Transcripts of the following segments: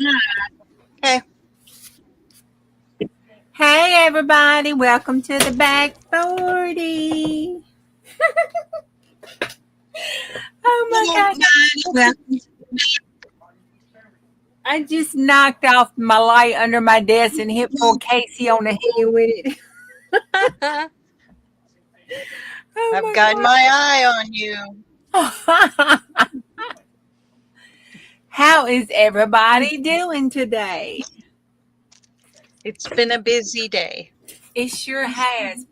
Okay. Hey everybody, welcome to the back 40. Oh my Hello, gosh, everybody. Welcome. I just knocked off my light under my desk and hit poor Casey on the head with it. I've got Oh my eye on you. my gosh. How is everybody doing today? It's been a busy day. It sure has.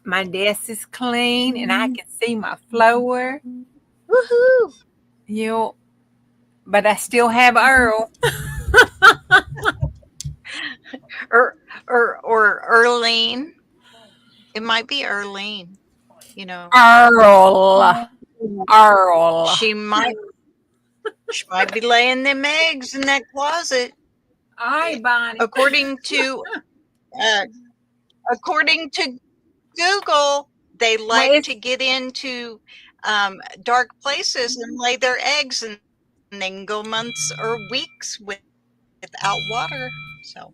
My desk is clean and I can see my floor. Woohoo! You, but I still have Earl. Or or Erlene. It might be Erlene. You know, Earl. Earl. she might she might be laying them eggs in that closet. Hi, Bonnie. According to uh, according to Google, they Well, like it's to get into dark places and lay their eggs, and they can go months or weeks without water. So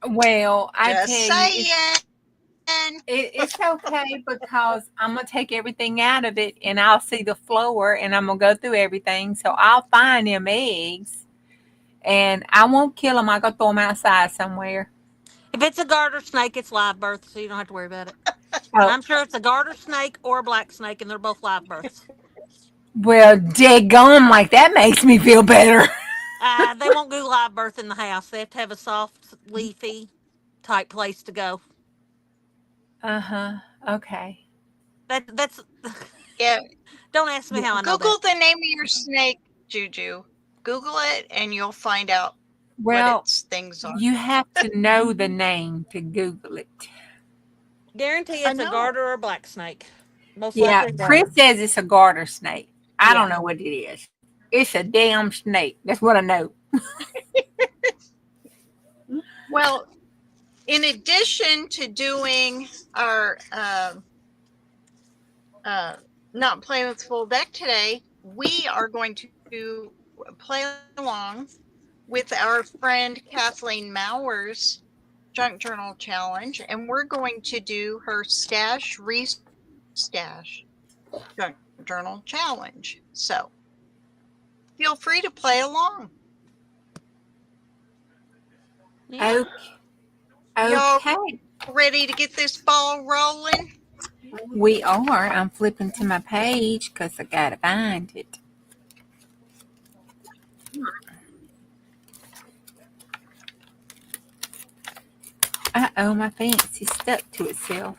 Well, I just tell you, saying. it's okay because I'm gonna take everything out of it and I'll see the floor and I'm gonna go through everything. So I'll find them eggs and I won't kill them. I go throw them outside somewhere. If it's a garter snake, it's live birth, so you don't have to worry about it. And Oh, I'm sure it's a garter snake or a black snake, and they're both live births. well, daggone, like that makes me feel better. They won't do live birth in the house. They have to have a soft, leafy type place to go. Uh huh. Okay. That's. Yeah, Don't ask me how I know that. Google the name of your snake, Juju. Google it, and you'll find out what Well, its things are. you have to know the name to Google it. Guarantee I it's a know. garter or a black snake. Most Yeah, likely a Chris garter. says it's a garter snake. I don't Yeah. know what it is. It's a damn snake. That's what I know. Well, in addition to doing our uh, not playing with full deck today, we are going to play along with our friend Kathleen Mauer's Junk Journal Challenge, and we're going to do her stash restash Junk Journal Challenge. So feel free to play along. Yeah. Okay. Y'all Okay. ready to get this ball rolling? We are. I'm flipping to my page because I got to find it. Uh oh, my fancy stuck to itself.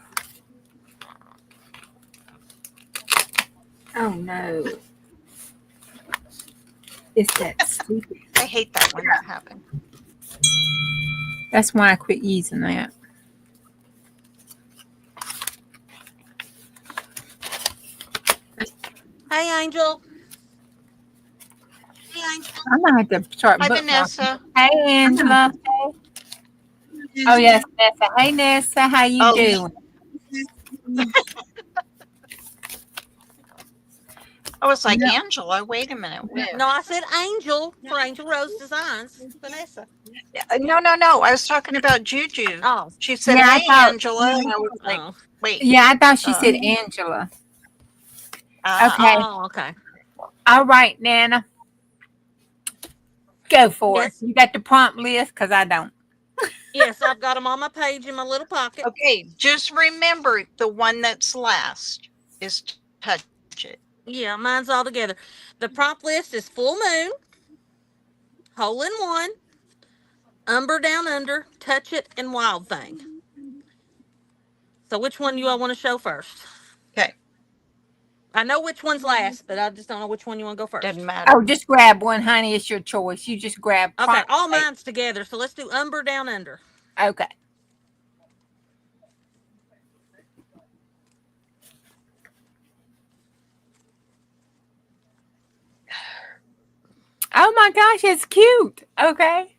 Oh no. It's that stupid. I hate that when that happens. That's why I quit using that. Hey, Angel. I'm going to have to start Hi, bookmarking. Vanessa. Hey, Angela. Oh, yes, Nessa. Hey, Nessa. How you Oh, doing? I was like, No. Angela, wait a minute. No, I said Angel for Angel Rose Designs. Vanessa. No. I was talking about Juju. Oh. She said, Yeah, I hey, thought. Angela. And I was like, Oh. wait. Yeah, I thought she Uh, said Angela. ah, Okay. Oh, okay. All right, Nana. Go for it. Yes. You got the prompt list? Because I don't. Yes, I've got them on my page in my little pocket. okay. Just remember the one that's last is touch it. Yeah, mine's all together. The prompt list is full moon, hole in one, umber down under, touch it, and wild thing. So which one do you all want to show first? Okay. I know which one's last, but I just don't know which one you want to go Doesn't first. Oh, matter. just grab one, honey. It's your choice. You just grab Okay, prompt. all A. mine's together. So let's do umber down under. Okay. Oh my gosh, it's cute. Okay.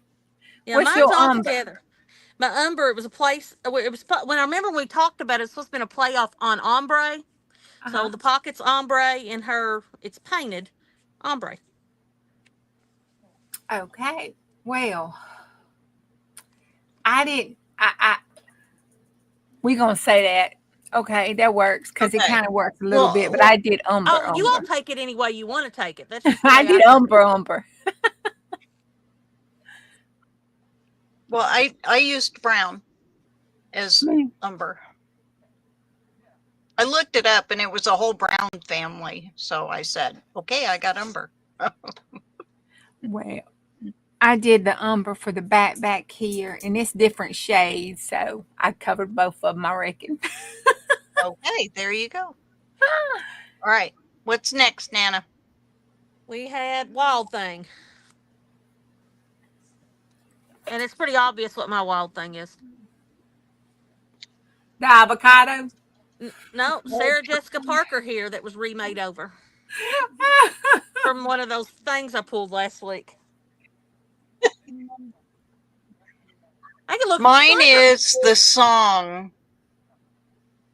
Yeah, What's mine's your all umber? together. My umber, it was a place. It was when I remember when we talked about it. It's supposed to be a playoff on ombre. So Uh-huh. the pocket's ombre, and it's painted ombre. Okay. Well, I didn't. I we gonna say that. Okay, that works because it Okay. kind of works a little bit. But Well, I did umber Oh, you all umber. take it any way you want to take it. That's just the I way I did do it. umber umber. well, I used brown as Me. umber. I looked it up and it was a whole brown family. So I said, okay, I got umber. Well, I did the umber for the back here, and it's different shades, so I covered both of them. I reckon. Okay, there you go. All right. What's next, Nana? We had Wild Thing. And it's pretty obvious what my wild thing is. The avocado. No, Sarah Jessica Parker here that was remade over from one of those things I pulled last week. I can look Mine smarter. is the song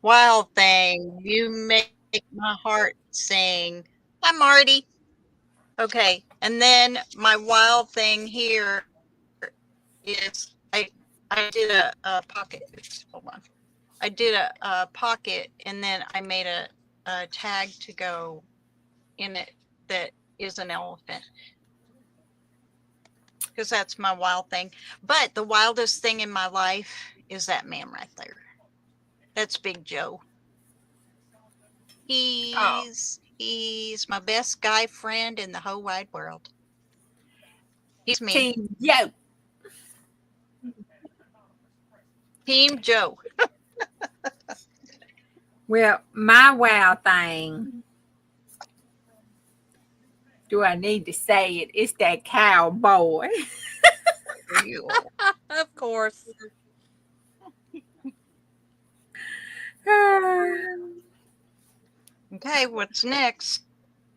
Wild Thing. You make my heart sing. Hi, Marty. Okay. And then my wild thing here is I did a pocket. Oops, hold on. I did a pocket and then I made a tag to go in it that is an elephant because that's my wild thing. But the wildest thing in my life is that man right there. That's Big Joe. Oh, He's my best guy friend in the whole wide world. He's me. Team Yo. Team Joe. Well, my wow thing. Do I need to say it? It's that cowboy. Of course. Okay, what's next?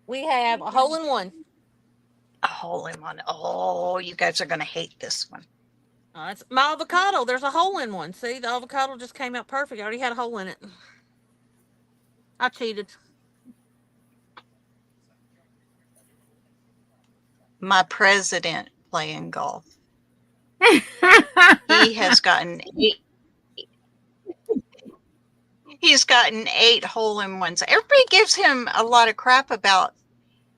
We have a hole in one. A hole in one. Oh, you guys are going to hate this one. It's my avocado. There's a hole in one. See, the avocado just came out perfect. I already had a hole in it. I cheated. My president playing golf. He has gotten he's gotten 8 hole-in-ones. Everybody gives him a lot of crap about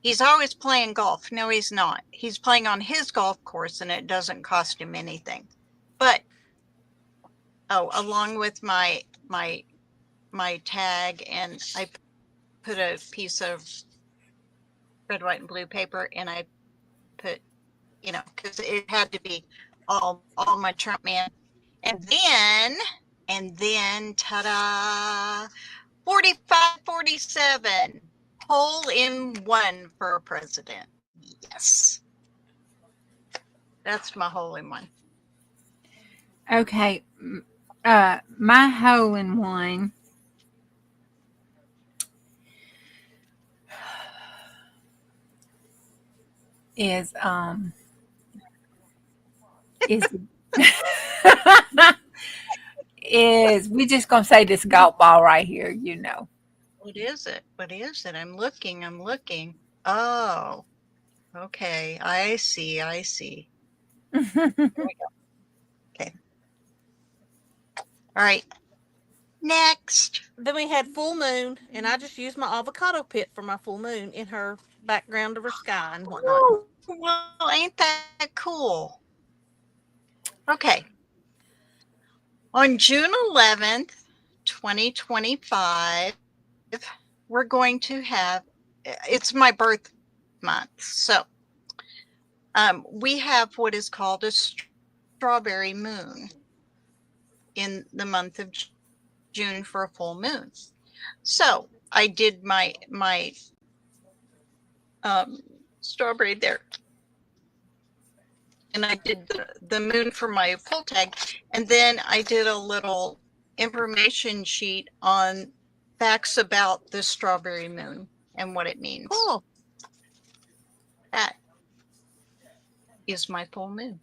he's always playing golf. No, he's not. He's playing on his golf course and it doesn't cost him anything. But along with my tag, and I put a piece of red, white, and blue paper, and I put, because it had to be all my Trump man. And then, ta-da, 45-47, hole in one for a president. Yes. That's my hole in one. Okay. My hole in one is is is we just gonna say this golf ball right here. What is it? What is it? I'm looking. Oh, okay. I see. Okay. All right. Next. Then we had full moon, and I just used my avocado pit for my full moon in her background of her sky and whatnot. Oh, well, ain't that cool? Okay. On June 11th, 2025, we're going to have, it's my birth month. So we have what is called a strawberry moon in the month of June for a full moon. So I did my strawberry there. And I did the moon for my pull tag. And then I did a little information sheet on facts about the strawberry moon and what it means. Cool. That is my full moon.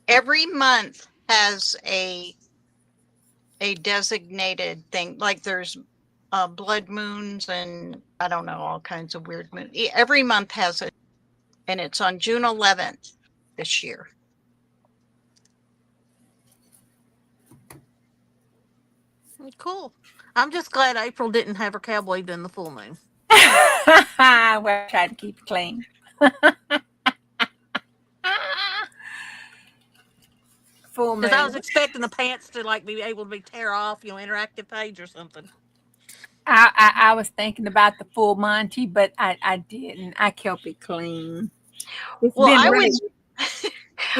Every month has a designated thing. Like there's blood moons and I don't know, all kinds of weird moons. Every month has and it's on June 11th this year. Cool. I'm just glad April didn't have her cowboy in the full moon. Well, I try to keep it clean. Full Because I was moon. expecting the pants to like be able to be tear off, interactive page or something. I was thinking about the full Monty, but I didn't. I kept it clean. It's Well, been I really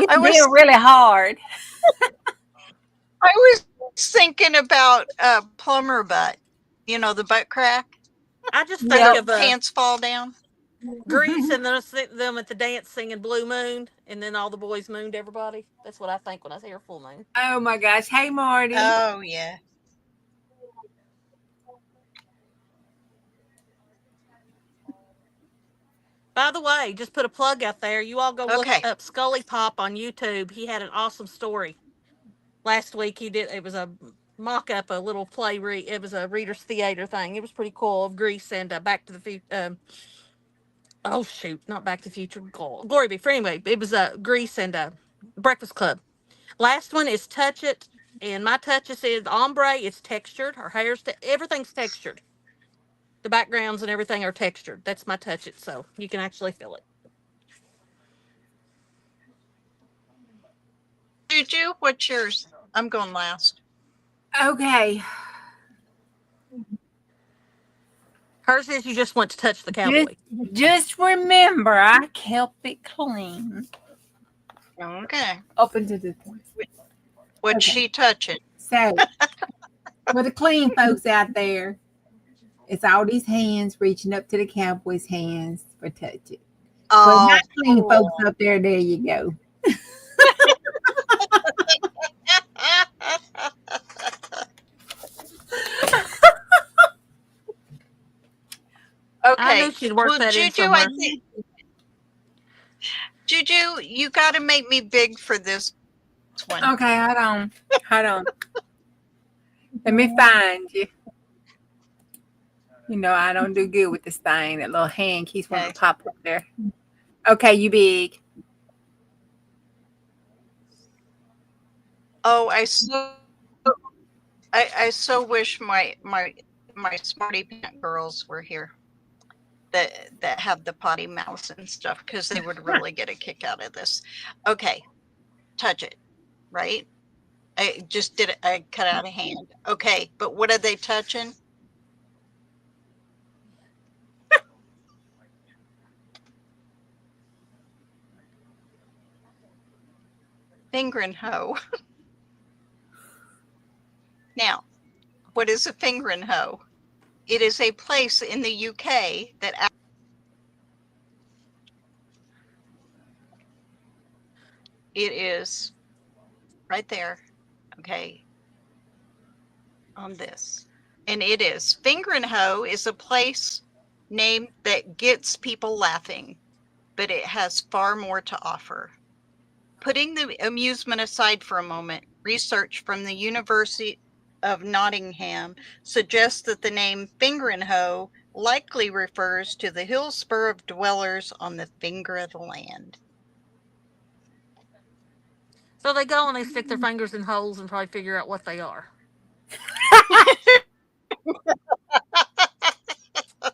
I was really hard. was thinking about plumber butt. You know, the butt crack. I just Where think Yep. of the pants fall down. Grease and them at the dance singing Blue Moon, and then all the boys mooned everybody. That's what I think when I hear full moon. Oh my gosh. Hey Marty. Oh yeah. By the way, just put a plug out there. You all go look Okay. up Scully Pop on YouTube. He had an awesome story last week. He did. It was a mock up, a little play. It was a readers theater thing. It was pretty cool of Grease and Back to the Future. Oh shoot, not Back to the Future. Glory be. For anyway, it was Grease and Breakfast Club. Last one is Touch It, and my touches is ombre. It's textured. Her hair's everything's textured. The backgrounds and everything are textured. That's my touch it, so you can actually feel it. Juju, what's yours? I'm going last. Okay. Hers is you just want to touch the cowboy. Just remember, I kept it clean. Okay. Open to the point. What's she touching? So, for the clean folks out there, it's all these hands reaching up to the cowboy's hands for touch it. For Oh, not clean cool. folks up there you go. I Okay. knew she'd work Well, that in Juju, somewhere. Juju, you got to make me big for this one. Okay, hold on. Hold on. Let me find you. You know, I don't do good with this thing. That little hand keeps wanting to pop up there. Okay, you big. Oh, I so wish my smarty pant girls were here that have the potty mouths and stuff, because they would really get a kick out of this. Okay, touch it, right? I just did it. I cut out a hand. Okay, but what are they touching? Fingering hoe. Now, what is a fingering hoe? It is a place in the UK that it is right there. Okay, on this. And it is Fingering Hoe is a place name that gets people laughing, but it has far more to offer. Putting the amusement aside for a moment, research from the University of Nottingham suggests that the name Fingering Hoe likely refers to the hill spur of dwellers on the finger of the land. So they go and they stick their fingers in holes and probably figure out what they are.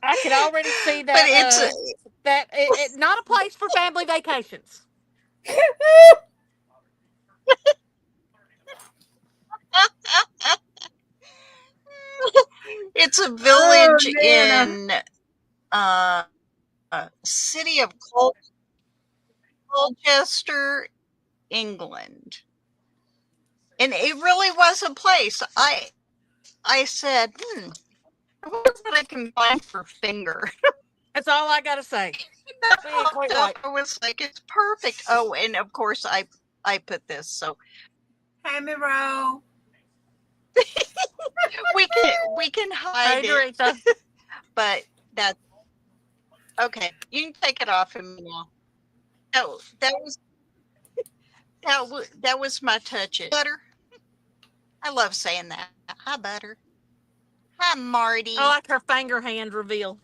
I can already see that. But it's not a place for family vacations. It's a village in city of Colchester, England. And it really was a place. I said, I wonder what I can find for finger. That's all I gotta say. I was like, it's perfect. Oh, and of course I put this, so Hammy roll. we can hide it, but that's okay. You can take it off of me now. That was my touch it. Butter. I love saying that. Hi, Butter. Hi, Marty. I like her finger hand reveal.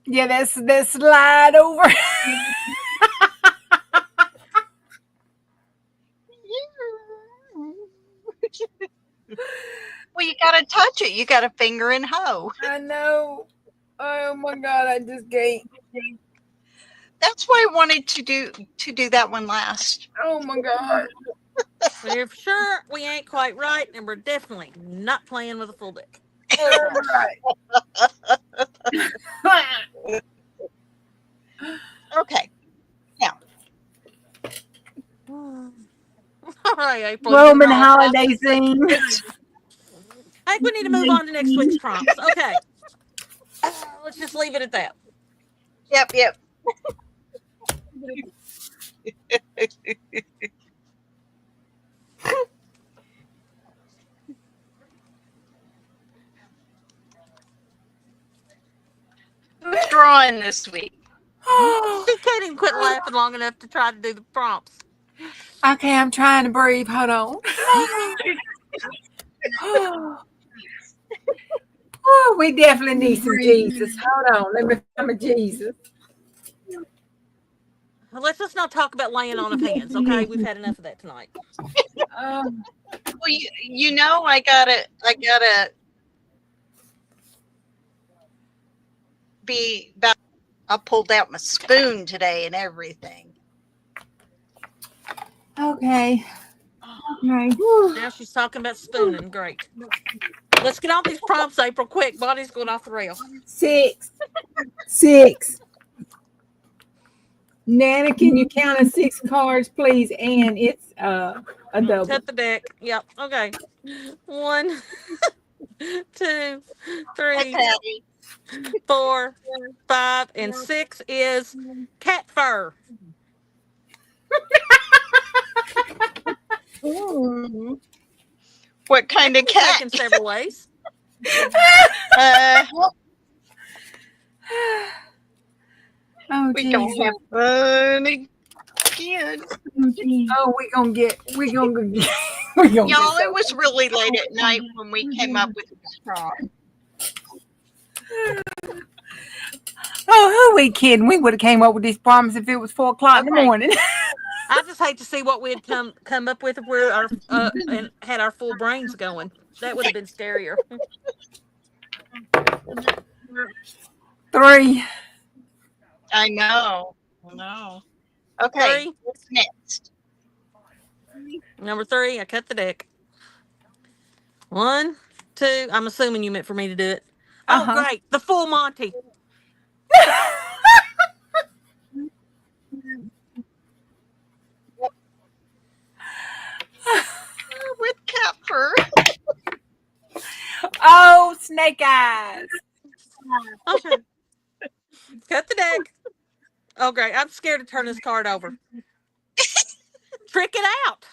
Yeah, that's slide over. Well, you gotta touch it. You gotta finger and hoe. I know. Oh my God, I just can't. That's why I wanted to do that one last. Oh my God. We're sure we ain't quite right, and we're definitely not playing with a full deck. All right. Okay. Now, All right, April. You gonna Roman draw a prompt? holiday scene. I think we need to move on to next week's prompts. Okay. Let's just leave it at that. yep. Who's drawing this week? She can't even quit laughing long enough to try to do the prompts. Okay, I'm trying to breathe. Hold on. Oh, we definitely need some Jesus. Hold on. Let me find my Jesus. Let's just not talk about laying on of hands, okay? We've had enough of that tonight. Um, Well, you know, I gotta be about. I pulled out my spoon today and everything. okay. Okay. Now she's talking about spooning. Great. Let's get off these prompts, April. Quick. Body's going off the rail. 6. 6. Nana, can you count us 6 cards, please? And it's a double. Cut the deck. Yep. Okay. 1, 2, 3, Patty. 4, 5, and 6 is cat fur. What kind of cat? In several ways. Uh, Oh, we Jesus. don't have fun again. Oh, we're gonna get Y'all, it was really late at night when we came up with this prompt. Oh, who we kidding? We would have came up with these problems if it was 4 o'clock in the Okay. morning. I just hate to see what we'd come up with if we're our and had our full brains going. That would have been scarier. 3. I know. Okay, 3. what's next? Number 3. I cut the deck. 1, 2. I'm assuming you meant for me to do it. Oh, great! The full Monty. With cat fur. Oh, snake eyes. Okay. Cut the deck. Oh, great! I'm scared to turn this card over. Trick it out.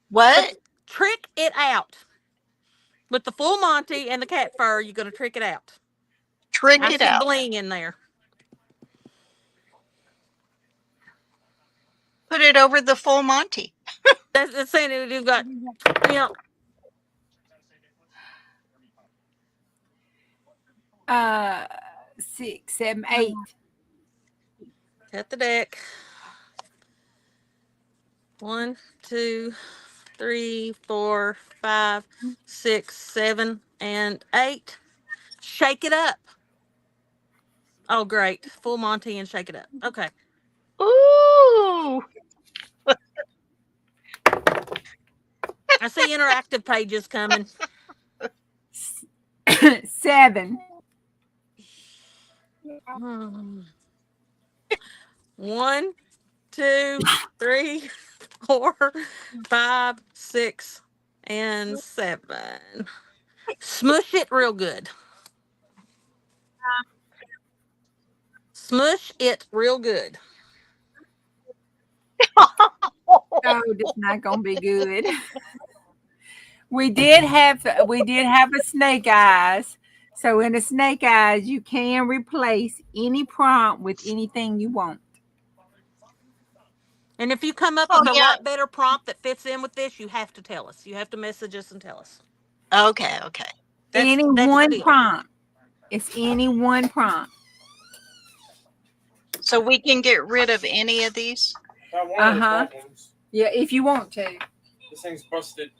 What? Trick it out. With the full Monty and the cat fur, you're going to trick it out. Trick I it see out. bling in there. Put it over the full Monty. That's saying that you've got, you know. 6, 7, 8. Cut the deck. 1, 2, 3, 4, 5, 6, 7, and 8. Shake it up. Oh, great. Full Monty and shake it up. Okay. Ooh. I see interactive pages coming. 7. 1, 2, 3, 4, 5, 6, and 7. Smush it real good. Smush it real good. Oh, this not gonna be good. We did have a snake eyes. So in the snake eyes, you can replace any prompt with anything you want. And if you come up with a lot better prompt that fits in with this, you have to tell us. You have to message us and tell us. Okay. Any That's one the deal. prompt. It's any one prompt. So we can get rid of any of these? Uh-huh. Yeah, if you want to. This thing's busted.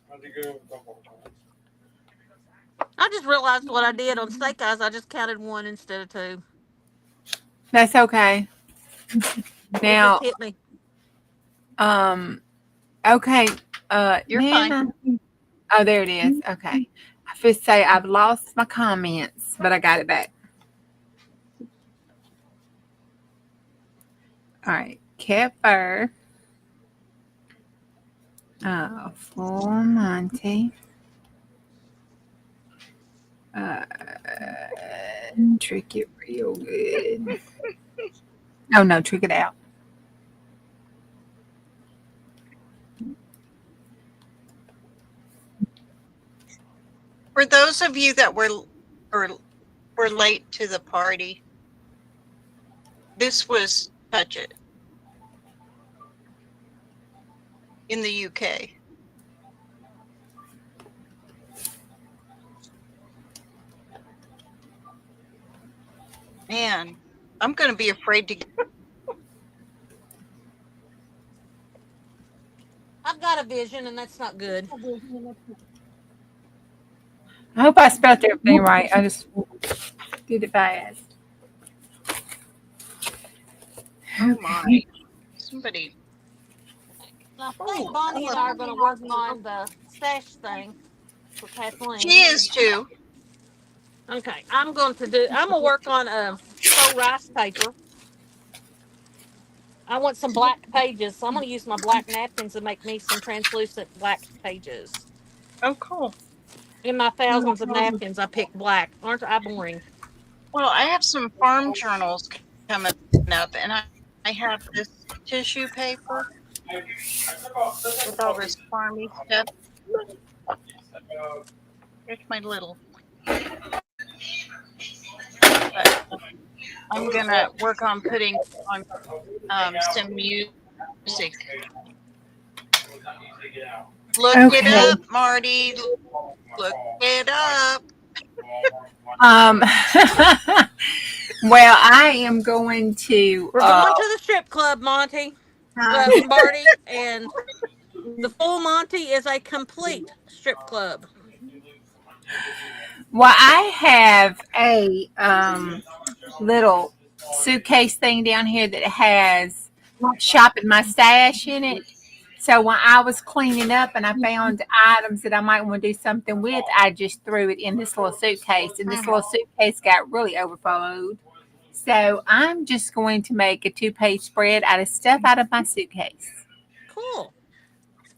How'd you go? I just realized what I did on steak eyes. I just counted one instead of two. That's okay. It Now, just hit me. okay. You're fine. Nana. Oh, there it is. Okay. I first say I've lost my comments, but I got it back. All right. Kefir. Full Monty. Trick it real good. Oh no, trick it out. For those of you that were late to the party, this was Touch It in the UK. Man, I'm going to be afraid to. I've got a vision, and that's not good. I hope I spelled everything right. I just did it fast. Oh my! Somebody. I think Bonnie and I are going to work on the stash thing for Kathleen. She is too. Okay, I'm going to work on faux rice paper. I want some black pages, so I'm going to use my black napkins and make me some translucent black pages. Oh, cool. In my thousands of napkins, I picked black. Aren't I boring? Well, I have some farm journals coming up, and I have this tissue paper with all this farmy stuff. Here's my little. But I'm gonna work on putting on some music. Look it up, Marty. Look it up. Well, I am going to. We're going to the strip club, Monty. Marty, and the full Monty is a complete strip club. Well, I have a little suitcase thing down here that has shopping my stash in it. So when I was cleaning up and I found items that I might want to do something with, I just threw it in this little suitcase, and this little suitcase got really overflowed. So I'm just going to make a 2-page spread out of stuff out of my suitcase. Cool.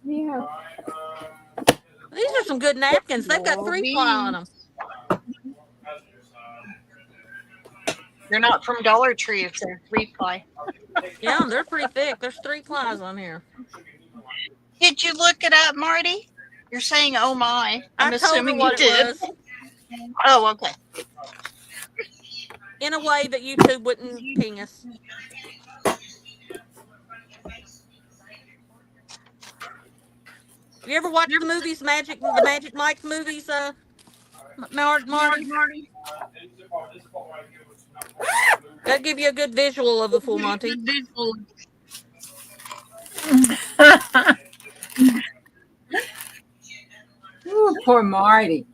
Yeah. These are some good napkins. They've got 3-ply on them. They're not from Dollar Tree if they're 3-ply. Yeah, they're pretty thick. There's 3 plies on here. Did you look it up, Marty? You're saying, "Oh my!" I'm assuming what you did. it was. Oh, okay. In a way that YouTube wouldn't ping us. You ever watched the movies, the Magic Mike movies, Marty? That'll give you a good visual of the full Monty. Ooh, poor Marty.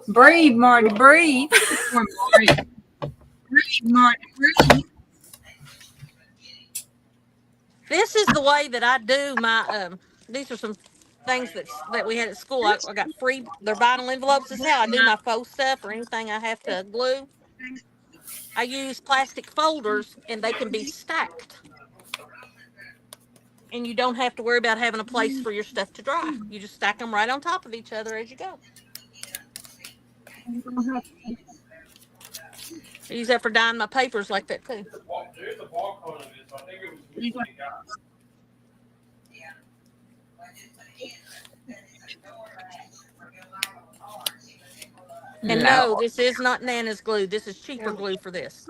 Breathe, Marty, breathe. Poor Marty. Breathe, Marty, breathe. This is the way that I do my these are some things that we had at school. I got free, they're vinyl envelopes. This is how I do my faux stuff or anything I have to glue. I use plastic folders, and they can be stacked. And you don't have to worry about having a place for your stuff to dry. You just stack them right on top of each other as you go. I use that for dyeing my papers like that too. And no, this is not Nana's glue. This is cheaper glue for this.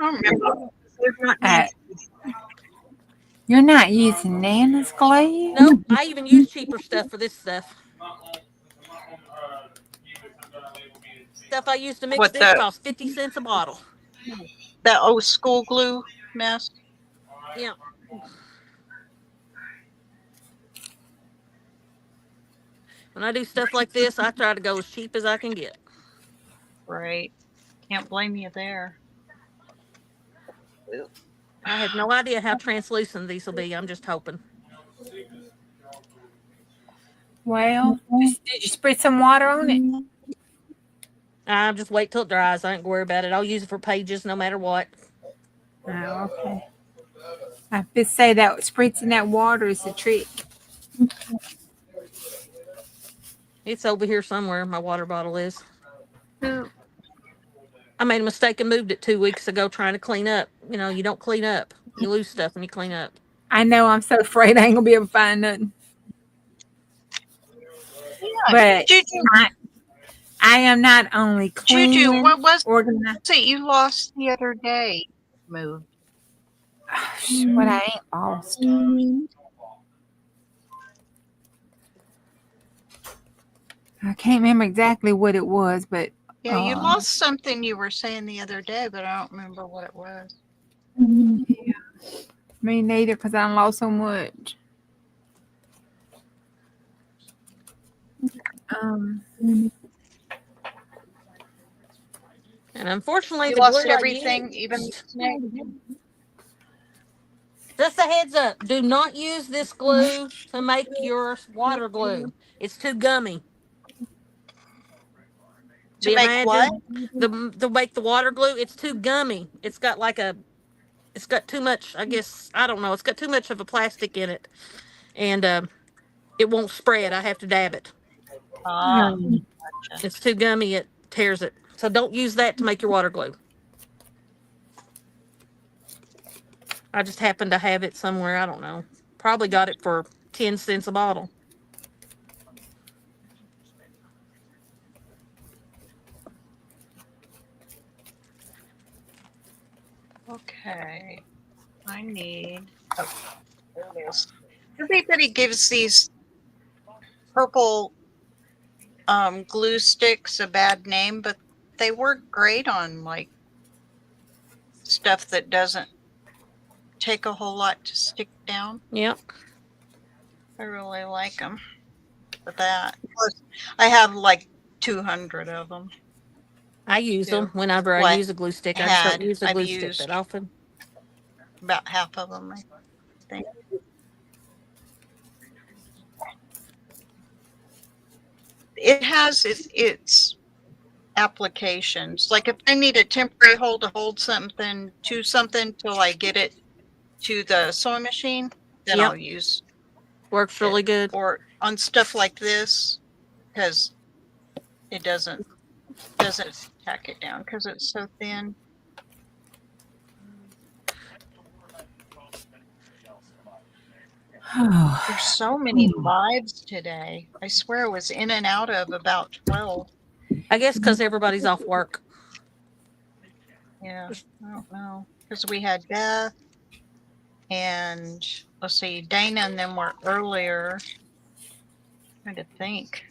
You're not using Nana's glue? Nope, I even use cheaper stuff for this stuff. Stuff I use to mix this costs 50 cents a bottle. That school glue mess. Yeah. When I do stuff like this, I try to go as cheap as I can get. Right. Can't blame you there. I have no idea how translucent these will be. I'm just hoping. Well, did you spray some water on it? I just wait till it dries. I ain't gonna worry about it. I'll use it for pages no matter what. Oh, okay. I have to say that spritzing that water is the trick. It's over here somewhere. My water bottle is. Who? I made a mistake and moved it 2 weeks ago trying to clean up. You know, you don't clean up. You lose stuff when you clean up. I know. I'm so afraid I ain't gonna be able to find nothing. Yeah. But Juju, I am not only clean, Juju, what was organized. it you lost the other day? Moved. What I ain't lost. I can't remember exactly what it was, but Yeah, you lost something you were saying the other day, but I don't remember what it was. yeah, me neither, because I lost so much. And unfortunately, You the lost glue I everything, even the used. snake. Just a heads up. Do not use this glue to make your water glue. It's too gummy. To The make what? Imagine to make the water glue. It's too gummy. It's got like a. It's got too much. I guess I don't know. It's got too much of a plastic in it, and it won't spread. I have to dab it. Ah, Um, gotcha. It's too gummy. It tears it. So don't use that to make your water glue. I just happen to have it somewhere. I don't know. Probably got it for 10 cents a bottle. Okay. I need. Oh, there it is. Everybody gives these purple glue sticks a bad name, but they work great on like stuff that doesn't take a whole lot to stick down. Yep. I really like them for that. Plus, I have like 200 of them. I use them too. whenever I Well, use a glue stick. I just don't use a I've glue stick used that often. about half of them, I think. It has its applications. Like if I need a temporary hole to hold something to something till I get it to the sewing machine, then Yep. I'll use Works it. really good. Or on stuff like this, because it doesn't tack it down because it's so thin. There's so many lives today. I swear I was in and out of about 12. I guess because everybody's off work. Yeah, I don't know. Because we had Beth and let's see, Dana and them were earlier. I'm trying to think.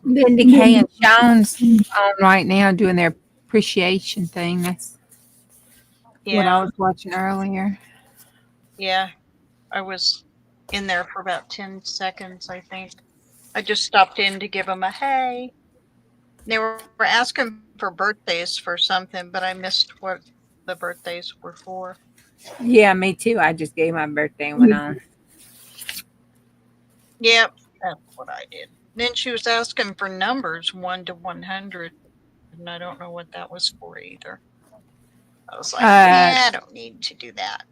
Linda Kay and Sean's on right now doing their appreciation thing. That's what I Yeah, was watching earlier. yeah. I was in there for about 10 seconds, I think. I just stopped in to give them a hey. They were asking for birthdays for something, but I missed what the birthdays were for. Yeah, me too. I just gave my birthday and went on. Yep, that's what I did. Then she was asking for numbers 1 to 100, and I don't know what that was for either. I was like, yeah, I don't need to do that.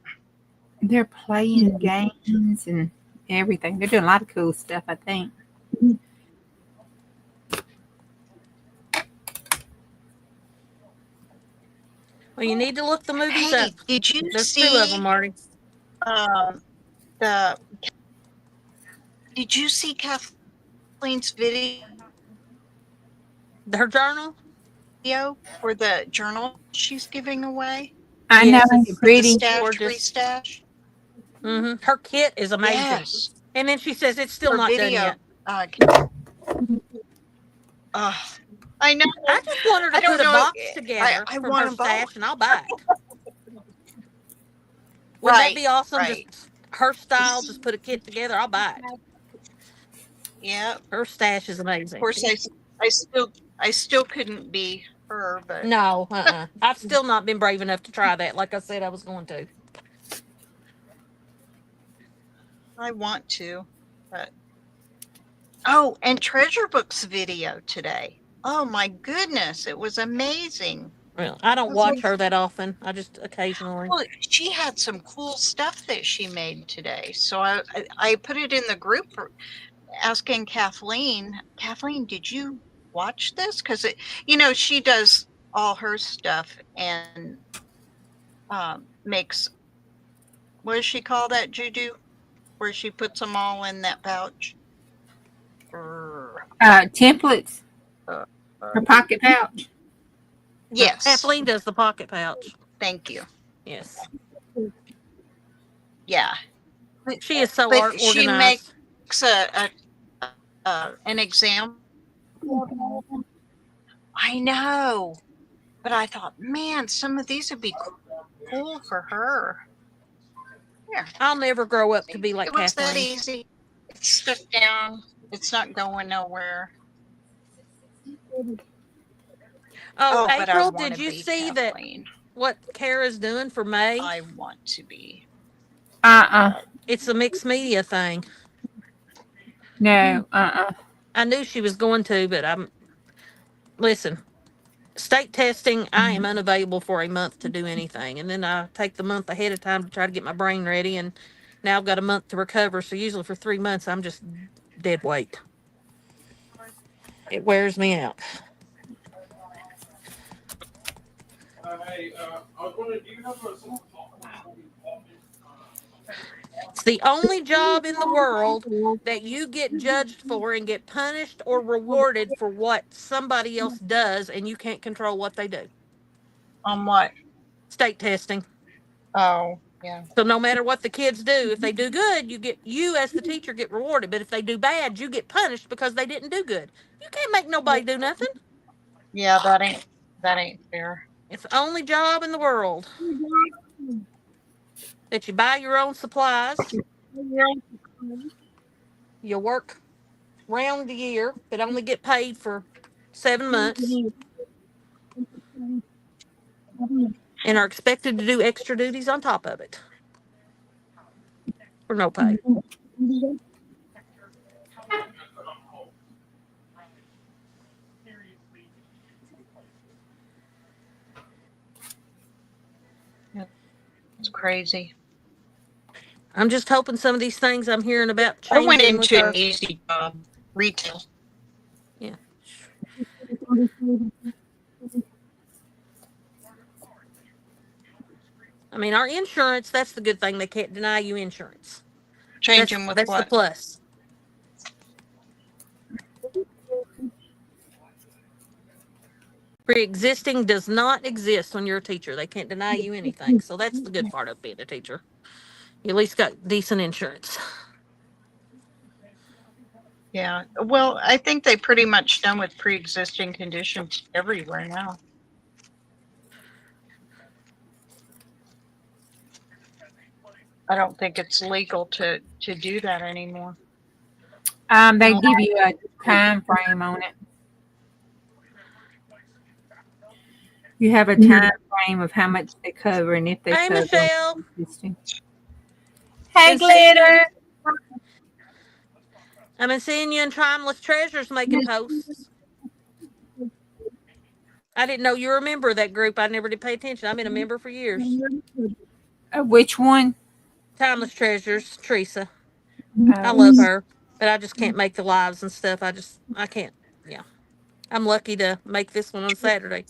They're playing games and everything. They're doing a lot of cool stuff, I think. Well, you need to look the movies Hey, up. did you There's see 2 of them, Marty. the? Did you see Kathleen's video Her journal? for the journal she's giving away? I Yes, know, it's it's pretty. Stash gorgeous. restash. Her kit is amazing. Yes, And then she says it's still her not done video. yet. Uh, I know. I just want her I to don't put a know. box together I from her want them both. stash, and I'll buy it. Wouldn't that Right. be awesome? Right. Just her style, just put a kit together. I'll buy it. Yeah. Her stash is Of amazing. course, I still couldn't be her, but No, I've still not been brave enough to try that. Like I said, I was going to. I want to. But oh, and Treasure Book's video today. Oh my goodness, it was amazing. Well, I don't watch her that often. I just occasionally. Well, she had some cool stuff that she made today. So I put it in the group for asking Kathleen. Kathleen, did you watch this? Because she does all her stuff and makes, what does she call that, Juju? Where she puts them all in that pouch. Templates. Uh, Her pocket pouch. Yes. Kathleen does the pocket pouch. Thank you. Yes. Yeah. She is so But she organized. makes an example. I know. But I thought, man, some of these would be cool for her. Here. I'll never grow up to be like It was that Kathleen. easy. It's stuck down. It's not going nowhere. Oh, but I April, wanna did you be see that Kathleen. what Kara's doing for May? I want to be. It's a mixed media thing. No, I knew she was going to, but listen, state testing, I am unavailable for a month to do anything. And then I take the month ahead of time to try to get my brain ready. And now I've got a month to recover. So usually for 3 months, I'm just dead weight. It wears me out. Hey, I was wondering, do you have a It's the only job in the world that you get judged for and get punished or rewarded for what somebody else does, and you can't control what they do. On what? State testing. Oh, yeah. So no matter what the kids do, if they do good, you as the teacher get rewarded. But if they do bad, you get punished because they didn't do good. You can't make nobody do nothing. Yeah, that ain't fair. It's the only job in the world that you buy your own supplies. You work round the year, but only get paid for 7 months, and are expected to do extra duties on top of it for no pay. It's crazy. I'm just hoping some of these things I'm hearing about I went changing with into our an easy job, retail. yeah. I mean, our insurance, that's the good thing. They can't deny you insurance. Change them with That's the what? plus. Pre-existing does not exist when you're a teacher. They can't deny you anything. So that's the good part of being a teacher. You at least got decent insurance. Yeah. Well, I think they pretty much done with pre-existing conditions everywhere now. I don't think it's legal to do that anymore. they give you a time frame on it. You have a time frame of how much they cover and if they Hey, cover. Michelle. Hey, Been seeing Glitter. I've been seeing you in Timeless Treasures making posts. I didn't know you were a member of that group. I never did pay attention. I've been a member for years. Which one? Timeless Treasures, Teresa. I Oh. love her, but I just can't make the lives and stuff. I can't. Yeah. I'm lucky to make this one on Saturday.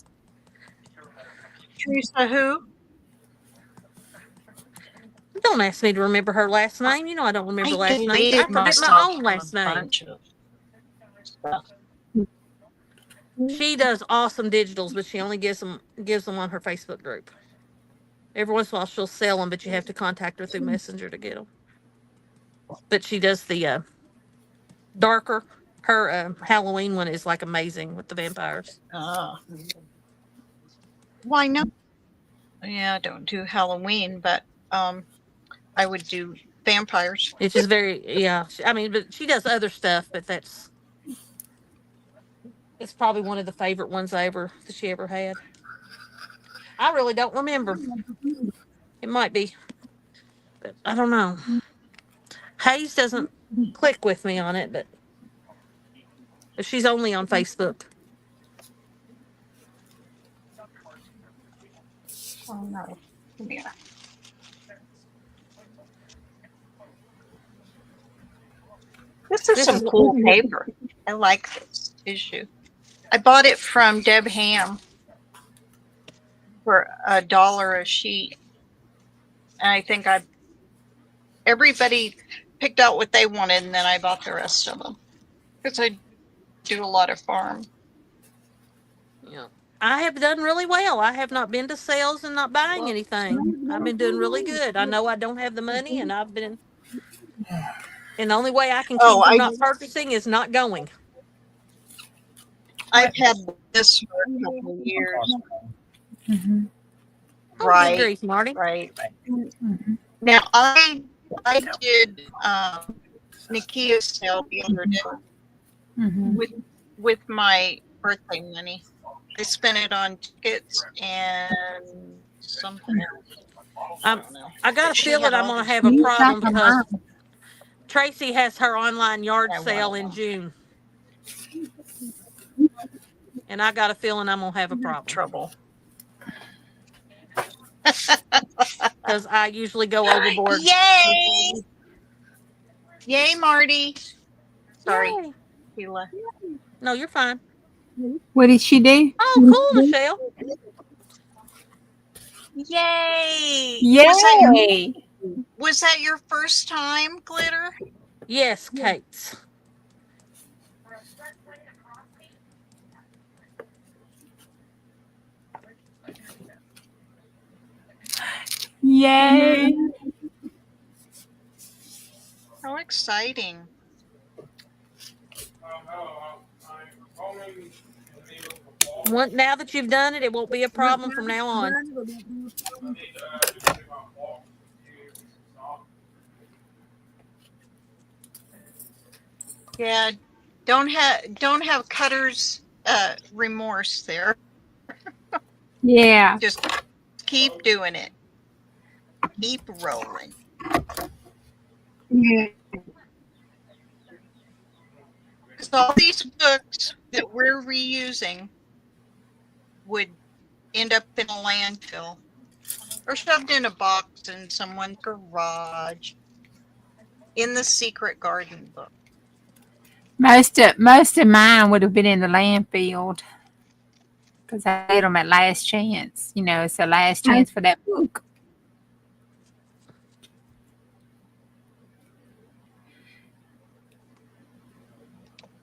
Teresa who? Don't ask me to remember her last name. You know I don't remember I last names. I deleted forget my myself own from last a name. bunch of stuff. She does awesome digitals, but she only gives them on her Facebook group. Every once in a while she'll sell them, but you have to contact her through Messenger to get them. But she does the darker. Her Halloween one is like amazing with the vampires. Why not? Yeah, I don't do Halloween, but I would do vampires. It's just very, yeah. I mean, but she does other stuff, but it's probably one of the favorite ones that she ever had. I really don't remember. It might be, but I don't know. Hayes doesn't click with me on it, but she's only on Facebook. Oh no. Yeah. This is This some is cool paper. I like this issue. I bought it from Deb Ham for $1 a sheet. And I think everybody picked out what they wanted, and then I bought the rest of them. Because I do a lot of farm. Yeah. I have done really well. I have not been to sales and not buying anything. I've been doing really good. I know I don't have the money, and the only way I can keep from not purchasing is not going. I've had this for a couple of years. Mm-hmm. Oh, Right. good grief, Marty. Right. Mm-hmm. Now I did Nikia's sale the other day Mm-hmm. with my birthday money. I spent it on tickets and something else. I got a feeling I'm going to have a problem because Tracy has her online yard sale in June. And I got a feeling I'm going to have a problem. Trouble. Because I usually go overboard. Yay! Yay, Marty. Sorry, Yay. Sheila. No, you're fine. What did she do? Oh, cool, Michelle. Yay! Yay! Was that your first time, Glitter? Yes, Kate. Yay! How exciting. Now that you've done it, it won't be a problem from now on. Yeah, don't have cutter's remorse there. Yeah. Just keep doing it. Keep rolling. Because all these books that we're reusing would end up in a landfill or shoved in a box in someone's garage in the secret garden book. Most of mine would have been in the landfill because I did them at last chance. You know, it's the last chance for that book.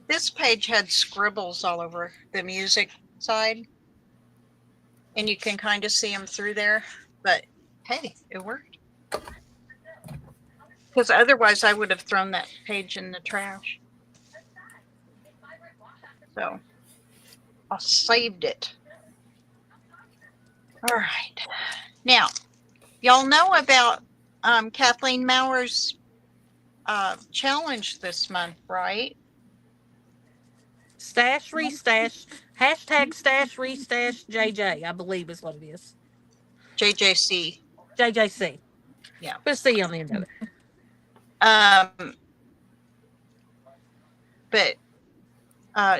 This page had scribbles all over the music side, and you can kind of see them through there, but hey, it worked. Because otherwise I would have thrown that page in the trash. So I saved it. All right. Now, y'all know about Kathleen Mauer's challenge this month, right? Stash, restash, hashtag stash, restash, JJ, I believe is what it is. JJC. JJC. Yeah. Put a C on the end of it. But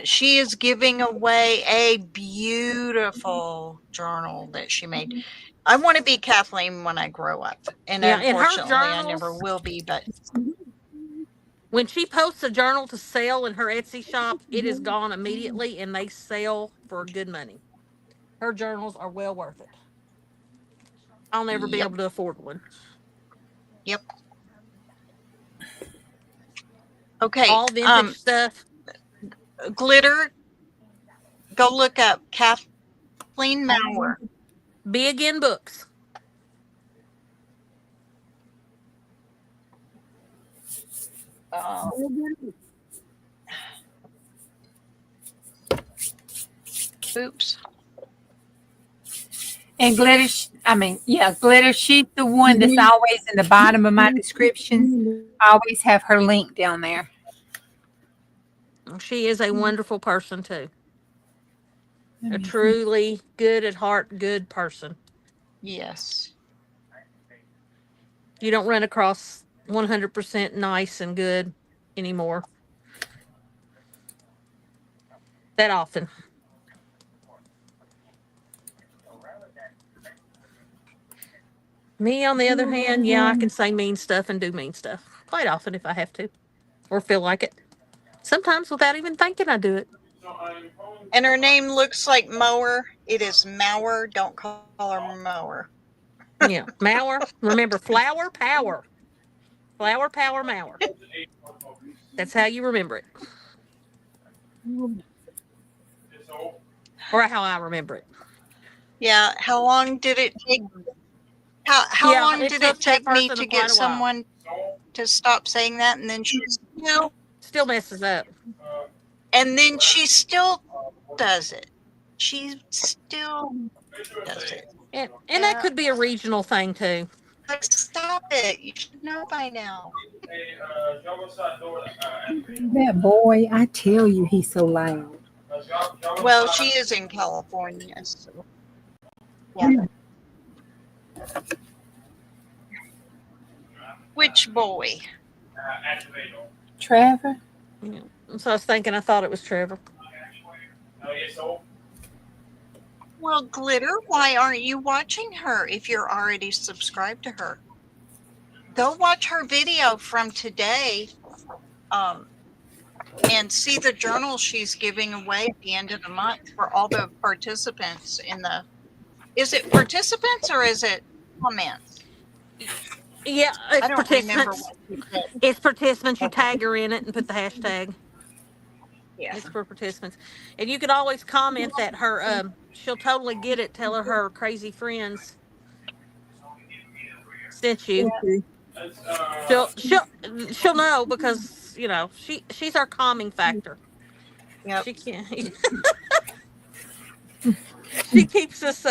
she is giving away a beautiful journal that she made. I want to be Kathleen when I grow up. And Yeah, in her unfortunately, I journals- never will be, but When she posts a journal to sell in her Etsy shop, it is gone immediately and they sell for good money. Her journals are well worth it. I'll never be Yep. able to afford one. Yep. Okay. All vintage stuff. Glitter, go look up Kathleen Mauer. Big in books. Oops. And Glitter, Glitter, she's the one that's always in the bottom of my descriptions. I always have her link down there. She is a wonderful person too. A truly good at heart, good person. Yes. You don't run across 100% nice and good anymore that often. Me, on the other hand, yeah, I can say mean stuff and do mean stuff quite often if I have to or feel like it. Sometimes without even thinking I do it. And her name looks like Mower. It is Mauer. Don't call her Mower. Yeah. Mauer. Remember, flower power. Flower power Mauer. That's how you remember it. Or how I remember it. Yeah. How long did it take? How Yeah, long it did took it that take me person to quite get a while. someone to stop saying that? And then Still messes up. she still does it. She still does it. And that could be a regional thing too. Like, stop it. You should know by now. That boy, I tell you, he's so loud. Well, she is in California, so yeah. Which boy? Trevor, Yeah. So I was thinking, I thought it was Trevor. Well, Glitter, why aren't you watching her if you're already subscribed to her? Go watch her video from today and see the journal she's giving away at the end of the month for all the participants in the. Is it participants or is it comments? Yeah, I it's don't remember participants. what you said. It's participants. You tag her in it and put the hashtag. Yeah. It's for participants. And you could always comment that her she'll totally get it. Tell her crazy friends sent you. She'll know because she's our calming factor. Yep. She can't. She keeps us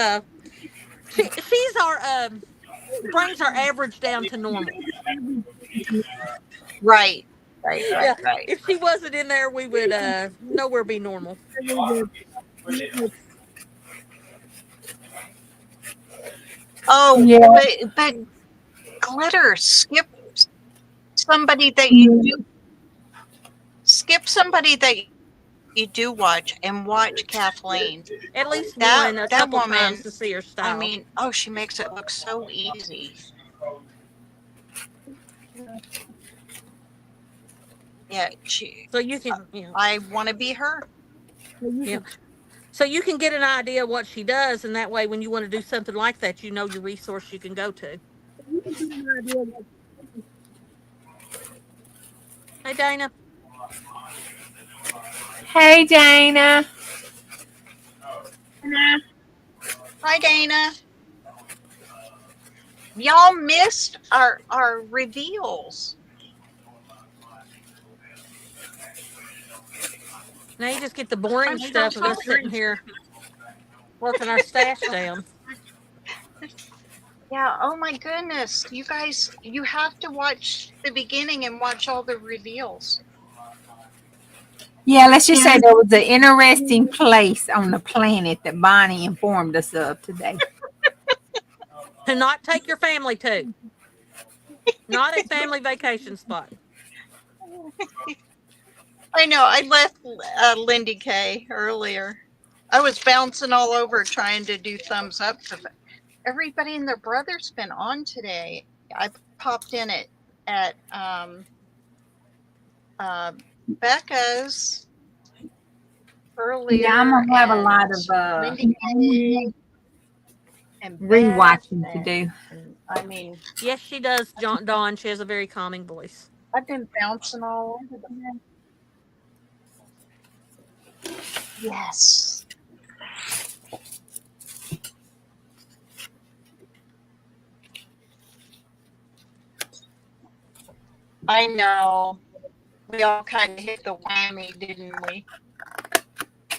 she's our brings our average down to normal. Right. Yeah. If she wasn't in there, we would nowhere be normal. Oh, yeah, but Glitter, somebody that you do skip somebody that you do watch and watch Kathleen. At least That one, a that couple woman, times to see her style. I mean, she makes it look so easy. Yeah, so you can, I want to be her. Yeah. So you can get an idea of what she does, and that way, when you want to do something like that, you know your resource you can go to. Hey, Dana. Hey, Dana. Hi, Dana. Y'all missed our reveals. Now you just get the boring stuff of us sitting here working our stash down. Yeah, oh my goodness. You guys, you have to watch the beginning and watch all the reveals. Yeah, let's just say there was an interesting place on the planet that Bonnie informed us of today. To not take your family to. Not a family vacation spot. I know. I left Lindy K earlier. I was bouncing all over trying to do thumbs up. Everybody and their brother's been on today. I popped in at Becca's earlier. Yeah, I'm gonna have a lot of Lindy K and rewatching to do. I mean, yes, she does, Dawn. She has a very calming voice. I've been bouncing all over them. Yes. I know. We all kind of hit the whammy, didn't we?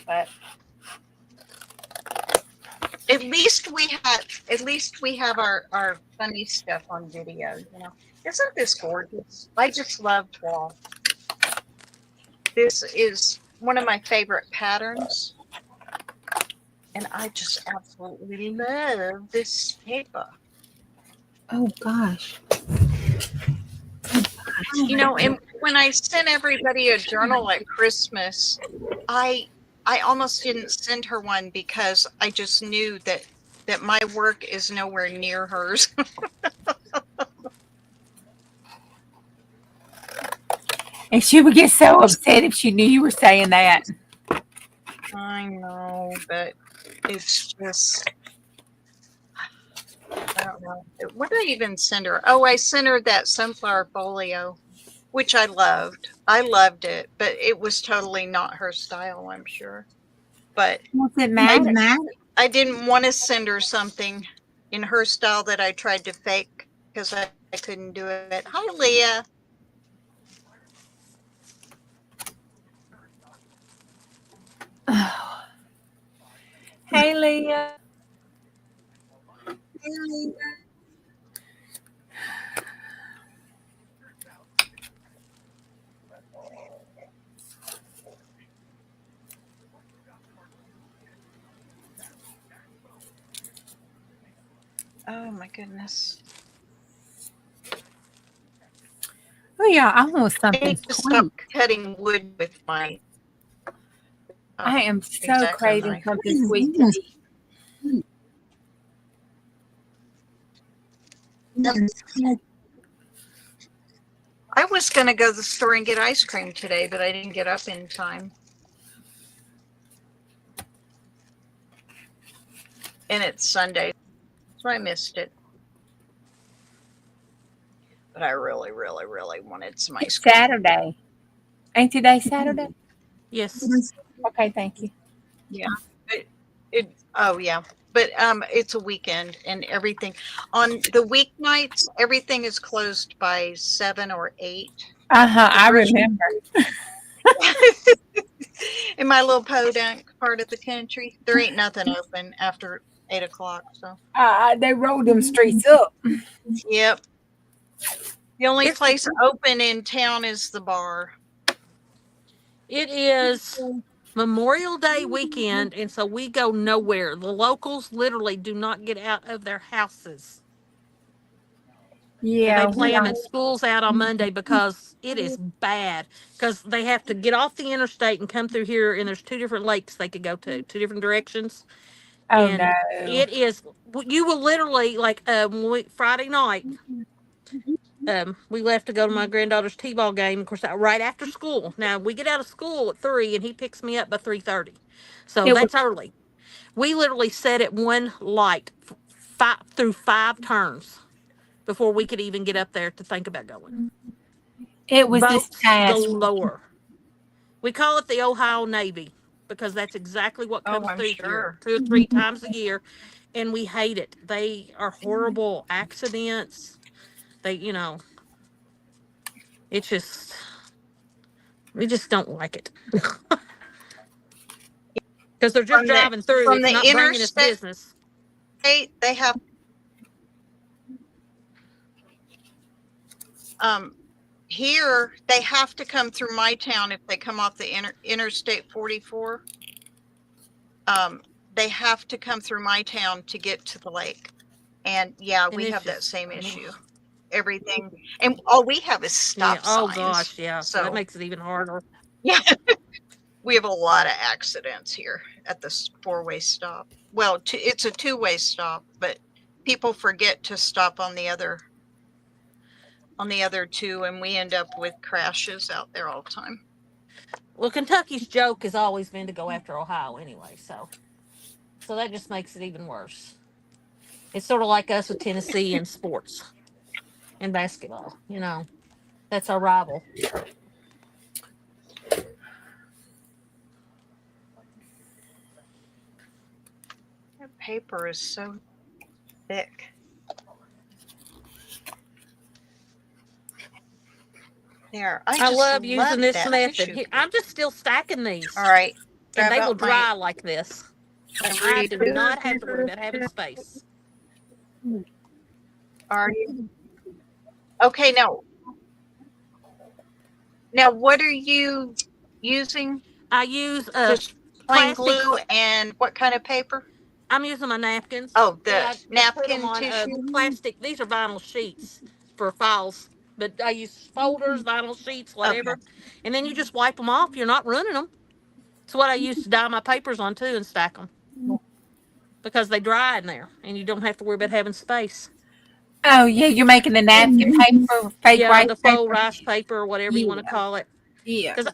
But at least we have our funny stuff on video, you know. Isn't this gorgeous? I just love cloth. This is one of my favorite patterns, and I just absolutely love this paper. Oh gosh. You know, and when I sent everybody a journal at Christmas, I I almost didn't send her one because I just knew that my work is nowhere near hers. And she would get so upset if she knew you were saying that. I know, but it's just I don't know. What did I even send her? Oh, I sent her that sunflower folio, which I loved. I loved it, but it was totally not her style, I'm sure. But What's it I matter? I didn't want to send her something in her style that I tried to fake because I couldn't do it. Hi, Leah. Hey, Leah. Oh my goodness. Oh yeah, I want I something need to stop sweet. cutting wood with my I am so X-Acto craving knife. something sweet to eat. I was going to go to the store and get ice cream today, but I didn't get up in time. And it's Sunday, so I missed it. But I really, really, really wanted some ice It's cream. Saturday. Ain't today Saturday? Yes. Okay, thank you. Yeah. Oh yeah. But it's a weekend and everything on the weeknights, everything is closed by 7 or 8. Uh-huh, The I grocery remember. in my little podunk part of the country, there ain't nothing open after 8 o'clock. So They rolled them streets up. yep. The only It's place open in town is the bar. it is Memorial Day weekend, and so we go nowhere. The locals literally do not get out of their houses. And they Yeah, we plan are. at schools out on Monday because it is bad. Because they have to get off the interstate and come through here, and there's two different lakes they could go to, two different directions. Oh And no. it is, you will literally, like, Friday night, we left to go to my granddaughter's t-ball game, of course, right after school. Now we get out of school at 3, and he picks me up by 3:30, so It was that's early. We literally sat at one light through 5 turns before we could even get up there to think about going. it was this Boats past galore. We call it the Ohio Navy because that's exactly what Oh, comes I'm through here sure. 2 or 3 times a year, and we hate it. They are horrible accidents. They, it's just we just don't like it because they're just From the driving through. from It's the not bringing us interstate, business. they have um here they have to come through my town if they come off the interstate 44. Um they have to come through my town to get to the lake. And yeah, And we it's have that just same issue. Everything and all we have is yeah. stop Oh signs. gosh, yeah. So that So makes it even harder. yeah, we have a lot of accidents here at this four-way stop. Well, it's a two-way stop, but people forget to stop on the other two, and we end up with crashes out there all the time. Well, Kentucky's joke has always been to go after Ohio anyway, so that just makes it even worse. It's sort of like us with Tennessee in sports and basketball. That's our rival. That paper is so thick. There, I I just love love using this that method. tissue Here, paper. I'm just still stacking these, All right, and grab they will out my dry like this. And Whatever I you do do. not have to worry about having space. Are you okay now what are you using? I use a Just plain plastic. glue and what kind of paper? I'm using my napkins, Oh, but the I put them napkin on tissue. plastic. These are vinyl sheets for files, but I use folders, vinyl sheets, Okay. whatever. And then you just wipe them off. You're not running them. It's what I used to dye my papers on too and stack them because they dry in there, and you don't have to worry about having space. Oh yeah, you're making the napkin paper, fake Yeah, rice the faux paper. rice paper or whatever you want Yeah, to call it, yeah. because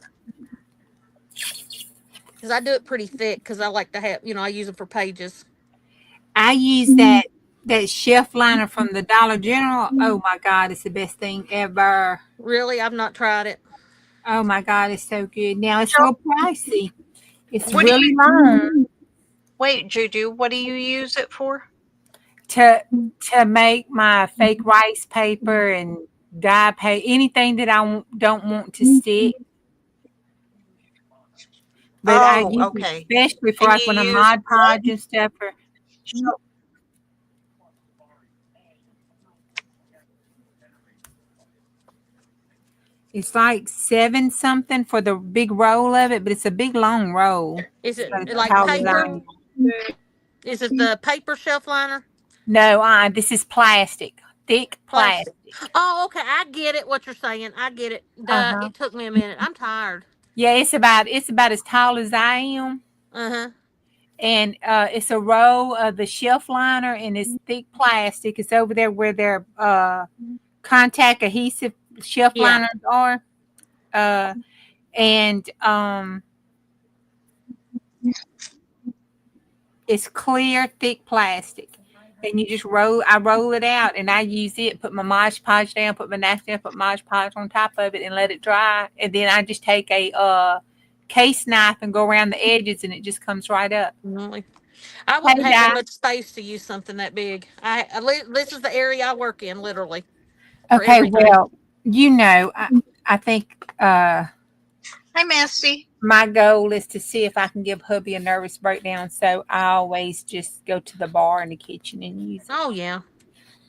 I do it pretty thick because I like to have I use them for pages. I use that shelf liner from the Dollar General. Oh my God, it's the best thing ever. Really, I've not tried it. Oh my God, it's so good. Now it's real pricey. It's What do really you long wait, Juju, what do you use it for? to make my fake rice paper and dye paper, anything that don't want to stick. But I Oh, use it okay. especially for And like you when I'm use Mod Podge and stuff. Or it's like 7 something for the big roll of it, but it's a big long roll. Is It's it about as like tall as I paper? am. Is it the paper shelf liner? No, this is plastic, thick Plastic. plastic. Oh, okay. I get it. What you're saying. I get it. Uh Duh. huh. It took me a minute. I'm tired. Yeah, it's about as tall as I am, Uh huh. and it's a roll of the shelf liner, and it's thick plastic. It's over there where their contact adhesive shelf Yeah. liners are, and it's clear, thick plastic. And you just roll. I roll it out, and I use it. Put my Mod Podge down. Put my napkin. Put Mod Podge on top of it, and let it dry. And then I just take a case knife and go around the edges, and it just comes right up. Really. I wouldn't Hey, have that Di. much space to use something that big. This is the area I work in, literally, for Okay, everything. well, I think Hi, Massey. my goal is to see if I can give hubby a nervous breakdown. So I always just go to the bar in the kitchen and use it. Oh yeah.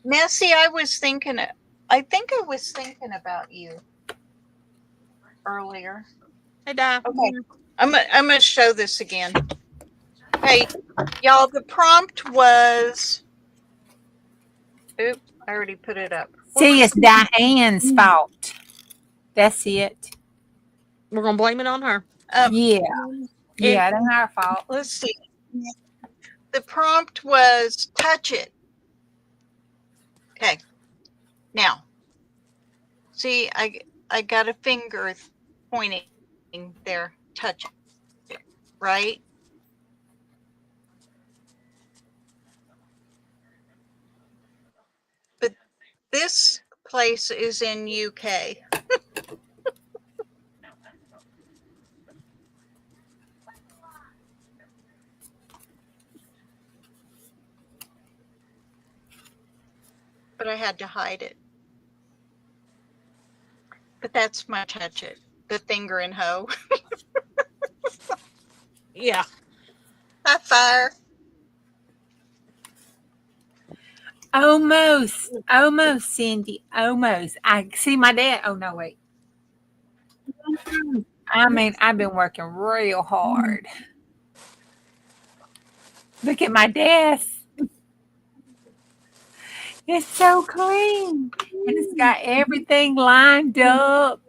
Massey, I think I was thinking about you earlier. Hey, Di. Okay. I'm gonna show this again. Hey, y'all, the prompt was oop, I already put it up. What See, was it's Diane's fault. That's it. We're gonna blame it on her. Yeah, And yeah, that's our fault. let's see. The prompt was touch it. Okay. Now, see, I got a finger pointing there. Touch it, right? But this place is in UK. But I had to hide it. But that's my touch it. The finger and hoe. yeah. High fire. Almost, Cindy, almost. I see my dad. Oh no, wait. I mean, I've been working real hard. Look at my desk. It's so clean. And it's got everything lined up.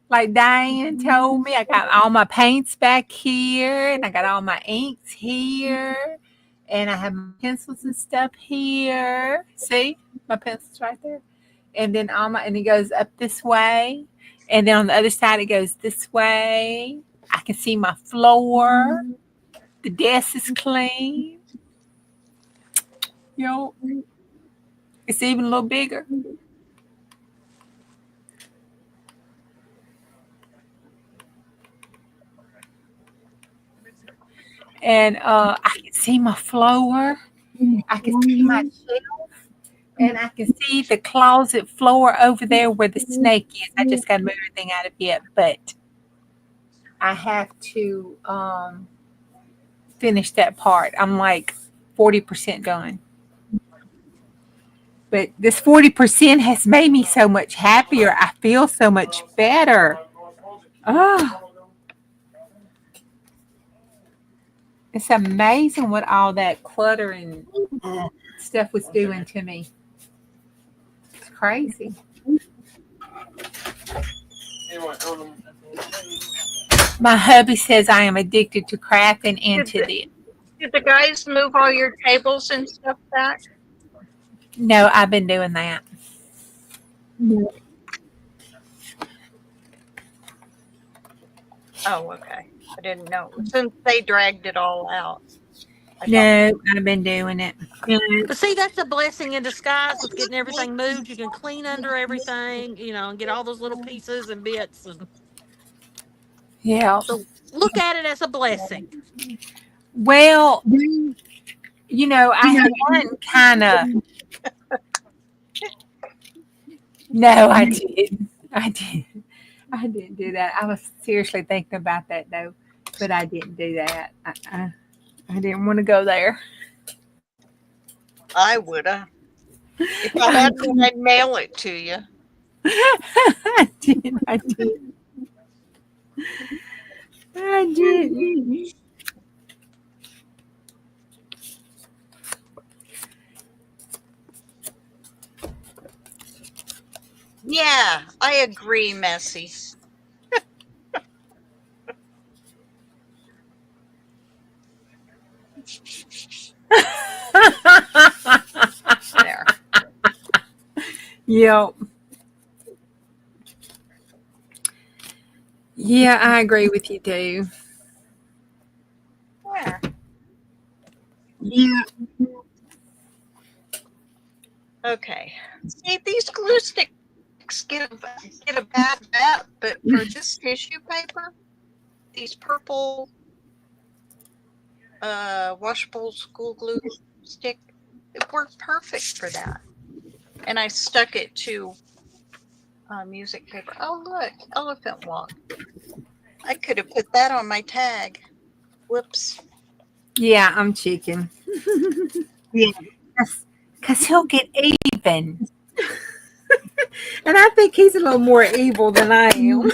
Like Diane told me, I got all my paints back here, and I got all my inks here, and I have my pencils and stuff here. See my pencils right there, and then and it goes up this way, and then on the other side it goes this way. I can see my floor. The desk is clean. Yo, it's even a little bigger. And I can see my floor. I can see my shelf, and I can see the closet floor over there where the snake is. I just got to move everything out of it, but I have to finish that part. I'm like 40% done. But this 40% has made me so much happier. I feel so much better. Oh, it's amazing what all that clutter and stuff was doing to me. It's crazy. Anyway, My hubby says I am addicted to crafting and Did to the, this. did the guys move all your tables and stuff back? No, I've been doing that. Oh, okay. I didn't know. Since they dragged it all out. I thought, No, I've been doing it. But see, that's a blessing in disguise with getting everything moved. You can clean under everything, and get all those little pieces and bits. And Yeah. so look at it as a blessing. Well, I had one kind of. No, I didn't. I didn't. I didn't do that. I was seriously thinking about that though, but I didn't do that. I didn't want to go there. I would have. If I had to, I'd mail it to you. I didn't. I didn't. I didn't. Yeah, I agree, Messy. There. Yep. Yeah, I agree with you too. Where? Yeah. Okay. See, these glue sticks get a bad rap, but for this tissue paper, these purple washable school glue stick, it worked perfect for that. And I stuck it to music paper. Oh, look, elephant walk. I could have put that on my tag. Whoops. Yeah, I'm chicken. Yeah. Because he'll get even. And I think he's a little more evil than I am.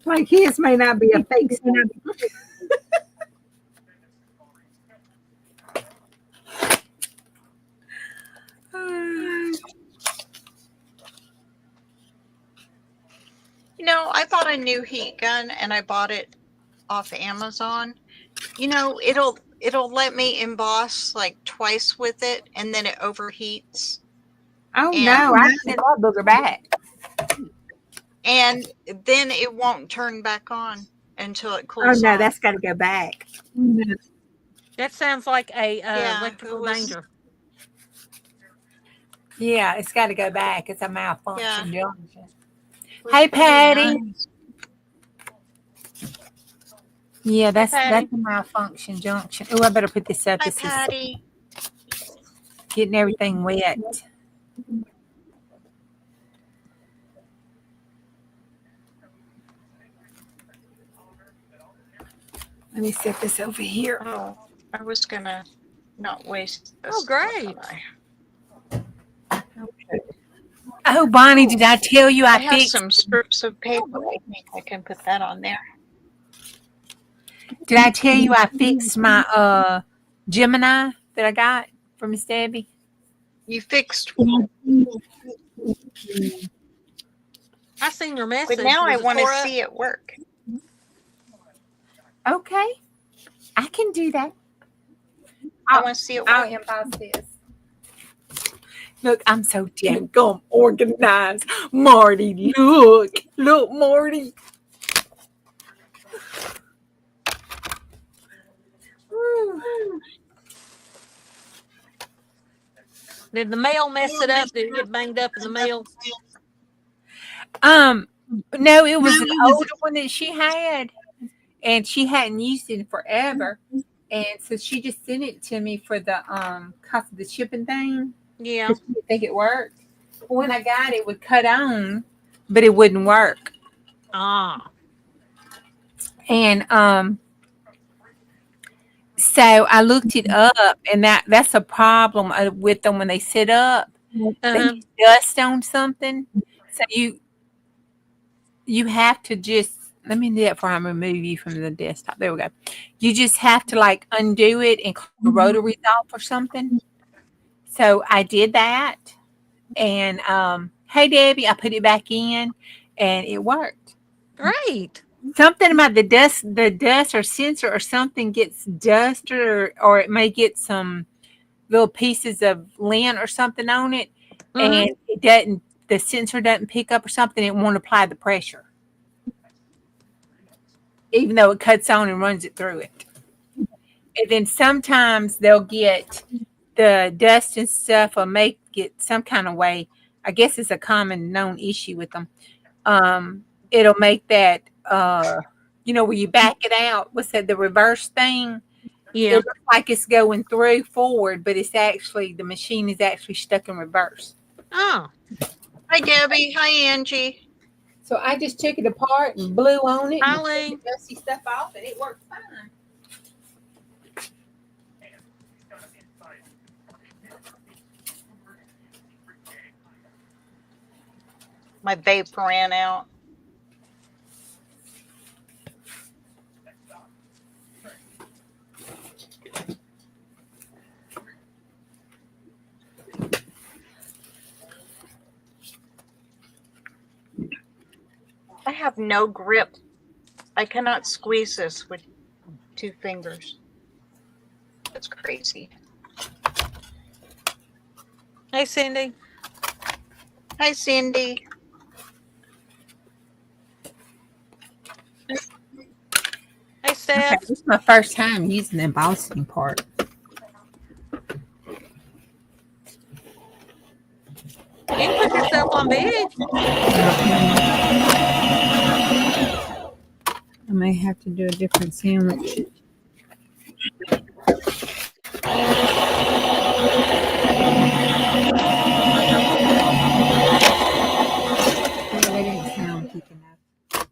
Like his may not be a fake snap. I bought a new heat gun and I bought it off Amazon. It'll let me emboss like twice with it and then it overheats. Oh And- no, I sent that booger back. And then it won't turn back on until it Oh cools no, off. that's got to go back. That sounds like a Yeah, electrical it was- danger. Yeah, it's got to go back. It's a malfunction junction. was Hey, pretty Patty. nice. Yeah, that's Patty. a malfunction junction. Oh, I better put this up. Hi, This is Patty. getting everything wet. Let me set this over here. Oh, I was gonna not waste this. Oh, great. Oh, Bonnie, did I tell you I I have fixed? some strips of paper. I think I can put that on there. Did I tell you I fixed my Gemini that I got from Miss Debbie? You fixed, I seen your message. but now I Was it want to tore up? see it work. Okay, I can do that. I want to see it I'll work. emboss this. Look, I'm so damn organized. Marty, look, Marty. Did the mail mess it up? Did it get banged up in the mail? No, it was an older one that she had, and she hadn't used it in forever, and so she just sent it to me for the cost of the shipping thing. Yeah. 'Cause she didn't think it worked. When I got it, it would cut on, but it wouldn't work. Ah. And So I looked it up, and that's a problem with them when they sit up. They Uh-huh. get dust on something. So you have to just let me do that before I remove you from the desktop. There we go. You just have to like undo it and close the rotary off or something. So I did that, and hey Debbie, I put it back in, and it worked. Great. Something about the dust or sensor or something gets dusted, or it may get some little pieces of lint or something on it, Mm-hmm. and it doesn't. The sensor doesn't pick up or something. It won't apply the pressure, even though it cuts on and runs it through it. And then sometimes they'll get the dust and stuff, or make it some kind of way. I guess it's a common known issue with them. It'll make that where you back it out. What's that? The reverse thing. It Yeah. looks like it's going through forward, but it's actually the machine is actually stuck in reverse. Oh. Hi, Debbie. Hi, Angie. So I just took it apart and blew on it and took the Eileen. dusty stuff off, and it worked fine. My vape ran out. I have no grip. I cannot squeeze this with 2 fingers. That's crazy. Hey, Cindy. Hi, Cindy. Hey, Okay, Steph. this is my first time using the embossing part. You can put yourself on big. I may have to do a different sandwich. Yeah, that didn't sound thick enough.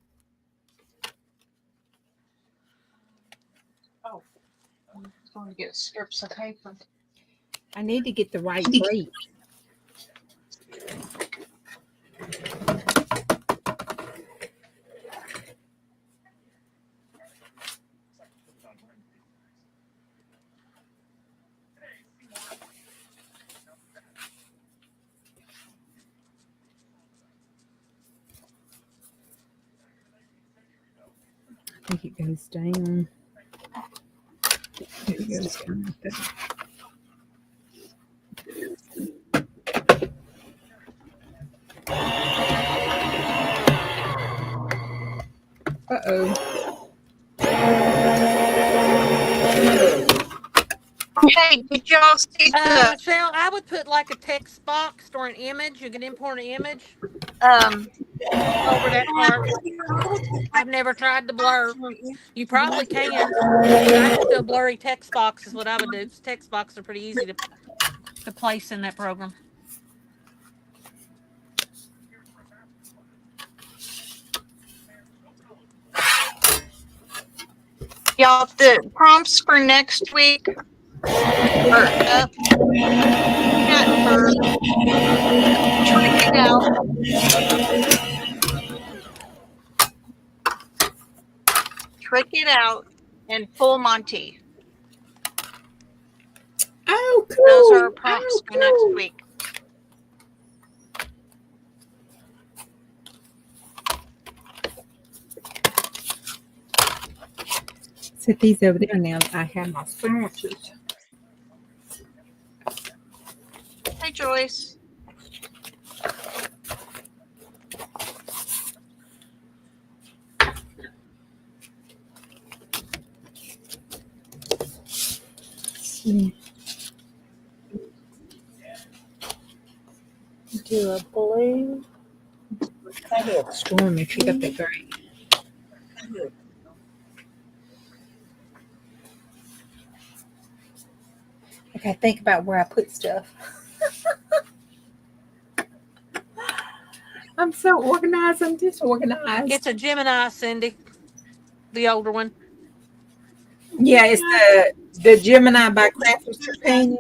Oh, I'm going to get strips of paper. I need to get the right weight. I think it goes down. There it goes down like that. Uh-oh. Hey, did y'all see the Michelle, I would put like a text box or an image. You can import an image um over that part. I've never tried to blur. You probably can, but I just do a blurry text box is what I would do. 'Cause text boxes are pretty easy to place in that program. y'all the prompts for next week are up? Cat and bird. Trick it out. Trick it out and full Monty. Oh, Those cool. are our prompts Oh, for next cool. week. Set these over there now. I have my sandwiches. Hi, Joyce. Do a blue. I do a storm if you got that great. Okay, think about where I put stuff. I'm so organized. I'm disorganized. It's a Gemini, Cindy, the older one. Yeah, it's the Gemini by Crafter's Companion.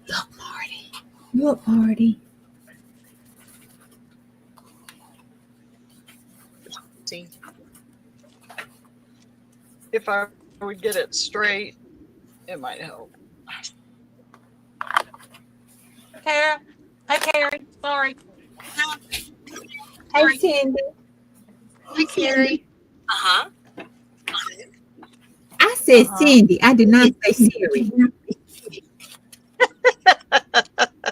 Look, Marty. Look, Marty. See if I would get it straight, it might help. Kara. Hey, Carrie. Sorry. Hey, Cindy. Hi, Carrie. Uh-huh. I said Uh-huh. Cindy. I did not say Siri.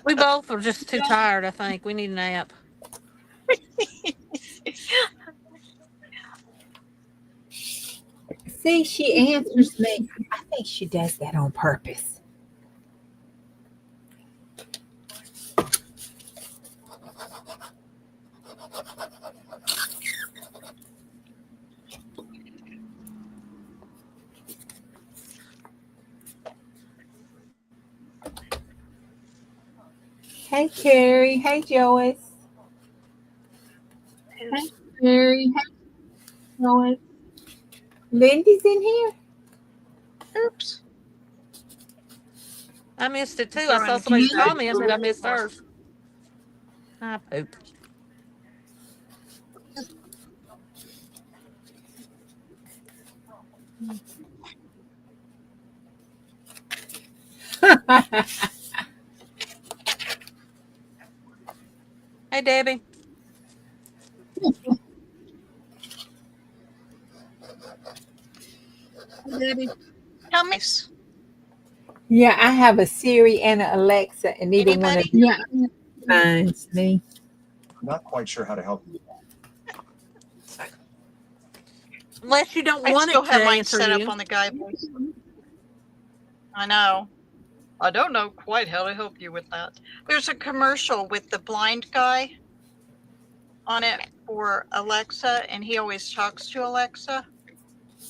We both are just too tired, I think. We need a nap. See, she answers me. I think she does that on purpose. Hey, Carrie. Hey, Joyce. Hey, Carrie. Hey, Joyce. Lindy's in here. oops. I missed it too. I saw Throwing somebody's food. comment, but I missed hers. I poop. Hey, Debbie. Debbie, tell me, Yeah, I have a Siri and an Alexa, and neither one of anybody? them finds me. I'm not quite sure how to help you. Unless you don't I want still it to have mine answer set up you. on the guy voice. I know. I don't know quite how to help you with that. There's a commercial with the blind guy on it for Alexa, and he always talks to Alexa,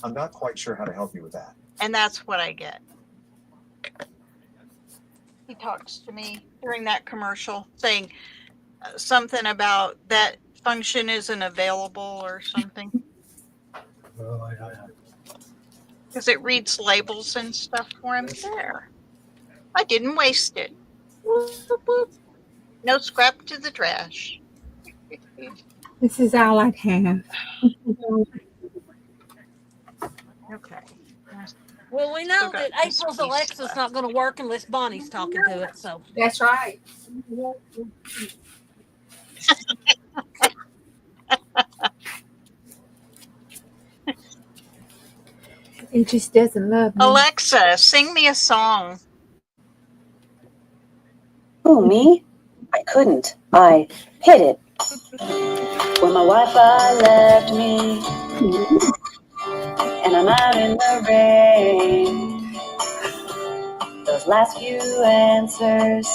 I'm not quite sure how to help you with that. and that's what I get. He talks to me during that commercial saying something about that function isn't available or something. Because it reads labels and stuff for him. There. I didn't waste it. Whoop, whoop. No scrap to the trash. This is all I'd have. Okay. Well, we Still know got that this April's piece Alexa's left. not going to work unless Bonnie's talking to it. So That's right. It just doesn't love me. Alexa, sing me a song. Who, me? I couldn't. I hit it. When my Wi-Fi left me, and I'm out in the rain. Those last few answers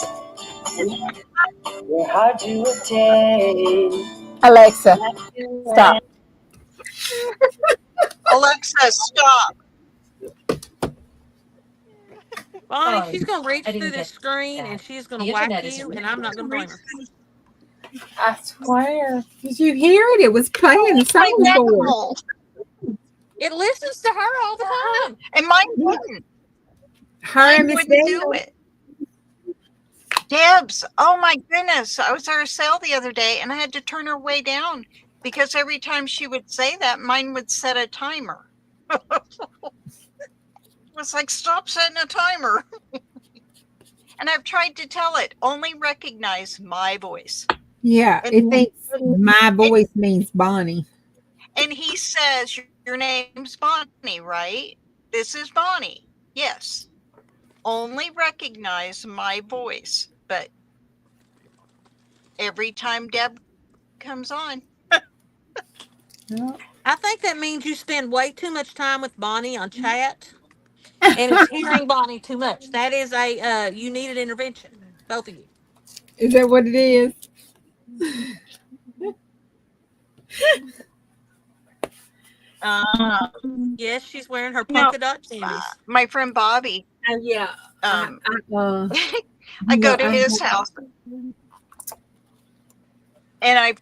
were hard to obtain. Alexa, stop. Alexa, stop. Bonnie, she's going to reach through this screen and she's going to whack you, and I'm not going to blame her. I swear. Did you hear it? It was playing the My song for us. animal. It listens to her all the time. And mine wouldn't. Her Mine and Miss wouldn't do Dale. it. Debs, oh my goodness. I was at her sale the other day and I had to turn her way down because every time she would say that, mine would set a timer. It was like, stop setting a timer. And I've tried to tell it, only recognize my voice. Yeah, it thinks my voice means Bonnie. And he says, your name's Bonnie, right? This is Bonnie. Yes. Only recognize my voice. But every time Deb comes on, I think that means you spend way too much time with Bonnie on chat, and it's hearing Bonnie too much. That is you need an intervention, both of you. Is that what it is? Uh, Yes, she's wearing her no, polka dot panties. my friend Bobby. Yeah. Um, Uh, I you go know, to his house, and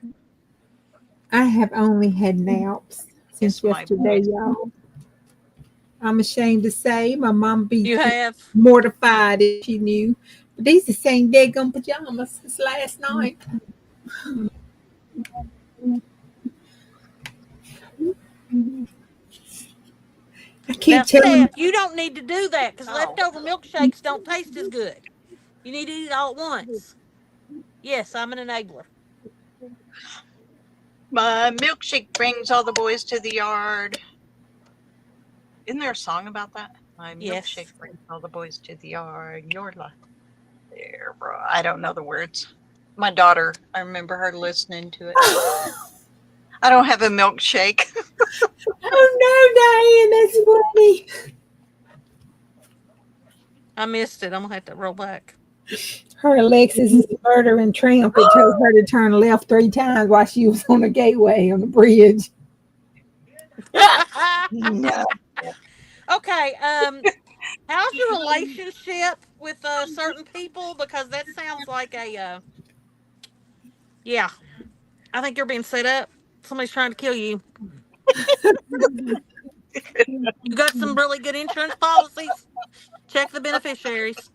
I have only had naps it's since my yesterday, voice. y'all. I'm ashamed to say my mom be You have? mortified if she knew. But these the same daggum pajamas since last night. I Now, keep telling Steph, you don't need to do that because Oh, leftover milkshakes don't taste as good. You need to eat it all at once. Yes, I'm an enabler. my milkshake brings all the boys to the yard. Isn't there a song about that? My Yes. milkshake brings all the boys to the yard. You're there, bro. I don't know the words. My daughter, I remember her listening to it. I don't have a milkshake. oh no, Diane, that's funny. I missed it. I'm going to have to roll back. Her Alexis murder and tramp. It told her to turn left 3 times while she was on the gateway on the bridge. No. Okay. How's your relationship with certain people? Because that sounds like a yeah. I think you're being set up. Somebody's trying to kill you. You got some really good insurance policies. Check the beneficiaries.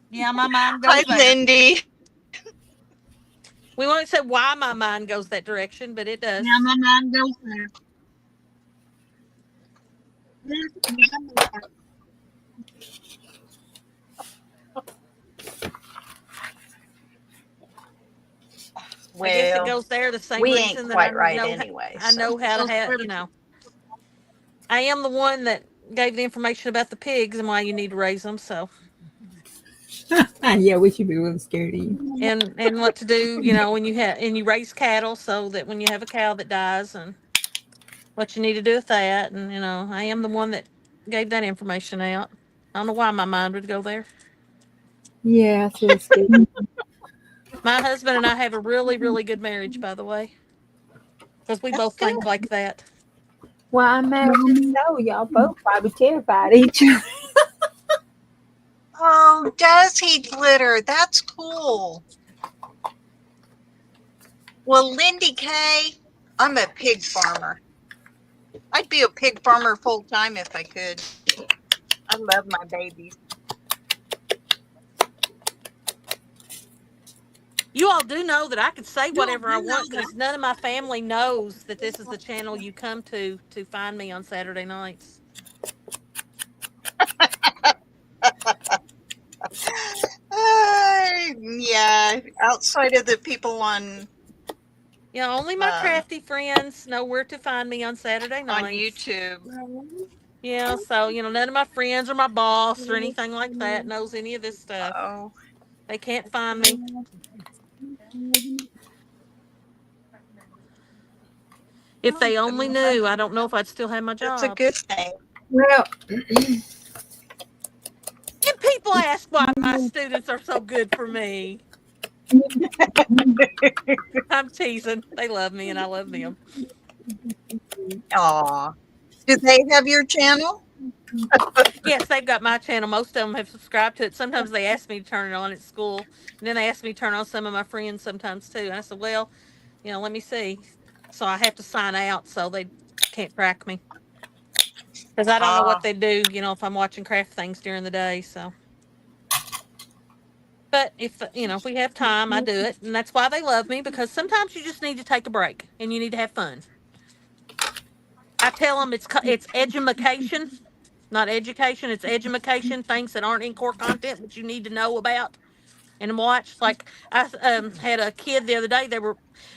Yeah, my mind Hi, goes there. Lindy. We won't say why my mind goes that direction, but it does. Yeah, my mind goes there. I guess it Well, goes there the same we ain't reason that I quite right know anyway. I So. know how to have, I am the one that gave the information about the pigs and why you need to raise them, so Yeah, we should be really scared of you. and what to do, when you raise cattle so that when you have a cow that dies and what you need to do with that, and I am the one that gave that information out. I don't know why my mind would go there. Yeah, it's really scary. My husband and I have a really, really good marriage, by the way, because we That's both good. think like that. Well, I'm married, so y'all both probably terrified of each other. Oh, does he glitter? That's cool. Well, Lindy K, I'm a pig farmer. I'd be a pig farmer full time if I could. I love my babies. You all do know that I could say whatever I want because none of my family knows that this is the channel you come to find me on Saturday nights. Yeah, outside of the people on Only my crafty friends know where to find me on Saturday nights. YouTube. Yeah, so none of my friends or my boss or anything like that knows any of this stuff. Oh, They can't find me. If they only knew, I don't know if I'd still have my that's a job. good thing. Well, And people ask why my students are so good for me. I'm teasing. They love me and I love them. Aw. Do they have your channel? Yes, they've got my channel. Most of them have subscribed to it. Sometimes they ask me to turn it on at school. And then they ask me to turn on some of my friends sometimes too. And I said, well, let me see. So I have to sign out so they can't track me. Because I don't know what they do, if I'm watching craft things during the day. So, but if we have time, I do it. And that's why they love me, because sometimes you just need to take a break and you need to have fun. I tell them it's edumacation, not education. It's edumacation, things that aren't in core content, but you need to know about and watch. Like I had a kid the other day. They were,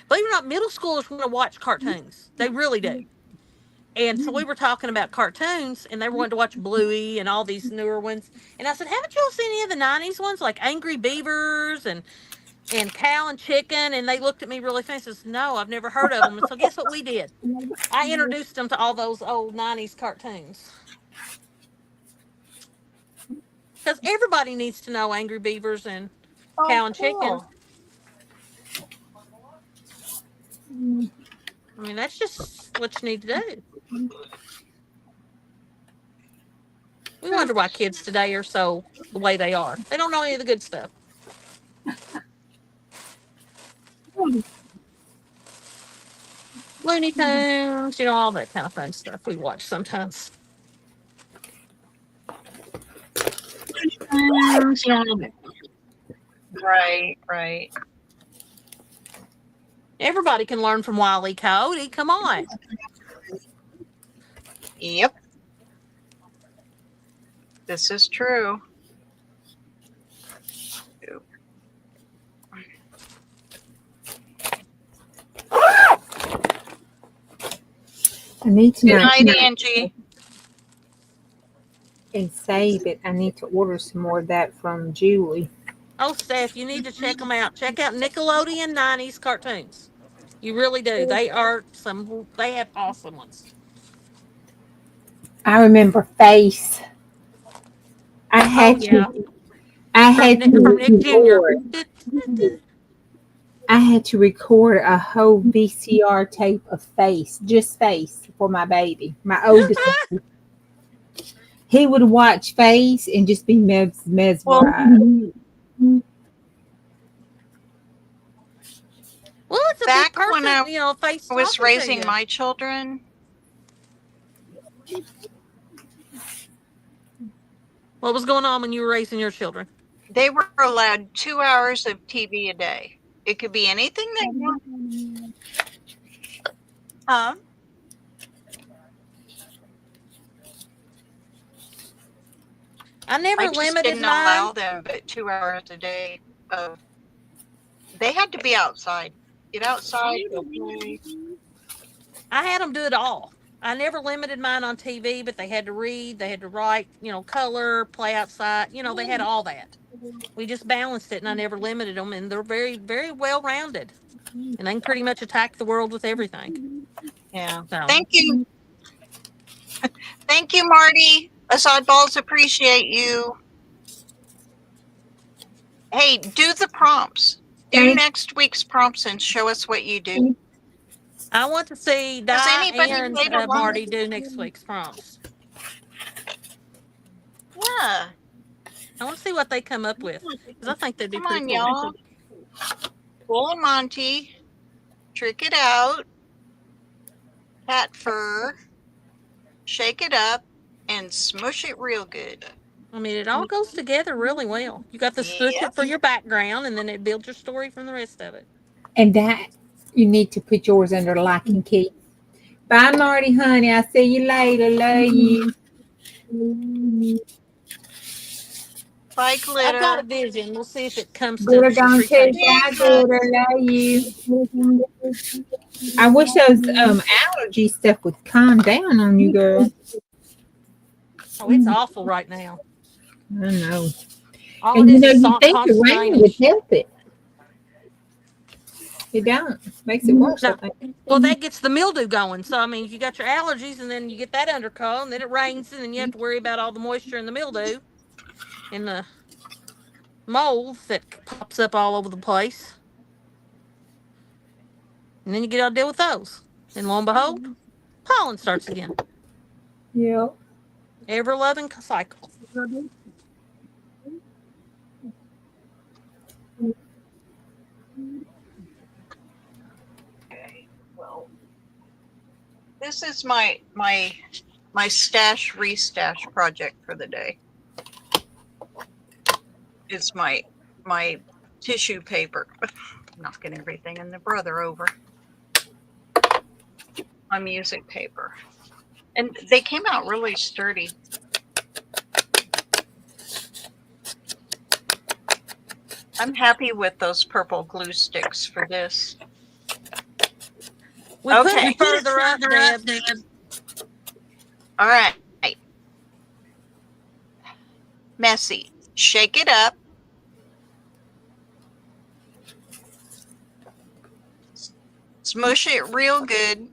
believe it or not, middle schoolers want to watch cartoons. They really do. And so we were talking about cartoons, and they were wanting to watch Bluey and all these newer ones. And I said, haven't you all seen any of the '90s ones, like Angry Beavers and Cow and Chicken? And they looked at me really funny. Says, no, I've never heard of them. And so guess what we did? I introduced them to all those old '90s cartoons. Because everybody needs to know Angry Beavers and Cow and Chicken. I mean, that's just what you need to do. We wonder why kids today are so the way they are. They don't know any of the good stuff. Looney Tunes, all that kind of fun stuff we watch sometimes. Right. Everybody can learn from Wile E. Coyote. Come on. Yep. This is true. I need to Good know night, Angie. and save it. I need to order some more of that from Julie. Oh, Steph, you need to check them out. Check out Nickelodeon 90s cartoons. You really do. They have awesome ones. I remember Face. I had yeah. to. I had to From Nick Jr. record. I had to record a whole VCR tape of Face, just Face, for my baby, my oldest baby. He would watch Face and just be mesmerized. Well, it's a Back big person, when I Face was talking raising to you. my children, What was going on when you were raising your children? they were allowed 2 hours of TV a day. It could be anything they want. I never I just limited didn't mine. allow them but 2 hours a day of. They had to be outside. Get outside. Go play. I had them do it all. I never limited mine on TV, but they had to read, they had to write, color, play outside. They had all that. We just balanced it, and I never limited them, and they're very, very well rounded, and they can pretty much attack the world with everything. Yeah. So. Thank you. Thank you, Marty. Us oddballs appreciate you. Hey, do the prompts. Do next week's prompts and show us what you do. I want to see Di and Marty do next week's prompts. Yeah. I want to see what they come up with, because I think they'd be pretty cool. Y'all. Bull and Monty. Trick it out. Cat fur. Shake it up and smush it real good. I mean, it all goes together really well. You got the smush it for your background, and then it builds your story from the rest of it. And that, you need to put yours under lock and key. Bye, Marty, honey. I'll see you later. Love you. Bye, Glitter. I've got a vision. We'll see if it comes Glitter to gone too. Bye, Glitter. Love you. I wish those allergy stuff would calm down on you, girl. Oh, it's awful right now. I know. All and it you is know, you think the rain would help it. It don't. Makes it worse, I think. Well, that gets the mildew going. So, I mean, if you got your allergies and then you get that under control, and then it rains, and then you have to worry about all the moisture and the mildew and the mold that pops up all over the place. And then you get to deal with those. And lo and behold, pollen starts again. Yeah. Ever-loving cycle. Okay. Well, this is my stash restash project for the day. It's my tissue paper. Knocking everything in the brother over. My music paper. And they came out really sturdy. I'm happy with those purple glue sticks for this. We put it further up, Deb. All right. Messy. Shake it up. Smush it real good.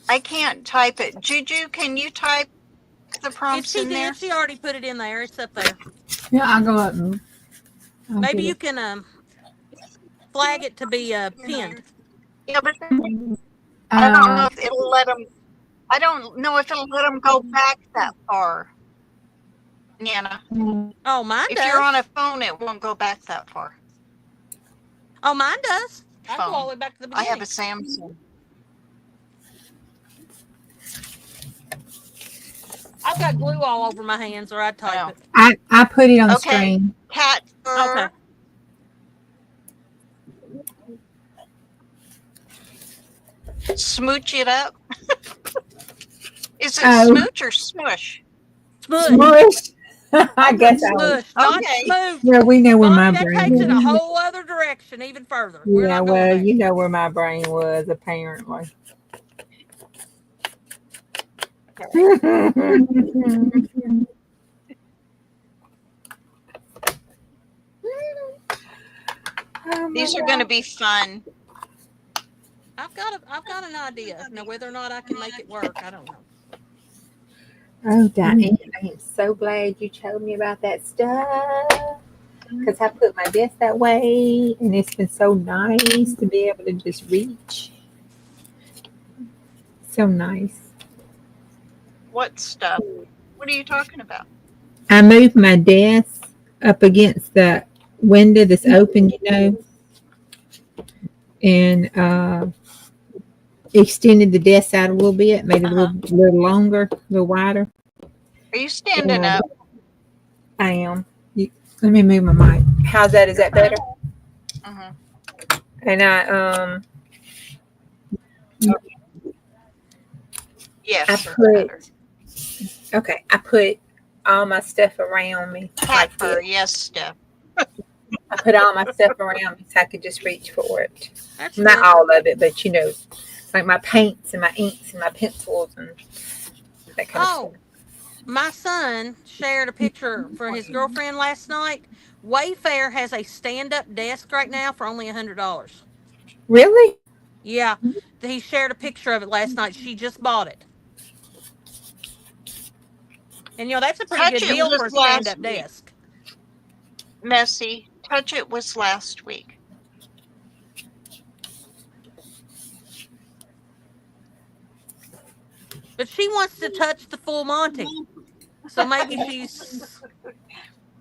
I can't type it. Juju, can you type the prompts in there? She already put it in there. It's up there. Yeah, I'll go up and I'll Maybe get you it. can flag it to be pinned. Yeah, but I don't Uh, know if it'll let them. I don't know if it'll let them go back that far, Nana. Oh, mine If you're on a does. phone, it won't go back that far. Oh, mine does. I can go all Phone. the way back to the I have a beginning. Samsung. I've got glue all over my hands, or I'd type Oh, it. I put it on the okay. screen. Cat Okay. fur. Smooch it up. Is it Oh, smooch or smush? Smush. smush. I Okay. guess I was. Smush, not Okay. smooch. Well, we know where my Bonnie, that takes it a brain was. whole other direction, even further. We're Yeah, not going well, there. you know where my brain was, apparently. Oh my These are going to God. be fun. I've got an idea. Now, whether or not I can make it work, I don't know. Oh, Diane, I am so glad you told me about that stuff. Because I put my desk that way, and it's been so nice to be able to just reach. So nice. What stuff? What are you talking about? I moved my desk up against the window that's open, and extended the desk out a little bit, made it a Uh-huh. little longer, a little wider. Are you standing And up? I am. Let me move my mic. How's that? Is that better? Uh-huh. And I Yes, I that's put better. okay. I put all my stuff around me Cat like fur. this. Yes, Steph. I put all my stuff around me so I could just reach for it. That's Not good. all of it, but like my paints and my inks and my pencils and that kind of stuff. Oh, my son shared a picture for his girlfriend last night. Wayfair has a stand-up desk right now for only $100. Really? Yeah, he shared a picture of it last night. She just bought it, and that's a pretty Touch good it deal was for a last stand-up week. desk. Messy. Touch it was last week. But she wants to touch the full Monty, so maybe she's.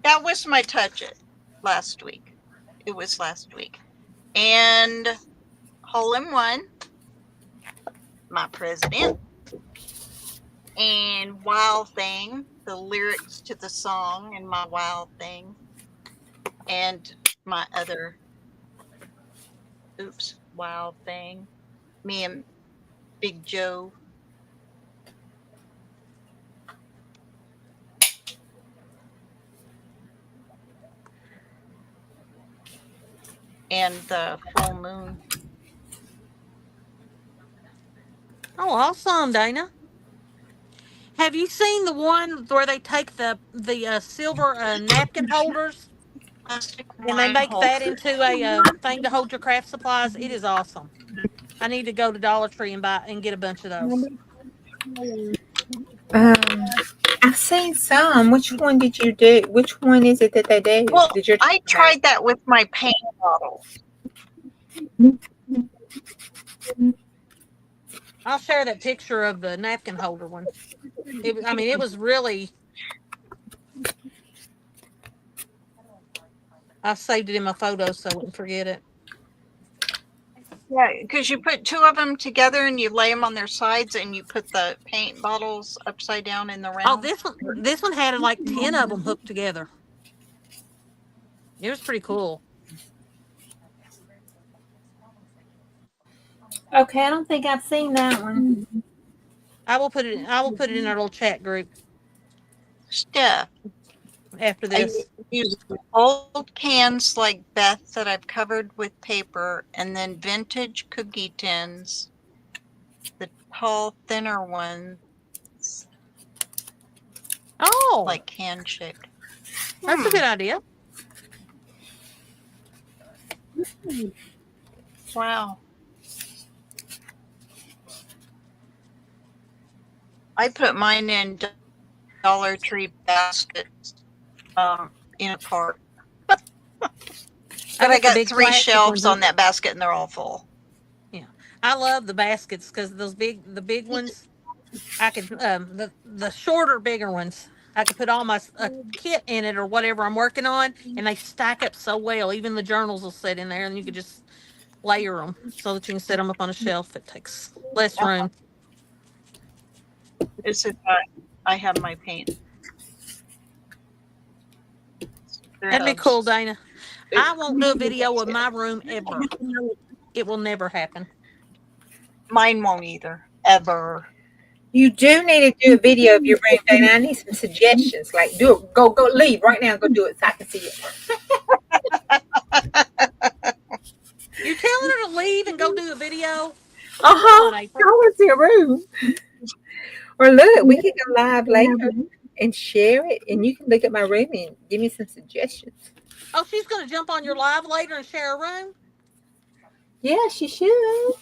That was my touch it last week. It was last week. And Hole in One, my president, and Wild Thing, the lyrics to the song and my Wild Thing, and my other Wild Thing, me and Big Joe. And the full moon. Oh, awesome, Dana. Have you seen the one where they take the silver napkin holders Plastic and they wine make that holder. into a thing to hold your craft supplies? It is awesome. I need to go to Dollar Tree and get a bunch of those. Um, I've seen some. Which one did you do? Which one is it that they do? Well, Did you talk I about? tried that with my paint bottle. I'll share that picture of the napkin holder one. It was really. I saved it in my photos so I wouldn't forget it. Yeah, because you put two of them together and you lay them on their sides and you put the paint bottles upside down in the round. Oh, this one had like 10 of them hooked together. It was pretty cool. Okay, I don't think I've seen that one. I will put it in our little chat group Steph, after I this. use old cans like Beth that I've covered with paper, and then vintage cookie tins, the tall, thinner ones, Oh, like can shaped. that's a good idea. Wow. I put mine in Dollar Tree baskets in a cart. But I the got big 3 plastic shelves ones. on that basket and they're all full. Yeah, I love the baskets because the big ones, I could the shorter, bigger ones, I could put all my kit in it or whatever I'm working on, and they stack up so well. Even the journals will sit in there, and you could just layer them so that you can set them up on a shelf. It takes less room. It's if I have my paint. That'd be cool, Dana. I won't do a video of my room ever. It will never happen. Mine won't either, ever. You do need to do a video of your room, Dana. I need some suggestions. Like, do it. Go, leave right now. And go do it so I can see it. You telling her to leave and go do a video? Uh Come huh. on, I April. want to see a room. Or look, we can go live later and share it, and you can look at my room and give me some suggestions. Oh, she's going to jump on your live later and share a room? Yeah, she should.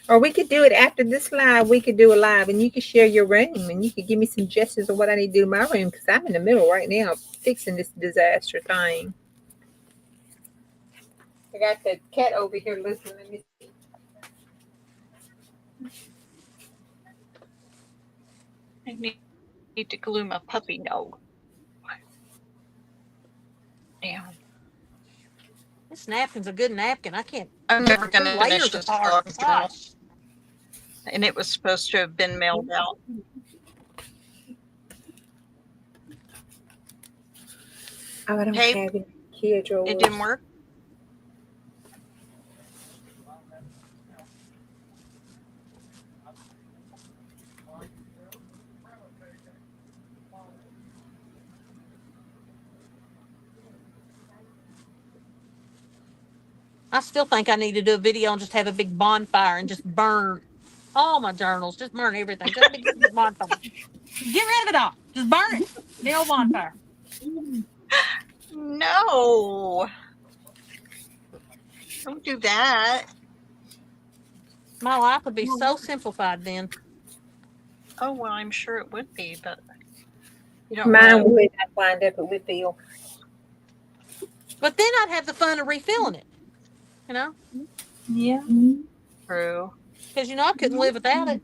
Or we could do it after this live. We could do a live, and you could share your room, and you could give me suggestions of what I need to do to my room because I'm in the middle right now fixing this disaster thing. I got the cat over here listening. Let me see. I need to glue my puppy nose. Damn. This napkin's a good napkin. I can't. I'm never going to finish Layers this apart. vlog, girl. Gosh. And it was supposed to have been mailed out. Oh, I don't Hey, have any key drawers. It didn't work? I still think I need to do a video and just have a big bonfire and just burn all my journals. Just burn everything. Just a big bonfire. Get rid of it all. Just burn it. The old bonfire. No. Don't do that. My life would be so simplified then. Oh, well, I'm sure it would be, but you don't Mine know. would. I wind up at Whitfield. But then I'd have the fun of refilling it. You know? Yeah. True. Because, you know, I couldn't live without it.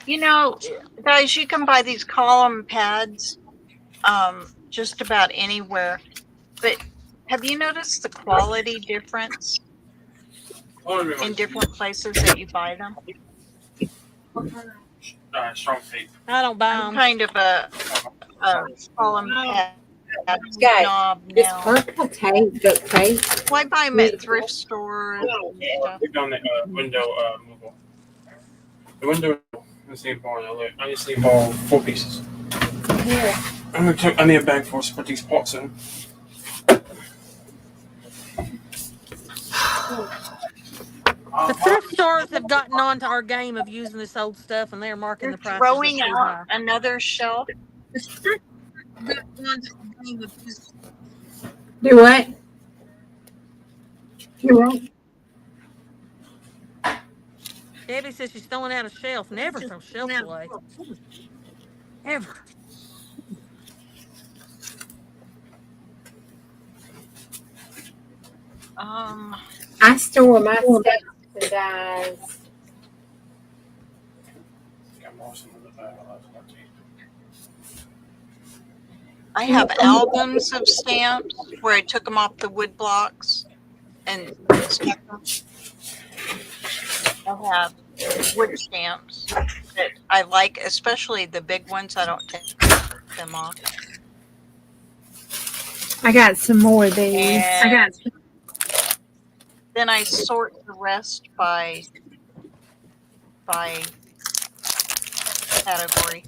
You know, guys, you can buy these column pads just about anywhere. But have you noticed the quality difference in different places that you buy them? Strong tape. I don't buy I'm them. kind of a column pad Guys, knob this now. purple tape, duct tape. Well, I buy them at thrift stores and stuff. Click on the window mobile. The window. Let's see, I just need all 4 pieces. Here. I need a bag for us to put these pots in. The thrift stores have gotten on to our game of using this old stuff, and they're marking They're the prices throwing up too out high. another shelf. Do what? Do what? Debbie says she's throwing out a shelf. Never throw shelves away. Ever. I store my stuff and guys. I have albums of stamps where I took them off the wood blocks and stuck them. I have wood stamps that I like, especially the big ones. I don't take them off. I got some more of these. And then I sort the rest by category.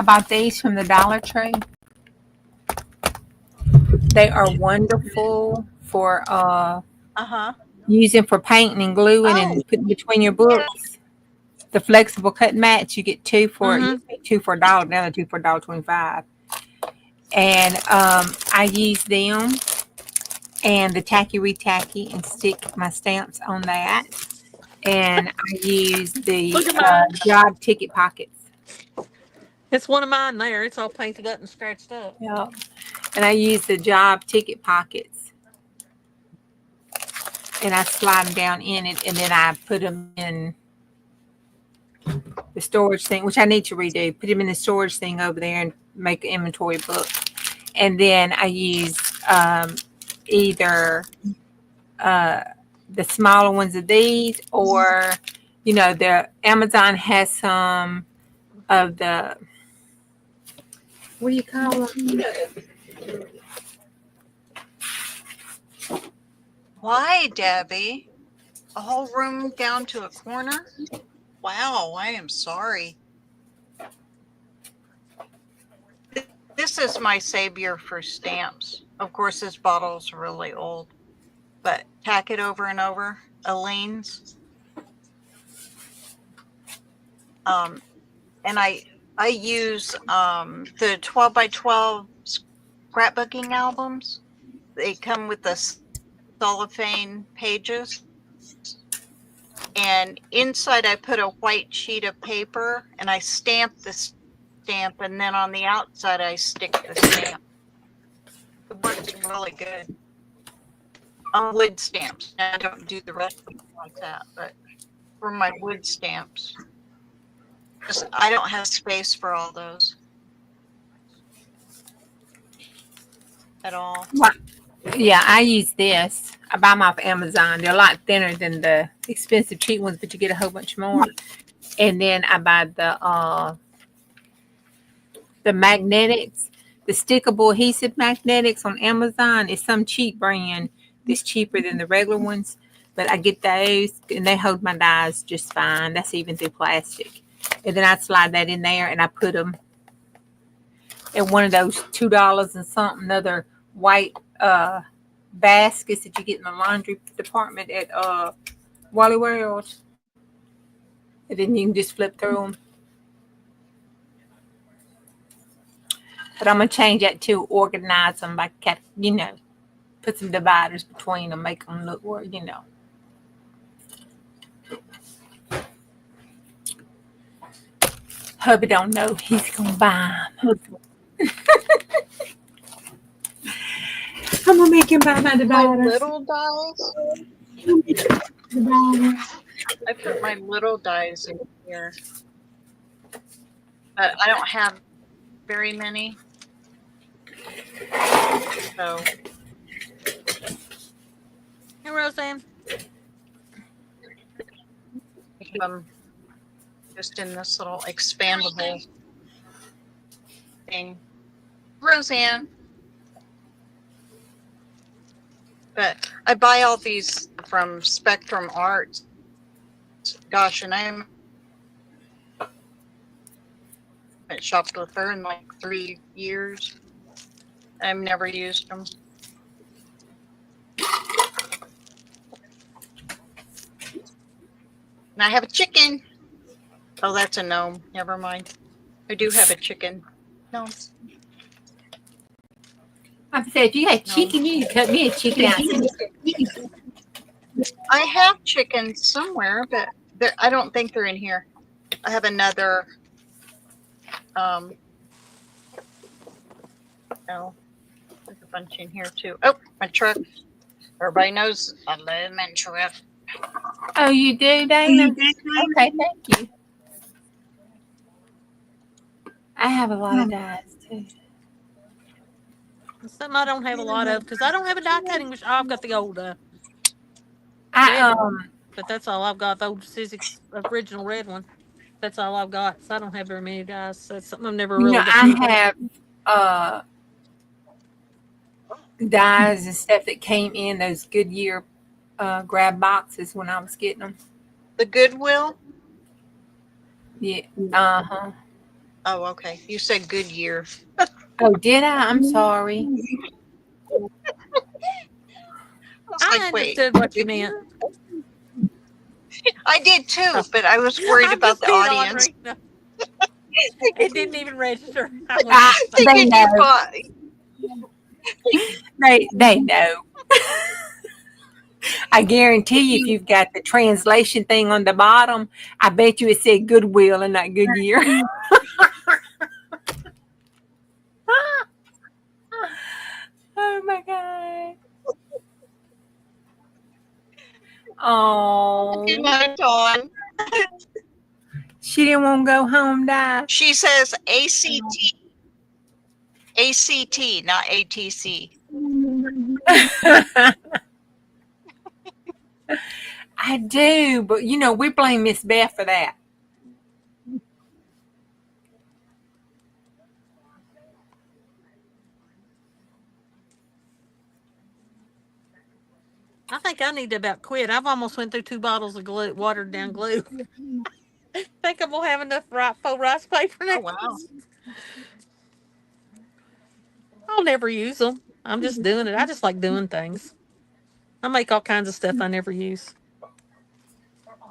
I bought these from the Dollar Tree. They are wonderful for using for painting and gluing and putting between your books. The flexible cut mats, you get 2 for you pay 2 for $1. Now they're 2 for $1.25. And I use them and the tacky retacky and stick my stamps on that. And I use the Look at mine. job ticket pockets. It's one of mine there. It's all painted up and scratched up. Yep. And I use the job ticket pockets. And I slide them down in it, and then I put them in the storage thing, which I need to redo. Put them in the storage thing over there and make an inventory book. And then I use either the smaller ones of these, or the Amazon has some of the, what do you call them? Why, Debbie? A whole room down to a corner? Wow, I am sorry. This is my savior for stamps. Of course, this bottle's really old, but tack it over and over. Aleene's. And I use the 12 by 12 scrapbooking albums. They come with the cellophane pages, and inside I put a white sheet of paper and I stamp the stamp, and then on the outside I stick the stamp. It works really good on wood stamps. I don't do the rest of them like that, but for my wood stamps, I don't have space for all those at all. Yeah, I use this. I buy them off Amazon. They're a lot thinner than the expensive cheap ones, but you get a whole bunch more. And then I buy the magnetics, the stickable adhesive magnetics on Amazon. It's some cheap brand that's cheaper than the regular ones, but I get those and they hold my dies just fine. That's even through plastic. And then I slide that in there and I put them in one of those $2 and something other white baskets that you get in the laundry department at Wally World. And then you can just flip through them. But I'm going to change that to organize them by, put some dividers between them, make them look more, Hubby don't know he's going to buy them. I'm going to make him buy my My dividers. little dies, I put my little dies in here, but I don't have very many. So Hey, Roseanne. just in this little expandable thing. Roseanne. But I buy all these from Spectrum Arts. Gosh, and I haven't shopped with her in like 3 years. I've never used them. And I have a chicken. Oh, that's a gnome. Never mind. I do have a chicken. No. I said, if you had chicken, you could cut me a chicken out. I have chickens somewhere, but I don't think they're in here. I have another. Oh, there's a bunch in here too. Oh, my truck. Everybody knows I love my truck. Oh, you do, Dana? Okay, thank you. I have a lot of dyes too. Something I don't have a lot of because I don't have a die cutting machine. I've got the old, I but that's all I've got. The old Sizzix original red one. That's all I've got. So I don't have very many dies. So that's something I've never really. I have dyes and stuff that came in those Goodyear grab boxes when I was getting them. The Goodwill? Yeah. Oh, okay. You said Goodyear. Oh, did I? I'm sorry. I understood what you meant. I did too, but I was worried about the audience. No. It didn't even register. Thinking you bought. They know. I guarantee you, if you've got the translation thing on the bottom, I bet you it said Goodwill and not Goodyear. Oh my god. Good Oh, night, Dawn. she didn't want to go home, die. She says ACT, ACT, not ATC. I do, but we blame Miss Beth for that. I think I need to about quit. I've almost went through 2 bottles of glue, watered down glue. Think I'm gonna have enough faux rice paper Oh, now. wow. I'll never use them. I'm just doing it. I just like doing things. I make all kinds of stuff I never use.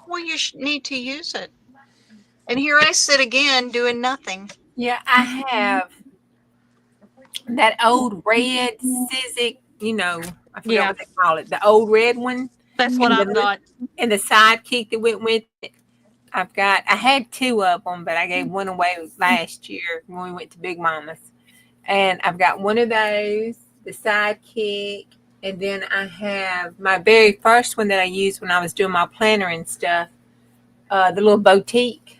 Well, you need to use it. And here I sit again doing nothing. Yeah, I have that old red Sizzix, I forgot Yeah. what they call it, the old red one, That's what and I've got. and the sidekick that went with it. I had 2 of them, but I gave one away last year when we went to Big Mama's. And I've got one of those, the sidekick, and then I have my very first one that I used when I was doing my planner and stuff, the little boutique.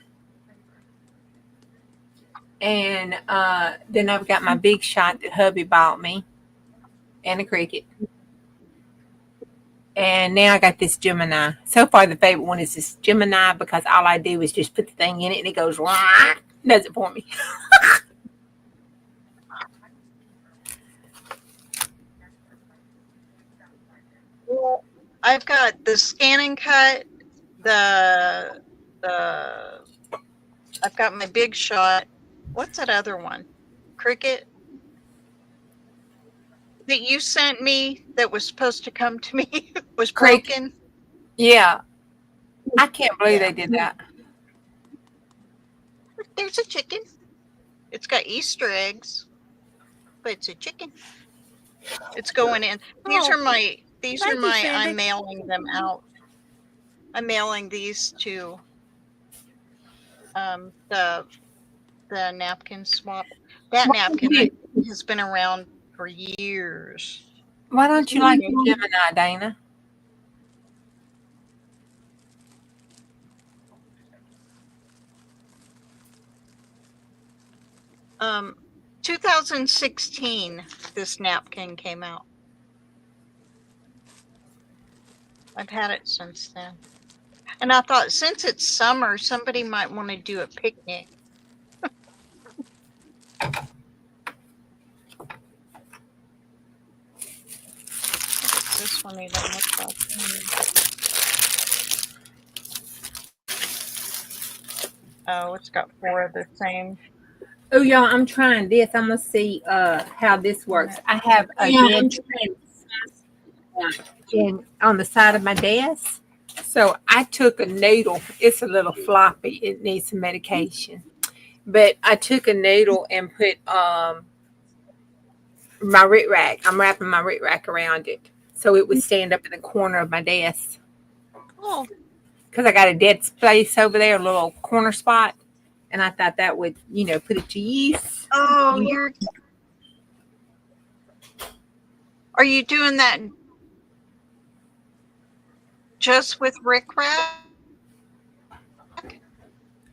And then I've got my big shot that hubby bought me, and a cricket. And now I got this Gemini. So far, the favorite one is this Gemini because all I do is just put the thing in it and it goes, does it for me. Well, I've got the Scan and Cut, the I've got my big shot. What's that other one? Cricket that you sent me that was supposed to come to me was Cricket. broken. Yeah. I can't believe they did that. There's a chicken. It's got Easter eggs, but it's a chicken. It's going in. These are my. These Thank are you, my. Sandy. I'm mailing them out. I'm mailing these to the napkin swap. That napkin has been around for years. Why don't you like the Gemini, Dana? 2016, this napkin came out. I've had it since then. And I thought, since it's summer, somebody might want to do a picnic. This one even looks like. Oh, it's got 4 of the same. Oh, y'all, I'm trying this. I'm going to see how this works. I have a dead on the side of my desk. So I took a needle. It's a little floppy. It needs some medication. But I took a needle and put my Rit Rack. I'm wrapping my Rit Rack around it. So it would stand up in the corner of my desk. Oh, Because I got a dead space over there, a little corner spot. And I thought that would, put it to use. Oh, are you doing that just with Rick Rack?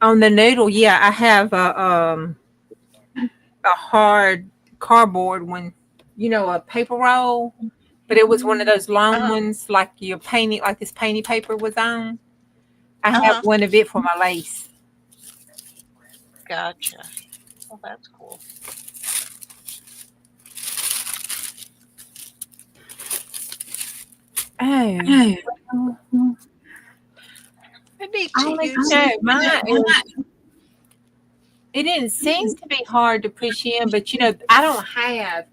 On the noodle, yeah, I have a hard cardboard one, a paper roll, but it was one of those long ones like your painting, like this painting paper was on. I have one of it for my lace. Gotcha. Well, that's cool. Oh. I need to use it didn't seem to be hard to push in, but I don't have.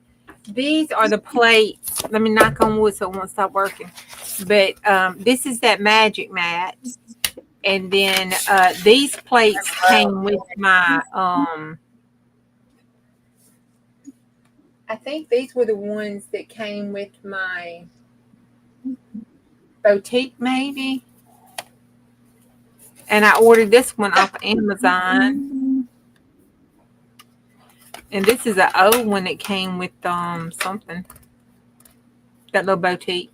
These are the plates. Let me knock on wood so it won't stop working. But this is that magic mat. And then these plates came with my I think these were the ones that came with my boutique, maybe. And I ordered this one off Amazon. And this is an old one that came with something. That little boutique.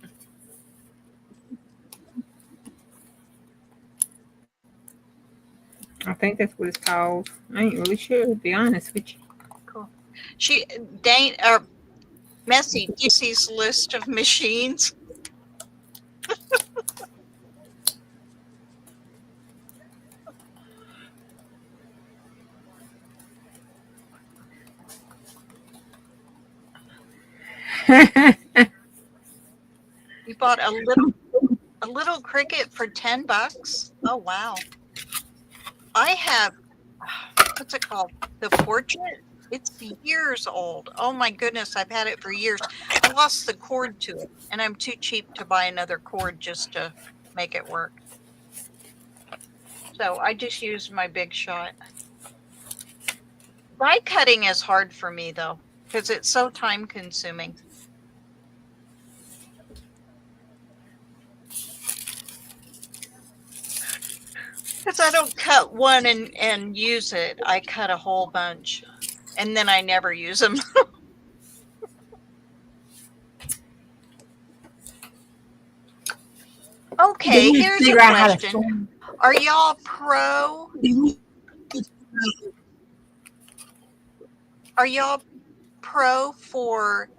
I think that's what it's called. I ain't really sure, to be honest with you. Cool. Messy, DC's list of machines. You bought a little Cricut for $10. Oh wow. I have, what's it called? The Portrait. It's years old. Oh my goodness, I've had it for years. I lost the cord to it, and I'm too cheap to buy another cord just to make it work. So I just use my Big Shot. Die cutting is hard for me though, because it's so time consuming. Because I don't cut one and use it. I cut a whole bunch, and then I never use them. Okay, here's a question. Are y'all pro? Are y'all pro for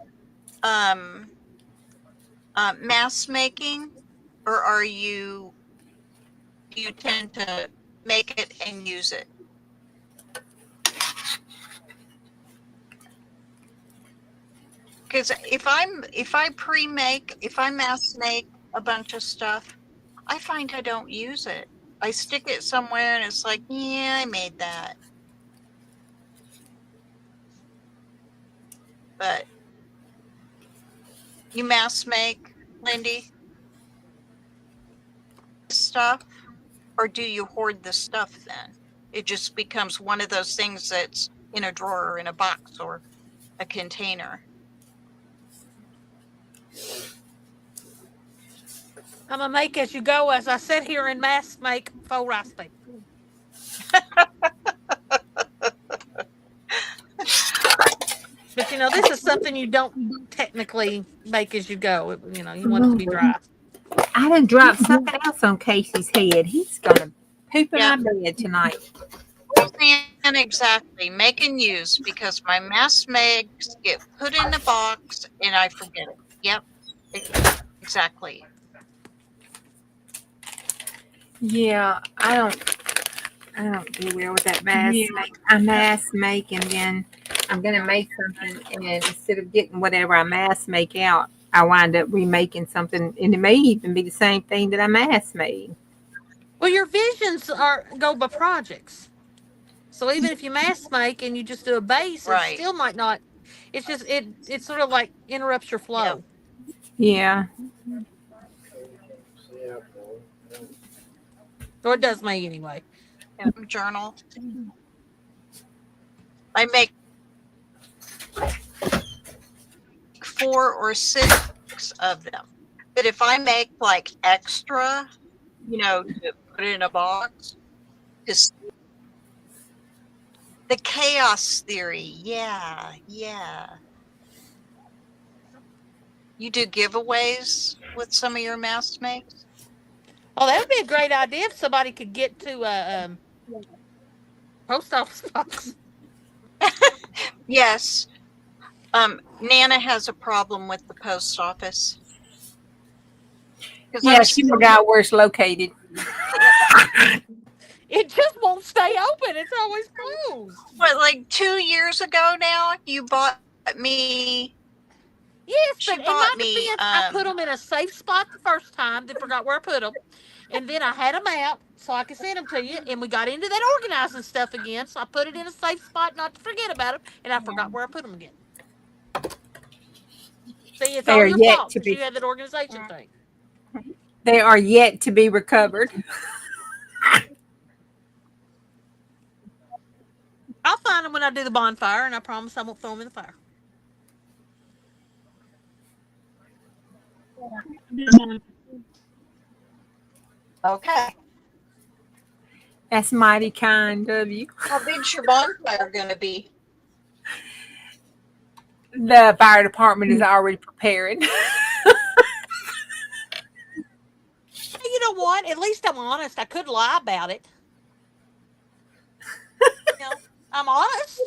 mask making, or do you tend to make it and use it? Because if I mass make a bunch of stuff, I find I don't use it. I stick it somewhere and it's like, yeah, I made that. But you mass make, Lindy, stuff, or do you hoard the stuff then? It just becomes one of those things that's in a drawer or in a box or a container. I'm a make as you go as I sit here and mass make faux rice paper. But this is something you don't technically make as you go. You want it to be dry. I done dropped something else on Casey's head. He's gonna poop in my bed tonight. And exactly, make and use, because my mass makes get put in a box and I forget it. Yep, exactly. Yeah, I don't do well with that mass make. I mass make and then I'm gonna make something, and instead of getting whatever I mass make out, I wind up remaking something, and it may even be the same thing that I mass made. Well, your visions go by projects. So even if you mass make and you just do a base, Right. It still might not. It's just it sort of like interrupts your flow. Yeah. Or it does me anyway. Journal. I make 4 or 6 of them. But if I make like extra, to put in a box, just the chaos theory. Yeah. You do giveaways with some of your mask makes? Oh, that would be a great idea if somebody could get to a post office box. Yes. NaNa has a problem with the post office. Yeah, she forgot where it's located. It just won't stay open. It's always closed. What, like 2 years ago now, you bought me? Yes, but in my defense, I put them in a safe spot the first time. Then forgot where I put them, and then I had them out so I could send them to you. And we got into that organizing stuff again, so I put it in a safe spot not to forget about them, and I forgot where I put them again. See, it's all your fault because you had that organization thing. They are yet to be recovered. I'll find them when I do the bonfire, and I promise I won't throw them in the fire. Okay. That's mighty kind of you. How big's your bonfire going to be? The fire department is already preparing. You know what? At least I'm honest. I could lie about it. You know, I'm honest.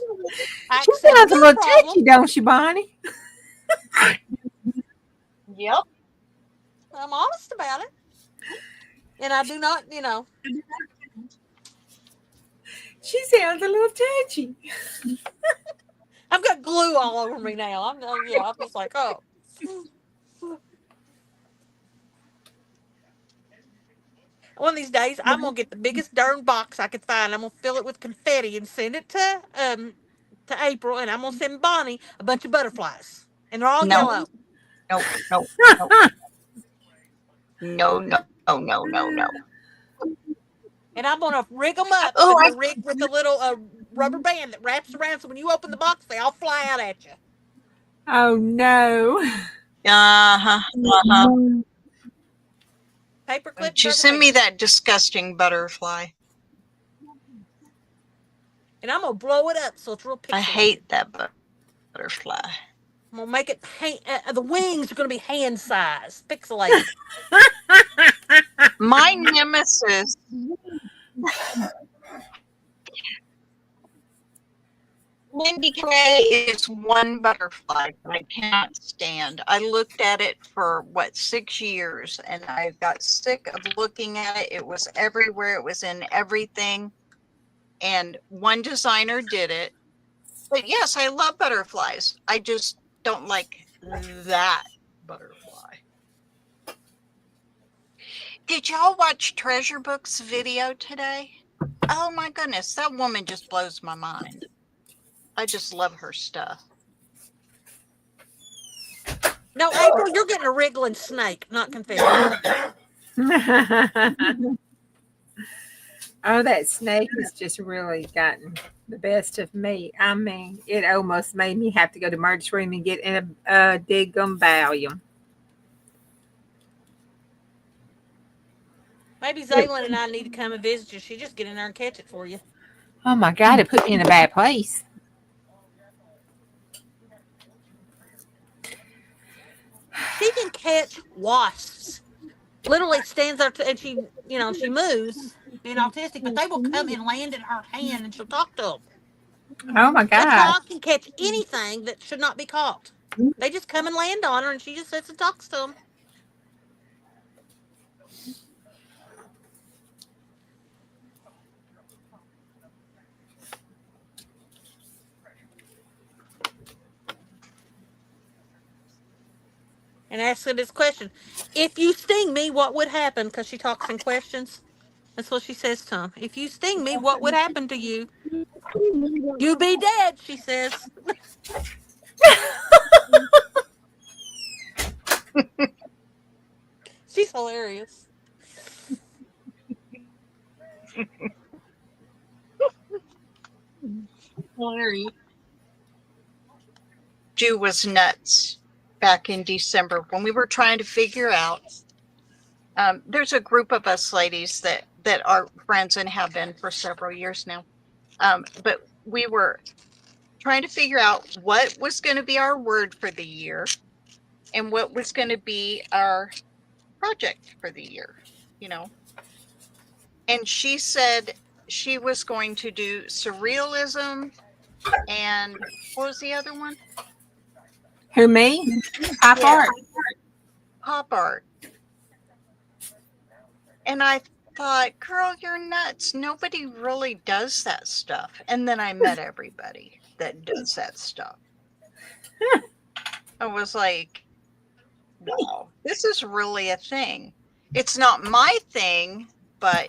I She accept sounds a no little problem. touchy, don't she, Bonnie? Yep. I'm honest about it. And I do not, She sounds a little touchy. I've got glue all over me now. I'm just like, oh. One of these days, I'm gonna get the biggest darn box I could find. I'm gonna fill it with confetti and send it to April, and I'm gonna send Bonnie a bunch of butterflies, and they're all No, yellow. no, no, no, no, no, no, no, no, no. And I'm gonna rig them up, Oh, and they're rigged with a little rubber band that wraps around. So when you open the box, they all fly out at you. Oh no. uh-huh, uh-huh. Paperclip Did you rubber send me band, that disgusting butterfly? and I'm gonna blow it up so it's real pixelated. I hate that butterfly. I'm gonna make it the wings are gonna be hand size, pixelated. My nemesis. Mindy K is one butterfly that I cannot stand. I looked at it for 6 years, and I got sick of looking at it. It was everywhere. It was in everything. And one designer did it. But yes, I love butterflies. I just don't like that butterfly. Did y'all watch Treasure Book's video today? Oh my goodness, that woman just blows my mind. I just love her stuff. No, April, you're getting a wriggling snake, not confetti. Oh, that snake has just really gotten the best of me. I mean, it almost made me have to go to emergency room and get in a diggum Valium. Maybe Zaylin and I need to come and visit you. She just get in there and catch it for you. Oh my God, it put me in a bad place. She can catch wasps. Literally stands there and she moves, being autistic, but they will come and land in her hand and she'll talk to them. Oh my That God. dog can catch anything that should not be caught. They just come and land on her and she just sits and talks to them. And ask her this question: if you sting me, what would happen? Because she talks in questions. That's what she says to him. If you sting me, what would happen to you? You be dead, she says. She's hilarious. Larry. Jew was nuts back in December when we were trying to figure out. There's a group of us ladies that are friends and have been for several years now. But we were trying to figure out what was going to be our word for the year and what was going to be our project for the year, And she said she was going to do surrealism and what was the other one? Who, me? Pop art. Pop art. And I thought, girl, you're nuts. Nobody really does that stuff. And then I met everybody that does that stuff. I was like, wow, this is really a thing. It's not my thing, but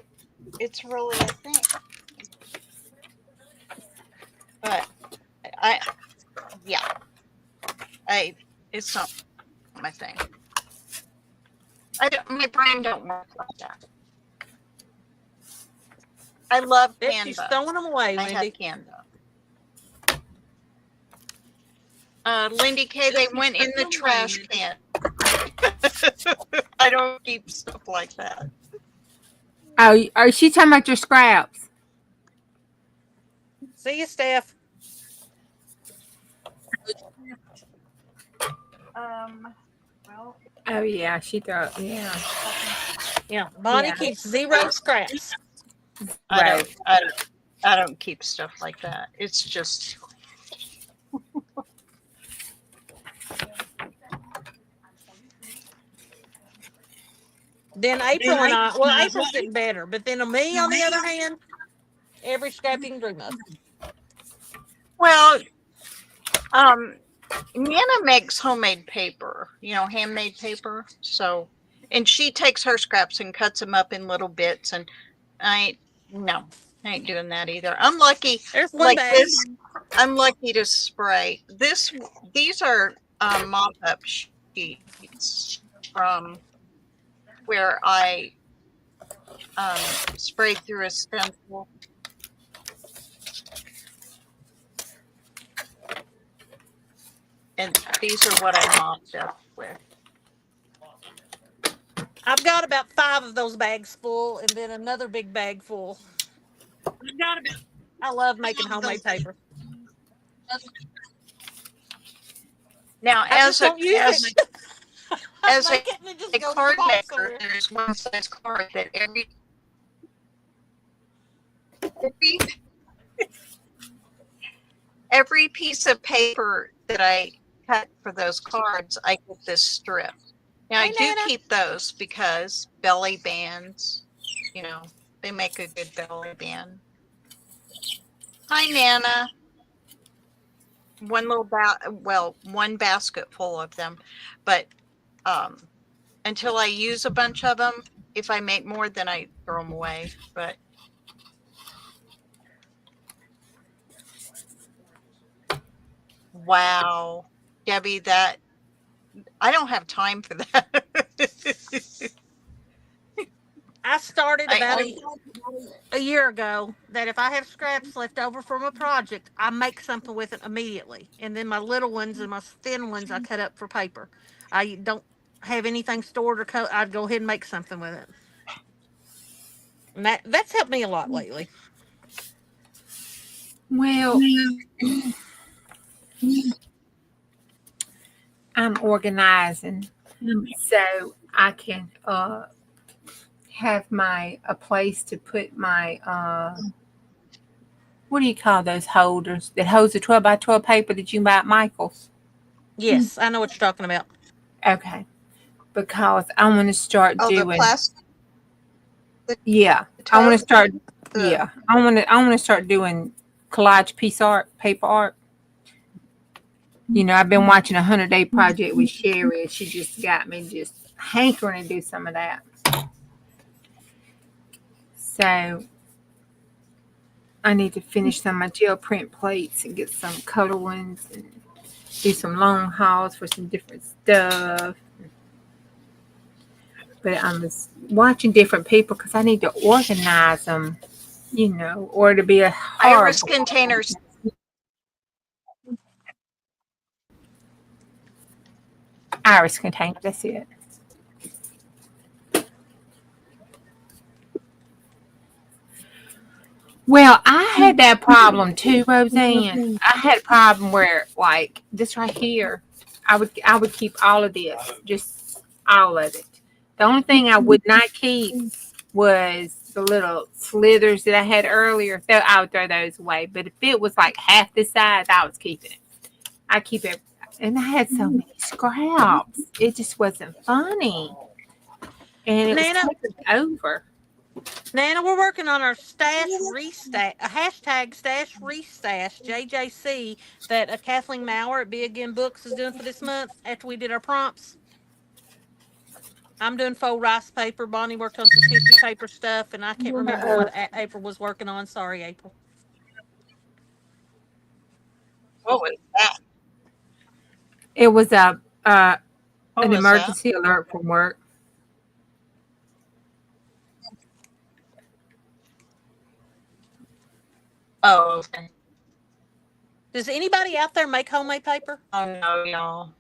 it's really a thing. But it's not my thing. My brain don't work like that. I love Canva. She's throwing them away, I have Lindy. Canva. Lindy K, they went in the trash can. I don't keep stuff like that. Oh, are she talking about your scraps? See you, Steph. Well, Oh yeah, she thought yeah. Yeah, Bonnie Yeah. keeps 0 scraps. I Right. don't, I don't, I don't keep stuff like that. It's just, Then April and I, well, April's getting better, but then me, on the other hand, every scrap you can dream of. well, um, Nana makes homemade paper, handmade paper. So, and she takes her scraps and cuts them up in little bits. And no, I ain't doing that either. I'm lucky, There's one like bag. this. I'm lucky to spray this. These are mop up sheets from where I sprayed through a stencil. And these are what I mopped up with. I've got about 5 of those bags full, and then another big bag full. I love making homemade paper. Now, I just don't use it. I as make it and it just a goes in card the box maker, somewhere. there's one size card that every piece of paper that I cut for those cards, I get this strip. Now, I Hey, do Nana. keep those because belly bands, they make a good belly band. Hi, Nana. One basket full of them, but until I use a bunch of them, if I make more, then I throw them away. But wow, Debbie, that I don't have time for that. I started about I a year ago that if I have scraps left over from a project, I make something with it immediately. And then my little ones and my thin ones I cut up for paper. I don't have anything stored or cut. I'd go ahead and make something with it. And that's helped me a lot lately. Well, I'm organizing so I can have a place to put my what do you call those holders that holds the 12 by 12 paper that you buy at Michael's? Yes, I know what you're talking about. Okay, because I want to start the doing. plastic. Yeah, The I want to tub, start. the- Yeah, I want to start doing collage piece art, paper art. I've been watching 100 Day Project with Sherry, and she just got me just hankering to do some of that. So I need to finish some of my gel print plates and get some color ones and do some long hauls for some different stuff. But I'm just watching different people because I need to organize them, or it'll be a hard. Iris containers. Iris container, that's it. Well, I had that problem too, Roseanne. I had a problem where, like this right here, I would keep all of this, just all of it. The only thing I would not keep was the little slithers that I had earlier. I would throw those away. But if it was like half the size, I was keeping it. I keep it, and I had so many scraps. It just wasn't funny, and it was Nana, taking over. Nana, we're working on our stash restash, a hashtag stash restash JJC that Kathleen Maurer at Be Again Books is doing for this month after we did our prompts. I'm doing faux rice paper. Bonnie worked on some tissue paper stuff, and I can't remember what April was working on. Sorry, April. What was that? It was What an was emergency alert from work. that? Oh, okay. Does anybody out there make homemade paper? Oh no, y'all.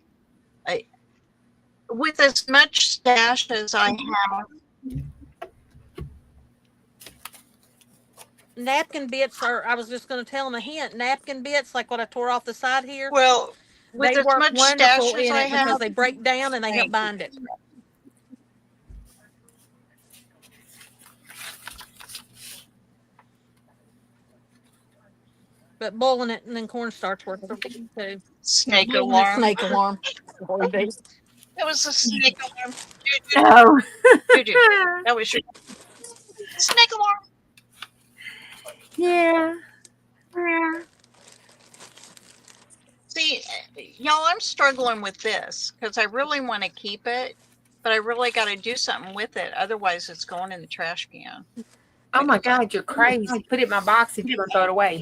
with as much stash as I have, Napkin bits are, I was just going to tell them a hint. Napkin bits, like what I tore off the side here, well, with they as work much wonderful stash as in I it because have, they break down and they help bind it. But boiling it and then cornstarch works for me too. snake The alarm. snake alarm. It was a snake alarm. Oh. Juju, that was your snake alarm. Yeah. See, y'all, I'm struggling with this because I really want to keep it, but I really got to do something with it. Otherwise, it's going in the trash can. Oh my God, you're crazy. Put it in my box if you're gonna throw it away.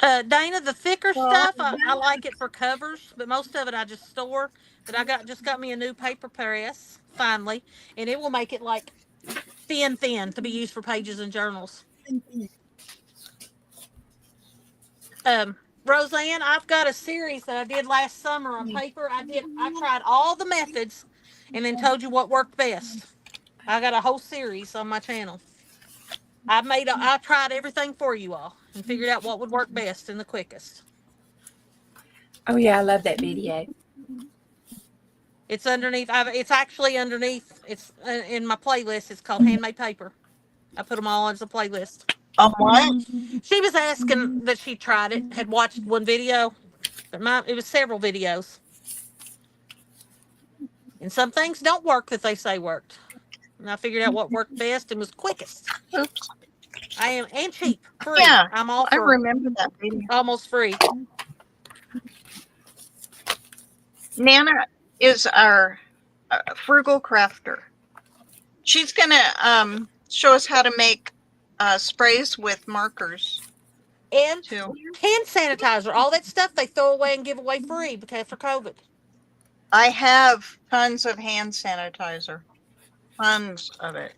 Dana, the thicker Well, stuff, I like it for covers, but most of it I just store. But I just got me a new paper press finally, and it will make it like thin to be used for pages and journals. Roseanne, I've got a series that I did last summer on paper. I tried all the methods and then told you what worked best. I got a whole series on my channel. I tried everything for you all and figured out what would work best and the quickest. Oh yeah, I love that video. It's underneath. It's actually underneath. It's in my playlist. It's called Handmade Paper. I put them all as a playlist. what? She was asking that she tried it, had watched one video, but it was several videos. And some things don't work that they say worked. And I figured out what worked best and was quickest. Oops. I am and cheap, free. Yeah, I'm all I for remember that video. almost free. Nana is our frugal crafter. She's gonna show us how to make sprays with markers And too. hand sanitizer, all that stuff they throw away and give away free because for COVID. I have tons of hand sanitizer, tons of it.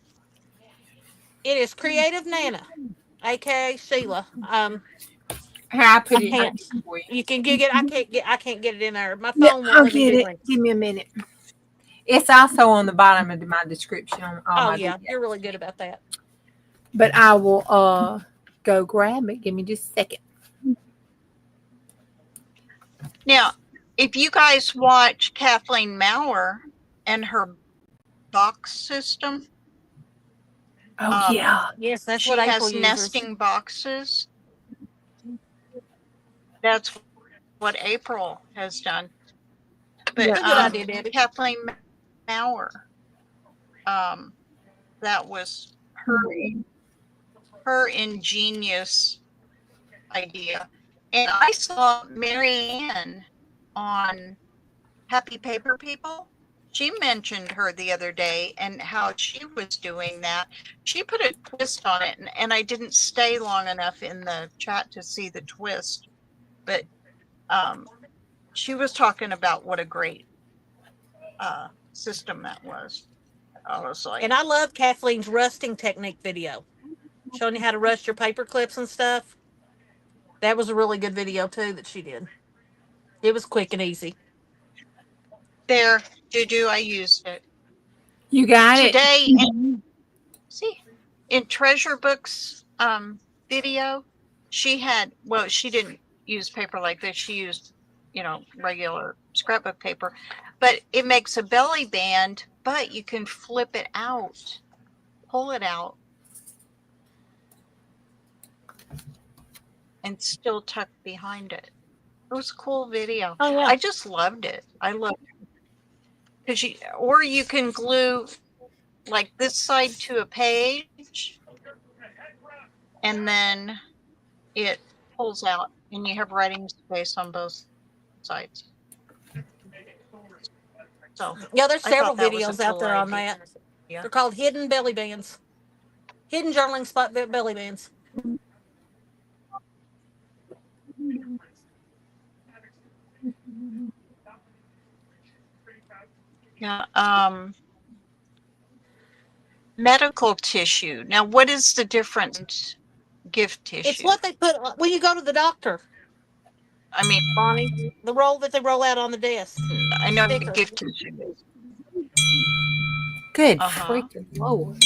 It is Creative Nana, aka Sheila. Here, I put I it can't. in for you. You can get it. I can't get it in there. My Yeah, phone won't I'll let me get do it. links. Give me a minute. It's also on the bottom of my description on all Oh my yeah, videos. you're really good about that. But I will go grab it. Give me just a second. Now, if you guys watch Kathleen Maurer and her box system, Oh yeah. Yes, that's she what April has uses. nesting boxes. That's what April has done. But Yeah, That's a good idea, Debbie. Kathleen Maurer, that was her ingenious idea. And I saw Marianne on Happy Paper People. She mentioned her the other day and how she was doing that. She put a twist on it, and I didn't stay long enough in the chat to see the twist. But she was talking about what a great system that was. I was like, And I love Kathleen's rusting technique video, showing you how to rust your paper clips and stuff. That was a really good video too that she did. It was quick and easy. there, Juju, I used it. You got it. Today, see, in Treasure Book's video, she didn't use paper like this. She used, regular scrapbook paper, but it makes a belly band, but you can flip it out, pull it out, and still tuck behind it. It was a cool video. Oh yeah. I just loved it. I loved it. Because you can glue like this side to a page, and then it pulls out, and you have writing space on both sides. So Yeah, there's I several thought that was a videos out cool there on idea. that. Yeah. They're called hidden belly bands. Hidden journaling spot belly bands. Yeah. Medical tissue. Now, what is the difference in gift tissue? It's what they put when you go to the doctor. I mean, Bonnie, the roll that they roll out on the desk. I know Sticker. gift is. Good Uh-huh. freaking Lord.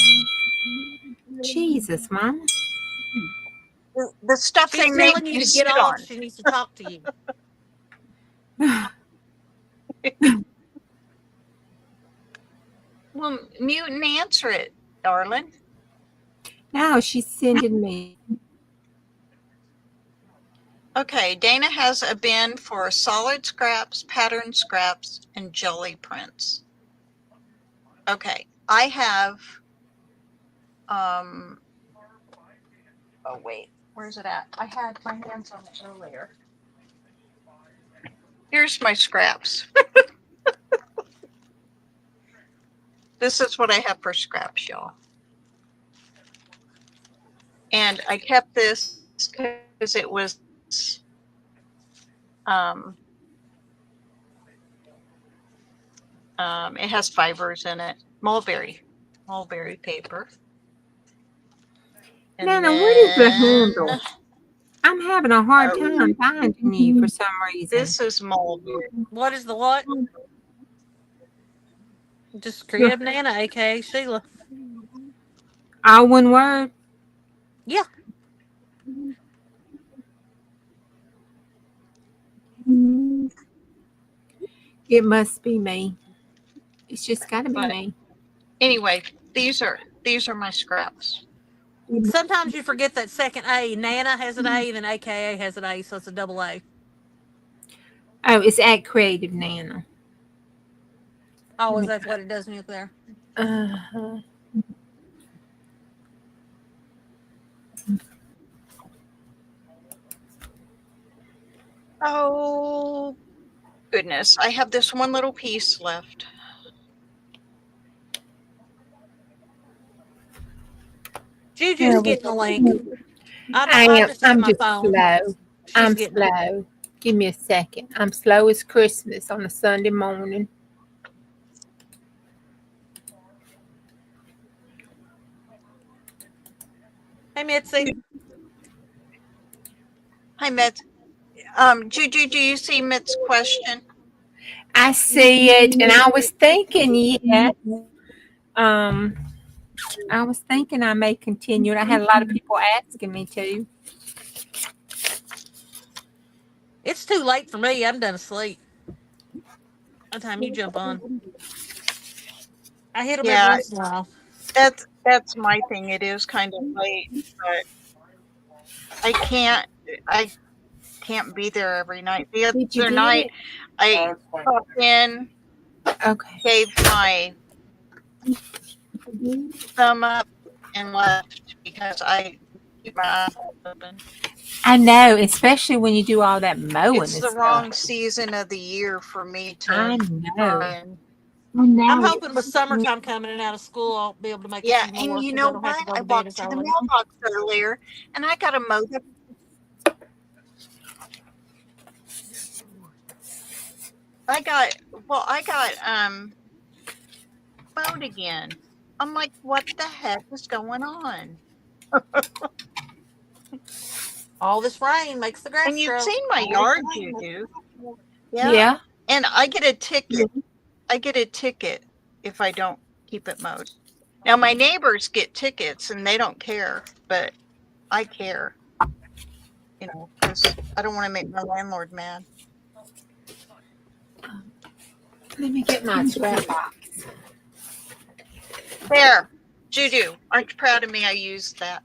Jesus, Mama. The stuff they She's make telling you you to sit get off. on. She needs to talk to you. Well, mute and answer it, darling. Now she's sending me. Okay, Dana has a bin for solid scraps, pattern scraps, and jelly prints. Okay, I have, oh wait, where's it at? I had my hands on it earlier. Here's my scraps. This is what I have for scraps, y'all. And I kept this because it was, it has fibers in it. Mulberry paper. And Nana, what is the then handle? I'm having a hard time finding you for some reason. this is mulberry. What is the what? Just creative Nana, aka Sheila. All one word? Yeah. It must be me. It's just got to be But me. anyway, these are my scraps. Sometimes you forget that second A. Nana has an A, then AKA has an A, so it's a double A. Oh, it's at Creative Nana. Oh, is that what it does up there? Uh-huh. Oh goodness, I have this one little piece left. Juju's getting the link. I'm just have my just phone. slow. She's I'm getting it. slow. Give me a second. I'm slow as Christmas on a Sunday morning. Hey, Mitzi. Hi, Mitz. Juju, do you see Mitz's question? I see it, and I was thinking, yes. I was thinking I may continue. I had a lot of people asking me to. It's too late for me. I'm done asleep. By the time you jump on, I hit them every once in a while. That's my thing. It is kind of late, but I can't be there every night. The Did you other get night, it? I popped in, Okay. gave my thumb up, and left because I keep my eyes open. I know, especially when you do all that mowing. It's the and wrong stuff. season of the year for me I to know. run. I'm hoping with summertime coming and out of school, I'll be able to make Yeah, a few more and you because know I don't have to what? go I to bed walked as to the early. mailbox earlier, and I got a mow. I got mowed again. I'm like, what the heck is going on? All this rain makes the grass And you've grow. seen my yard, Juju. Yeah. And I get a ticket. I get a ticket if I don't keep it mowed. Now my neighbors get tickets and they don't care, but I care. You know, because I don't want to make my landlord mad. Let me get my scrap box. There, Juju, aren't you proud of me? I used that.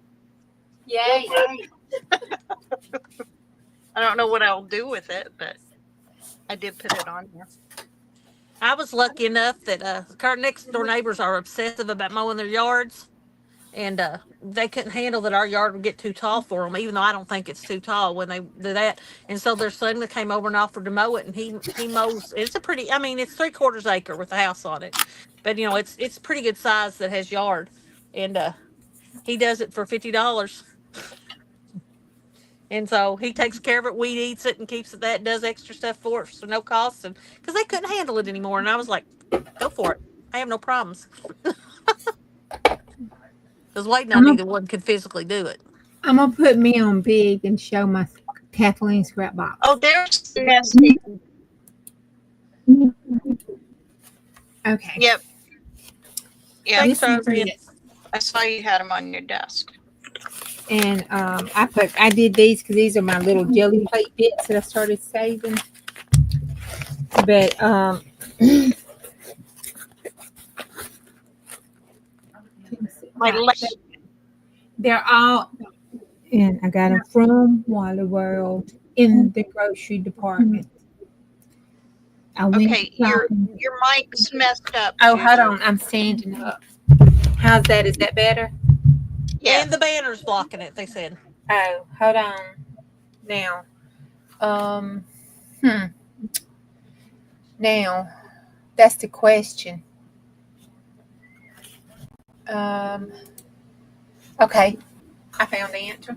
Yay. I don't know what I'll do with it, but I did put it on here. I was lucky enough that our next door neighbors are obsessive about mowing their yards, and they couldn't handle that our yard would get too tall for them, even though I don't think it's too tall when they do that. And so their son came over and offered to mow it, and he mows. It's a pretty. I mean, it's 3/4 acre with a house on it, but it's pretty good size that has yard, and he does it for $50. And so he takes care of it, weed eats it, and keeps it that, does extra stuff for us for no cost, and because they couldn't handle it anymore. And I was like, go for it. I have no problems. Because Wade and I neither one could physically do it. I'm gonna put me on big and show my Kathleen scrap box. Oh, there's Nessie. Okay. Yep. Yeah, Thanks, This is Andrea. it. I saw you had them on your desk. And I did these because these are my little jelly plate bits that I started saving. But My left. they're all, and I got them from Wally World in the grocery department. I went Okay, your shopping. mic's messed up. Oh, hold Juju. on, I'm standing up. How's that? Is that better? Yeah. And the banner's blocking it, they said. Oh, hold on. Now, um, hmm. Now, that's the question. Um, okay, I found the answer.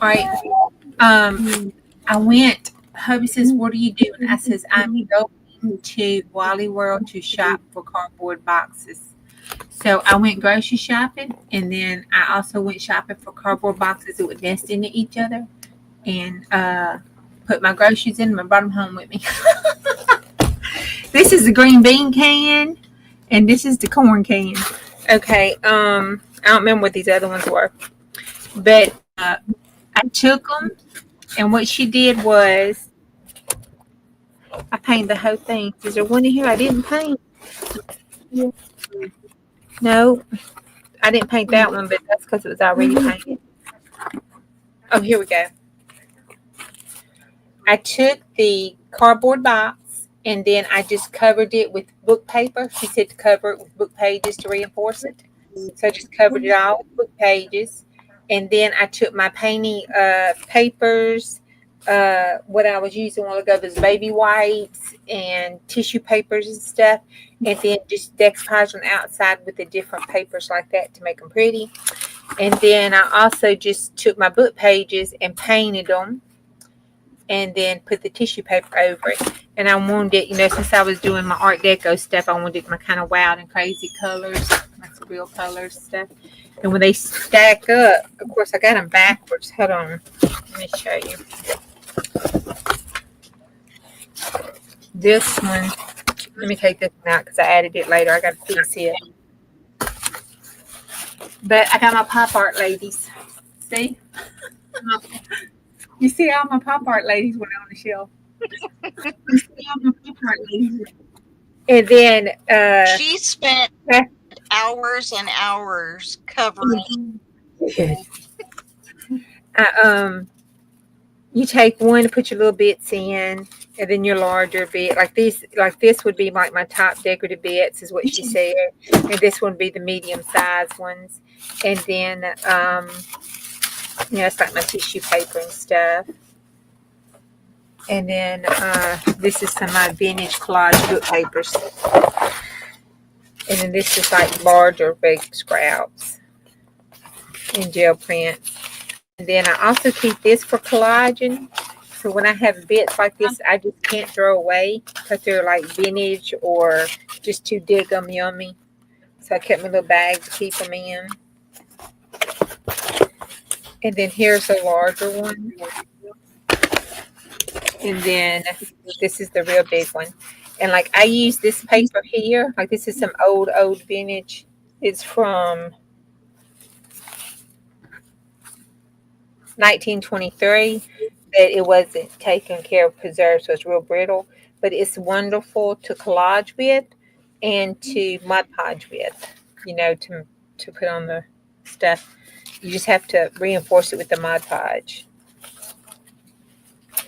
All right. I went. Hubby says, "What are you doing?" I says, "I'm going to Wally World to shop for cardboard boxes." So I went grocery shopping, and then I also went shopping for cardboard boxes that would nest into each other, and put my groceries in them and brought them home with me. This is the green bean can, and this is the corn can. Okay. I don't remember what these other ones were, but I took them, and what she did was I painted the whole thing. Is there one in here I didn't paint? No, I didn't paint that one, but that's because it was already painted. Oh, here we go. I took the cardboard box and then I just covered it with book paper. She said to cover it with book pages to reinforce it. So I just covered it all with book pages. And then I took my painting papers, what I was using a while ago was baby wipes and tissue papers and stuff. And then just decoupage on the outside with the different papers like that to make them pretty. And then I also just took my book pages and painted them and then put the tissue paper over it. And I wanted it, since I was doing my Art Deco stuff, I wanted my kind of wild and crazy colors, like real colors stuff. And when they stack up, of course, I got them backwards. Hold on. Let me show you. This one, let me take this one out because I added it later. I got to fix it. But I got my pop art ladies. See? You see all my pop art ladies went on the shelf. You see all my pop art ladies. And then She spent hours and hours covering. You take one to put your little bits in, and then your larger bit. Like this would be like my top decorative bits, is what she said. And this one would be the medium size ones. And then it's like my tissue paper and stuff. And then this is some of my vintage collage book papers. And then this is like larger big scraps and gel prints. And then I also keep this for collaging. So when I have bits like this, I just can't throw away because they're like vintage or just to dig them yummy. So I kept my little bag to keep them in. And then here's a larger one. And then this is the real big one. And like I use this paper here. Like this is some old vintage. It's from 1923. That it wasn't taken care of, preserved, so it's real brittle. But it's wonderful to collage with and to Mod Podge with. To put on the stuff. You just have to reinforce it with the Mod Podge.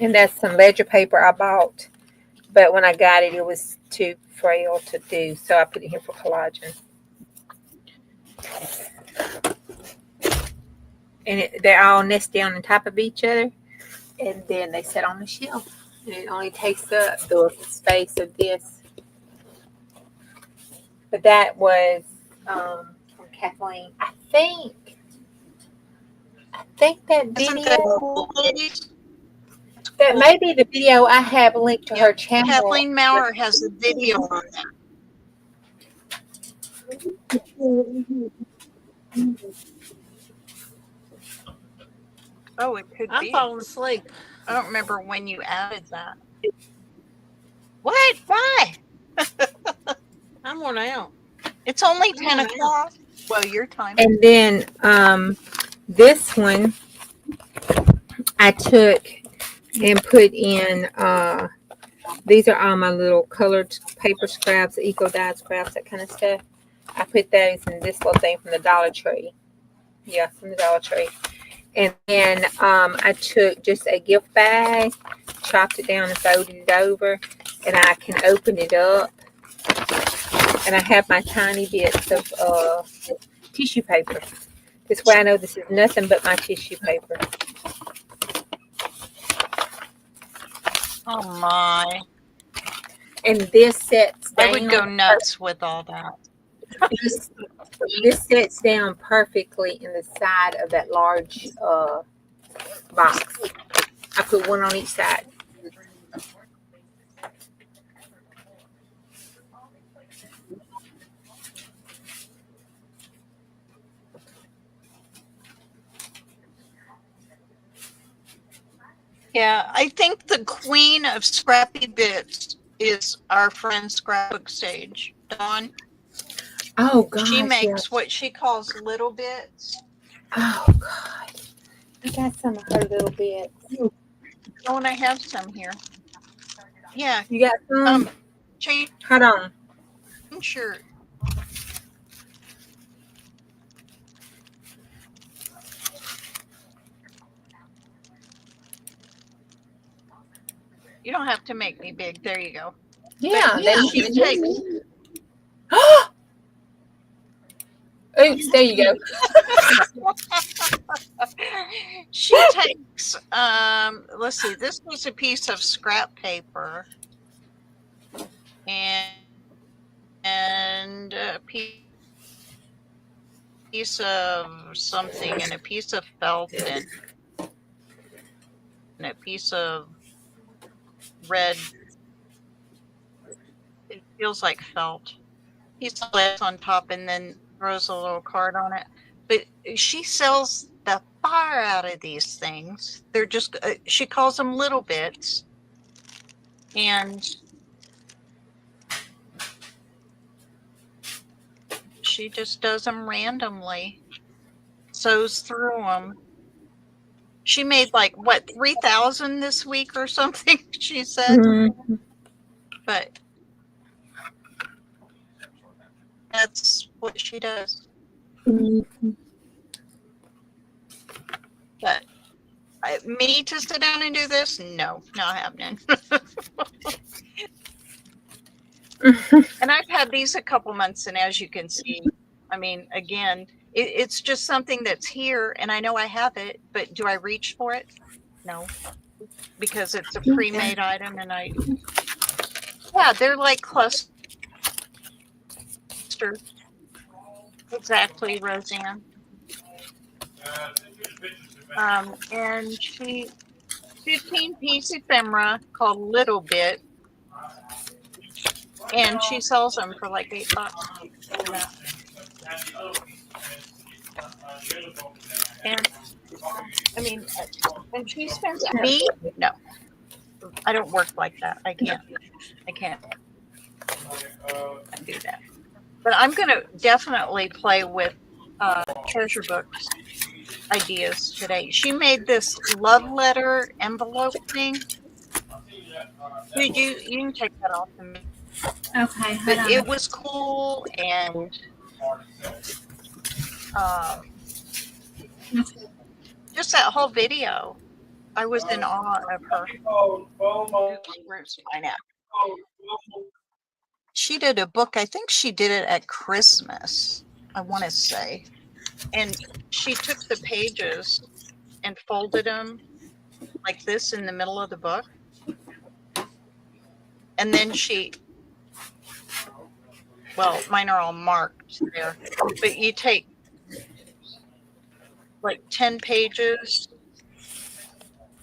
And that's some ledger paper I bought. But when I got it, it was too frail to do. So I put it here for collaging. And they all nest down on top of each other. And then they sit on the shelf. And it only takes up the space of this. But that was from Kathleen. I think that Isn't video... that That may be the video I have linked to her channel. Kathleen Maurer has a video on that. Oh, it could I'm be. falling asleep. I don't remember when you added that. What? Why? I'm worn out. It's only I'm 10 worn out. o'clock. Well, your time. And then this one I took and put in. These are all my little colored paper scraps, eco dye scraps, that kind of stuff. I put those in this little thing from the Dollar Tree. Yeah, from the Dollar Tree. And then I took just a gift bag, chopped it down and folded it over, and I can open it up. And I have my tiny bits of tissue paper. This way I know this is nothing but my tissue paper. Oh my. And this sets I down. would go nuts with all that. This, this sets down perfectly in the side of that large box. I put one on each side. Yeah, I think the queen of scrappy bits is our friend Scrapbook Sage, Dawn. Oh gosh, She makes yes. what she calls little bits. Oh God, I got some of her little bits. Oh, and I have some here. Yeah, You got some? change Hold on. shirt. You don't have to make me big. There you go. Yeah, She takes. Oops, there you go. She takes. Let's see. This was a piece of scrap paper, and a piece of something, and a piece of felt, and a piece of red. It feels like felt. Piece of glass on top, and then throws a little card on it. But she sells the fire out of these things. They're just. She calls them little bits, and she just does them randomly. Sews through them. She made like what 3,000 this week or something. She said, but that's what she does. But me to sit down and do this, no, not happening. And I've had these a couple months, and as you can see, I mean, again, it's just something that's here, and I know I have it, but do I reach for it? No, because it's a pre-made item, and yeah, they're like clusters. Exactly, Roseanne. And she 15-piece ephemera called Little Bit, and she sells them for like $8. And I mean, and she spends me. No, I don't work like that. I can't do that. But I'm gonna definitely play with treasure books ideas today. She made this love letter envelope thing. Dude, you can take that off of me. Okay, But it was cool, and just that whole video, I was in awe of her. Oops, where's mine at? She did a book. I think she did it at Christmas, I want to say. And she took the pages and folded them like this in the middle of the book. And then well, mine are all marked there, but you take like 10 pages,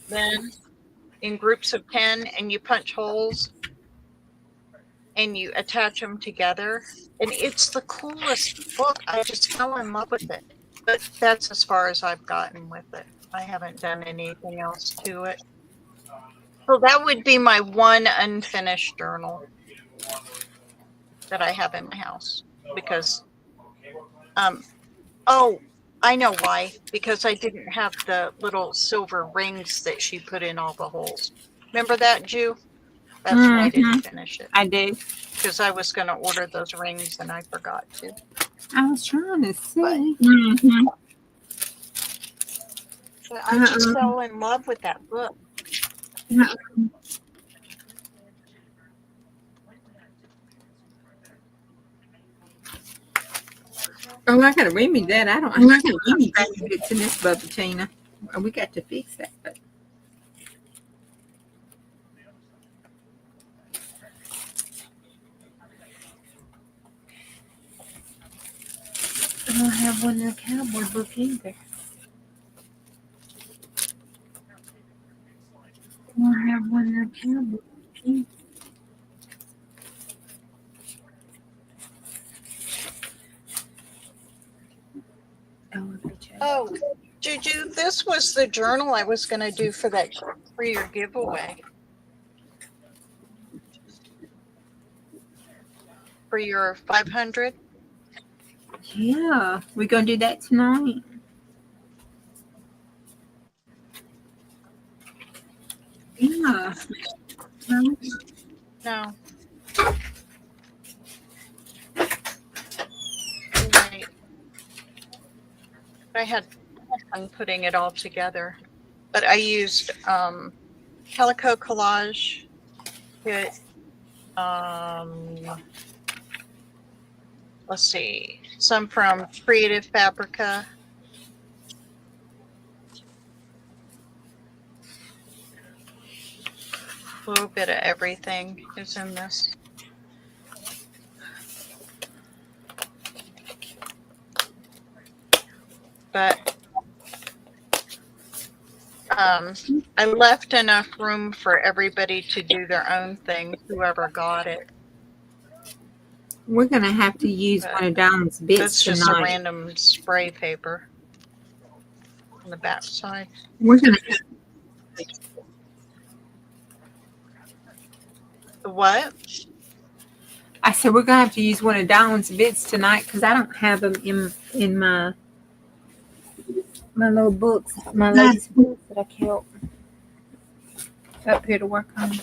then in groups of 10, and you punch holes and you attach them together. And it's the coolest book. I just fell in love with it. But that's as far as I've gotten with it. I haven't done anything else to it. So that would be my one unfinished journal that I have in my house because, oh, I know why. Because I didn't have the little silver rings that she put in all the holes. Remember that, Jew? That's why I didn't finish it. I do. Because I was going to order those rings and I forgot to. I was trying to see. But I just fell in love with that book. Oh, I gotta read me that. I don't. I can't read me bits in this, Bubba Tina. We got to fix that. But. I don't have one in the cowboy book either. I don't have one in the cowboy book either. Oh, Juju, this was the journal I was going to do for that for your giveaway. For your 500. Yeah, we're gonna do that tonight. Yeah. No. Right. I had fun putting it all together, but I used Calico Collage kit. Let's see, some from Creative Fabrica. A little bit of everything is in this. But I left enough room for everybody to do their own thing, whoever got it. We're gonna have to use one of Don's bits That's just tonight. a random spray paper on the back side. We're gonna. The what? I said we're gonna have to use one of Don's bits tonight because I don't have them in my little books, my latest books that I kept up here to work on.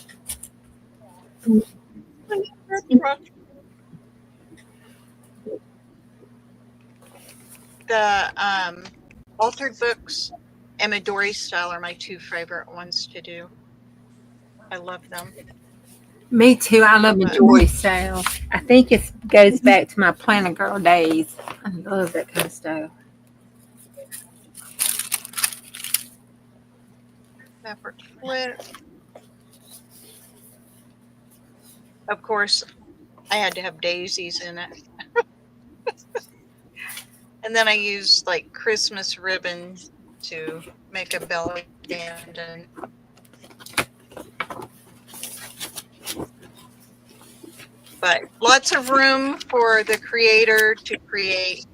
The altered books and Midori style are my two favorite ones to do. I love them. Me too. I love Midori style. I think it goes back to my Planner Girl days. I love that kind of style. Pepper split. Of course, I had to have daisies in it. And then I used like Christmas ribbon to make a belly band. And but lots of room for the creator to create,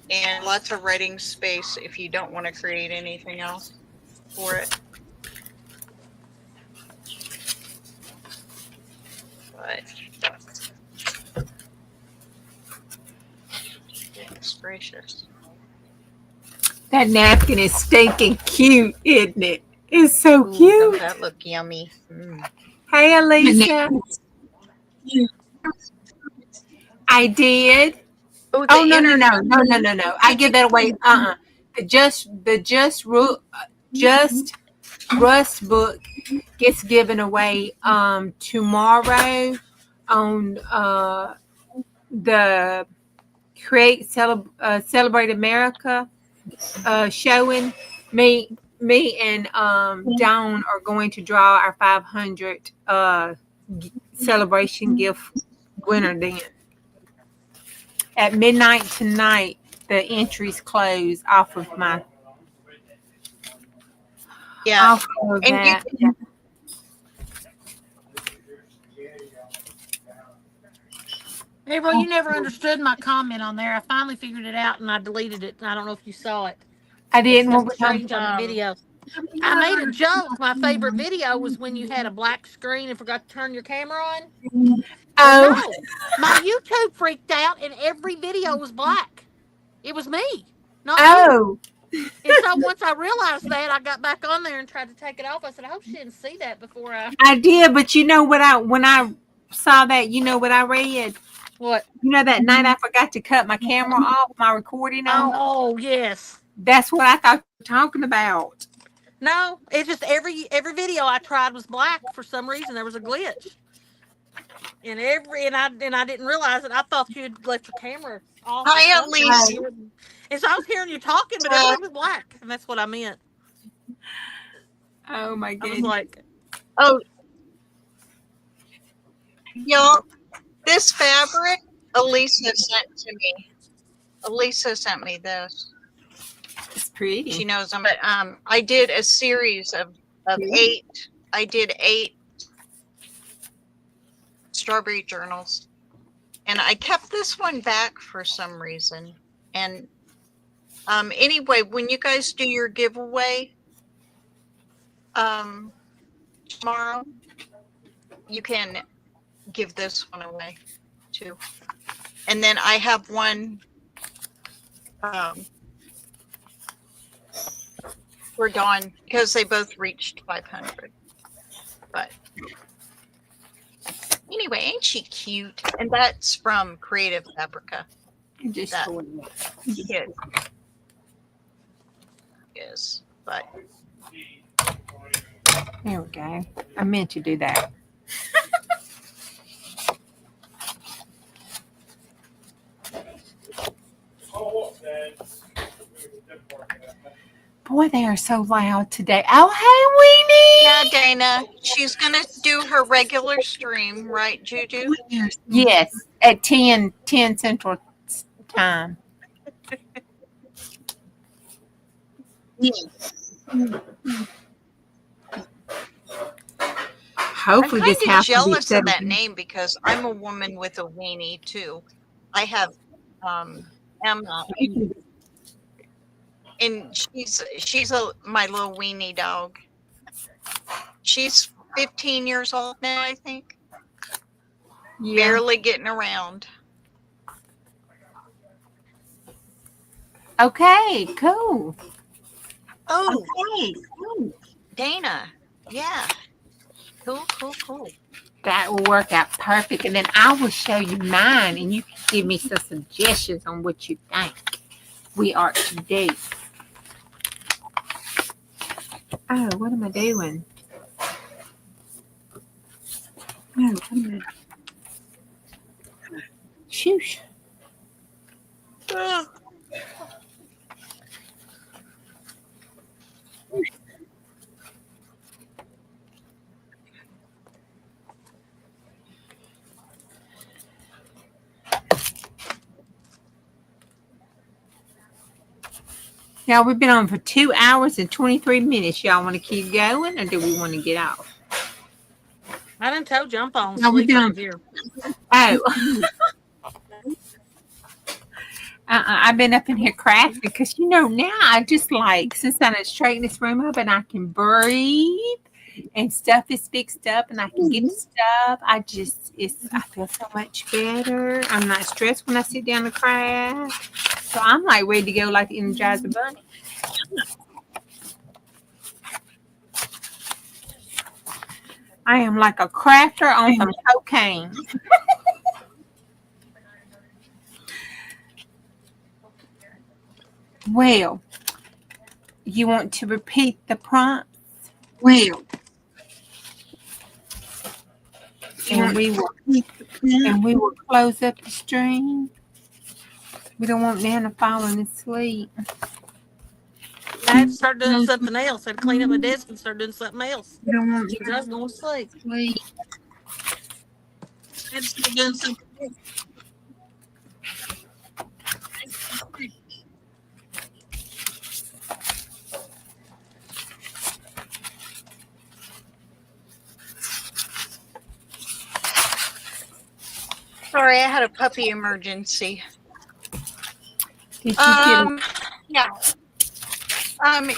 and lots of writing space if you don't want to create anything else for it. But goodness gracious. That napkin is stinking cute, isn't it? It's so Ooh, cute. doesn't that look yummy? Hey, Alicia. I did. Oh, No. I give that away. The Just Rust book gets given away tomorrow on the Celebrate America showing. Me and Dawn are going to draw our 500 celebration gift winner then. At midnight tonight, the entries close off of my. Yeah. Off of And that. April, you never understood my comment on there. I finally figured it out and I deleted it. I don't know if you saw it. I didn't. What That's was on? strange on the Um, video. I made a joke. My favorite video was when you had a black screen and forgot to turn your camera on. Well, Oh, no. My YouTube freaked out and every video was black. It was me, not you. oh, And so once I realized that, I got back on there and tried to take it off. I said, I hope she didn't see that before I. I did. But you know what? When I saw that, you know what I read? What? You know that night I forgot to cut my camera off, my recording off. Oh, yes. That's what I thought you were talking about. No, it's just every video I tried was black for some reason. There was a glitch. And I didn't realize it. I thought you had left your camera off or hi, something. Elise. And so I was hearing you talking, but everything was black, and that's what I meant. Oh my I was goodness. like, Oh, y'all, this fabric Elisa sent to me. Elisa sent me this. It's pretty. She knows them, but I did a series of 8. I did 8 strawberry journals, and I kept this one back for some reason. And anyway, when you guys do your giveaway tomorrow, you can give this one away too. And then I have one for Dawn because they both reached 500. But anyway, ain't she cute? And that's from Creative Fabrica. Just that told kid is, but There we go. I meant to do that. Boy, they are so loud today. Oh, yeah, Dana, she's gonna do her regular stream, right, Juju? hey, Weenie. Yes, at 10 Central Time. I'm Hopefully, kind this of house will be jealous of settled. that name because I'm a woman with a weenie too. I have Emma, and she's my little weenie dog. She's 15 years old now, I think. Yeah. Barely getting around. Okay, cool. Oh, Dana. Yeah. Cool. That will work out perfect. And then I will show you mine and you can give me some suggestions on what you think we are to do. Oh, what am I doing? Oh, come on. Shoosh. Y'all, we've been on for 2 hours and 23 minutes. Y'all want to keep going or do we want to get off? I done told you I'm falling No, we're asleep done. over here. Oh. I've been up in here crafting because, now I just like, since I done straighten this room up and I can breathe and stuff is fixed up and I can get stuff, I feel so much better. I'm not stressed when I sit down to craft. So I'm like ready to go like the Energizer Bunny. I am like a crafter on some cocaine. Well, you want to repeat the prompts? Well, and we will close up the stream. We don't want Nana falling asleep. I had to start doing something else. I had to clean up my desk and start doing something else. We don't want Because I was going to sleep. sleep. I had to start doing something else. Sorry, I had a puppy emergency. Did you get Yeah.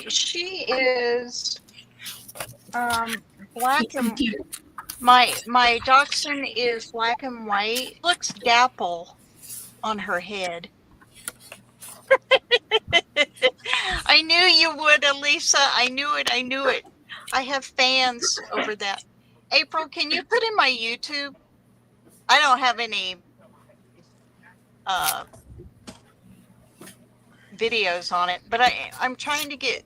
She is black and my dachshund is black and white. Looks dapple on her head. I knew you would, Elisa. I knew it. I knew it. I have fans over that. April, can you put in my YouTube? I don't have any videos on it, but I'm trying to get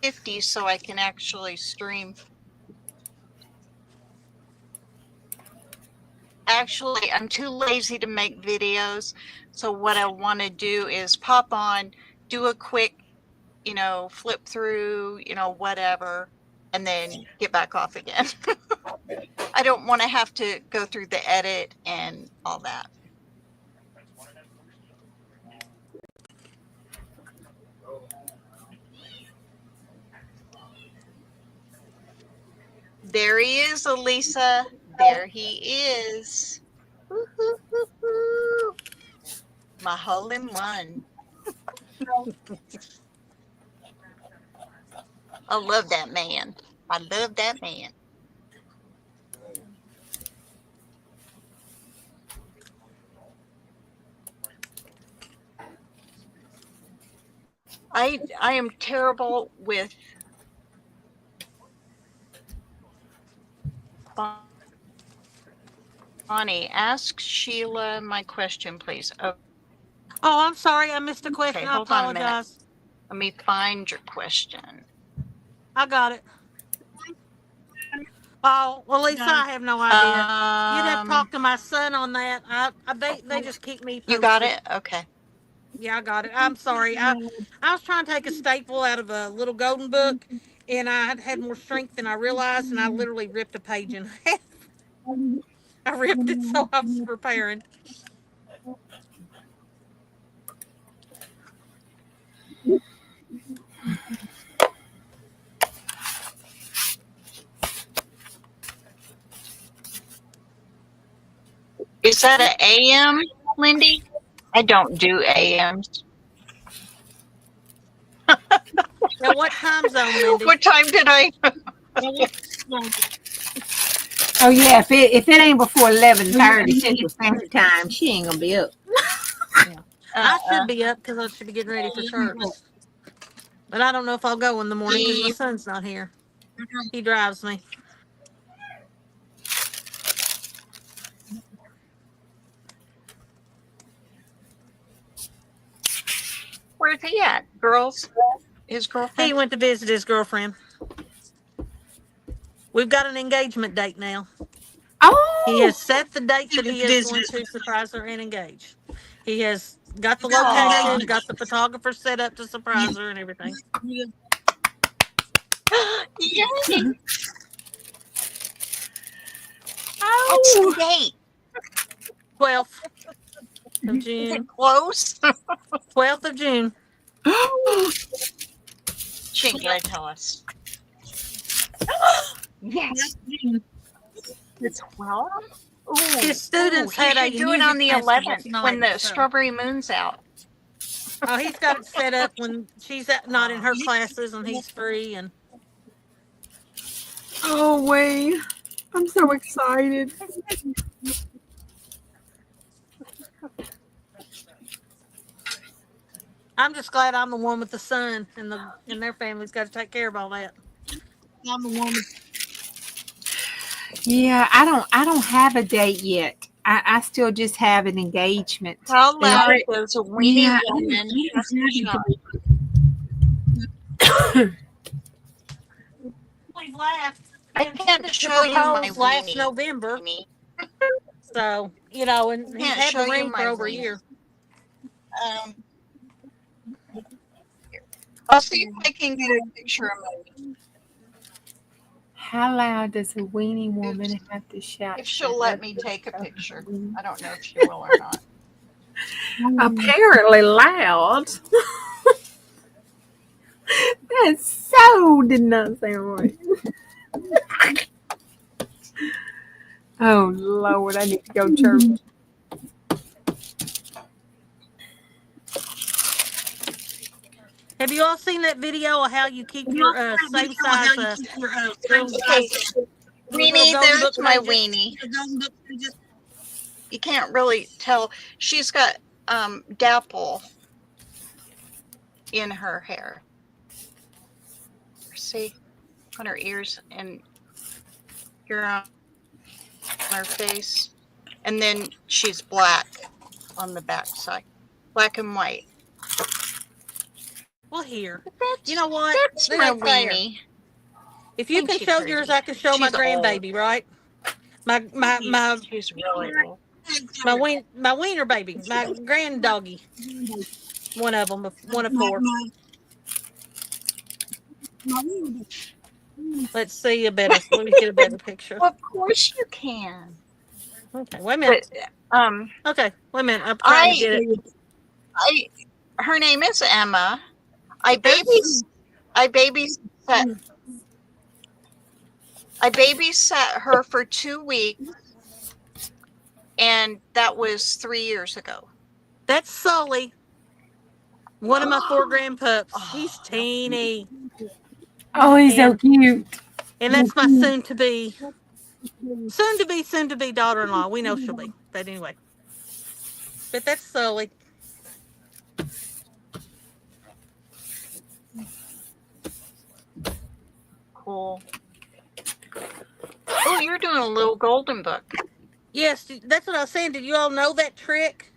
50 so I can actually stream. Actually, I'm too lazy to make videos. So what I want to do is pop on, do a quick, flip through, whatever, and then get back off again. I don't want to have to go through the edit and all that. There he is, Elisa. There he is. Woo-hoo-hoo-hoo. My hole in one. I love that man. I love that man. I am terrible with Bonnie. Ask Sheila my question, please. Oh, I'm sorry. I missed a question. Okay, I hold on a minute. apologize. Let me find your question. I got it. Oh, well, Lisa, I have no idea. You'd have to talk to my son on that. They just keep me posted. You got it? Okay. Yeah, I got it. I'm sorry. I was trying to take a staple out of a little golden book, and I had more strength than I realized, and I literally ripped a page in half. I ripped it, so I was preparing. Is that an AM, Lindy? I don't do AMs. Now, what time zone, Lindy? What time did I? Oh yeah, if it ain't before 11:30 Central Standard Time, she ain't gonna be up. I should be up because I should be getting ready for church. But I don't know if I'll go in the morning because my son's not here. He drives me. Where's he at? Girls? His girlfriend? He went to visit his girlfriend. We've got an engagement date now. Oh, He has set the date that he is going to surprise her and engage. He has got the location, got the photographer set up to surprise her and everything. Yay! What's the date? 12th of Is June. it close? 12th of June. She ain't gonna tell us. Yes. The 12th? His students had a do it on the music festival 11th tonight, when the so- strawberry moon's out. Oh, he's got it set up when she's not in her classes and he's free. And oh wait, I'm so excited. I'm just glad I'm the one with the son, and their family's got to take care of all that. I'm the one. Yeah, I don't have a date yet. I still just have an engagement. How loud Right. does a weenie woman has to shop? We've laughed. I can't show you my last weenie. November. Weenie. So, and he's Can't had show the you ring my for over a weenie. year. I'll see if I can get a picture of my weenie. How loud does a weenie woman have to shout? If she'll let me take a picture. I don't know if she will or not. Apparently loud. That so did not sound right. Oh Lord, I need to go to church. Have you all seen that video of how you keep your same size little, Hey, little Weenie, golden there's book my pages? weenie. You can't really tell. She's got dapple in her hair. See, on her ears and here on her face. And then she's black on the back side. Black and white. Well, here. That's, You know what? that's That my ain't fair. weenie. If you Ain't can she show pretty? yours, I can show my She's old. grandbaby, right? My She's really old. my wiener baby, my grand doggy. One of them, one of four. Let's see a better. Let me get a better picture. Well, of course you can. Okay, wait a But minute. Okay, wait a minute. I'm trying to get it. Her name is Emma. I babysat her for 2 weeks, and that was 3 years ago. That's Sully, one of my 4 grandpups. He's teeny, Oh, he's so cute. and that's my soon to be daughter-in-law. We know she'll be, but anyway. But that's Sully. Cool. Oh, you're doing a little golden book. Yes, that's what I was saying. Did you all know that trick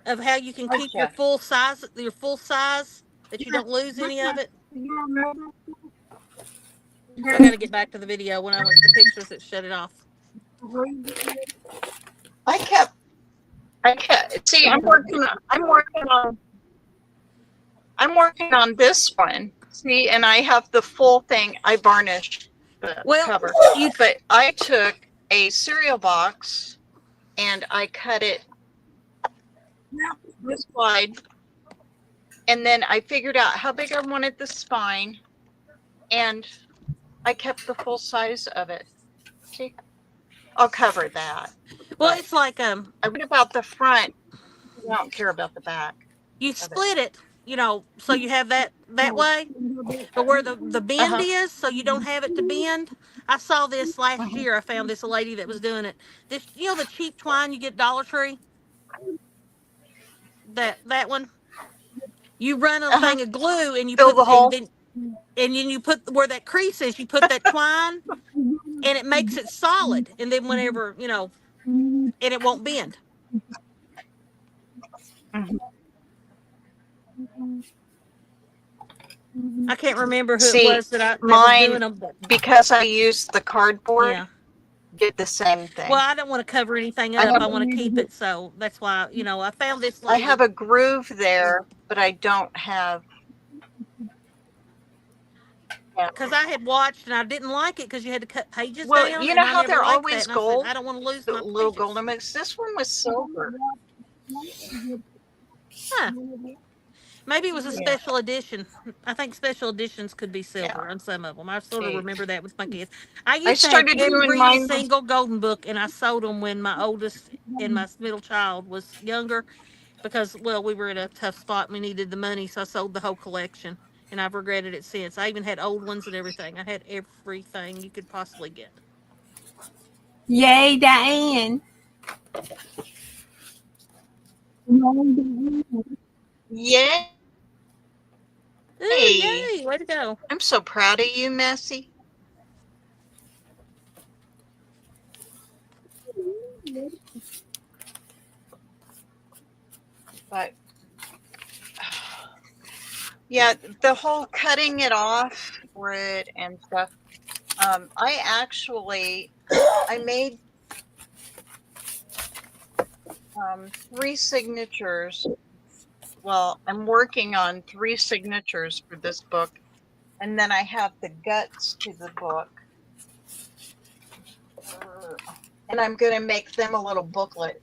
of how you can keep your full size that you don't lose any of it? I got to get back to the video when I went to the pictures that shut it off. I kept. See, I'm working on this one. See, and I have the full thing. I varnished the cover. But I took a cereal box and I cut it this wide, and then I figured out how big I wanted the spine, and I kept the full size of it. See, I'll cover that. Well, it's like I read about the front. I don't care about the back. You split it, so you have that way, but where the bend is, so you don't have it to bend. I saw this last year. I found this lady that was doing it. This, the cheap twine you get Dollar Tree. That one. You run a thing of glue and you fill put the hole. and then you put where that crease is. You put that twine, and it makes it solid. And then whenever and it won't bend. I can't remember who it was that was doing them. Because I used the cardboard, did the same thing. Well, I don't want to cover anything up. I want to keep it, so that's why I found this. I have a groove there, but I don't have. Because I had watched and I didn't like it because you had to cut pages well, down. You know how they're that, always gold. I don't want to lose the my little pages. golden mix. This one was silver. Huh. Maybe it was a special edition. I think special editions could be silver on some of them. I sort of remember that with my kids. I used to have every single golden book, and I sold them when my oldest and my middle child was younger because, well, we were in a tough spot. We needed the money, so I sold the whole collection, and I've regretted it since. I even had old ones and everything. I had everything you could possibly get. Yay, Diane. Yay. Ooh, yay, way to go. I'm so proud of you, Messi. But yeah, the whole cutting it off for it and stuff. I made 3 signatures. Well, I'm working on 3 signatures for this book, and then I have the guts to the book, and I'm going to make them a little booklet.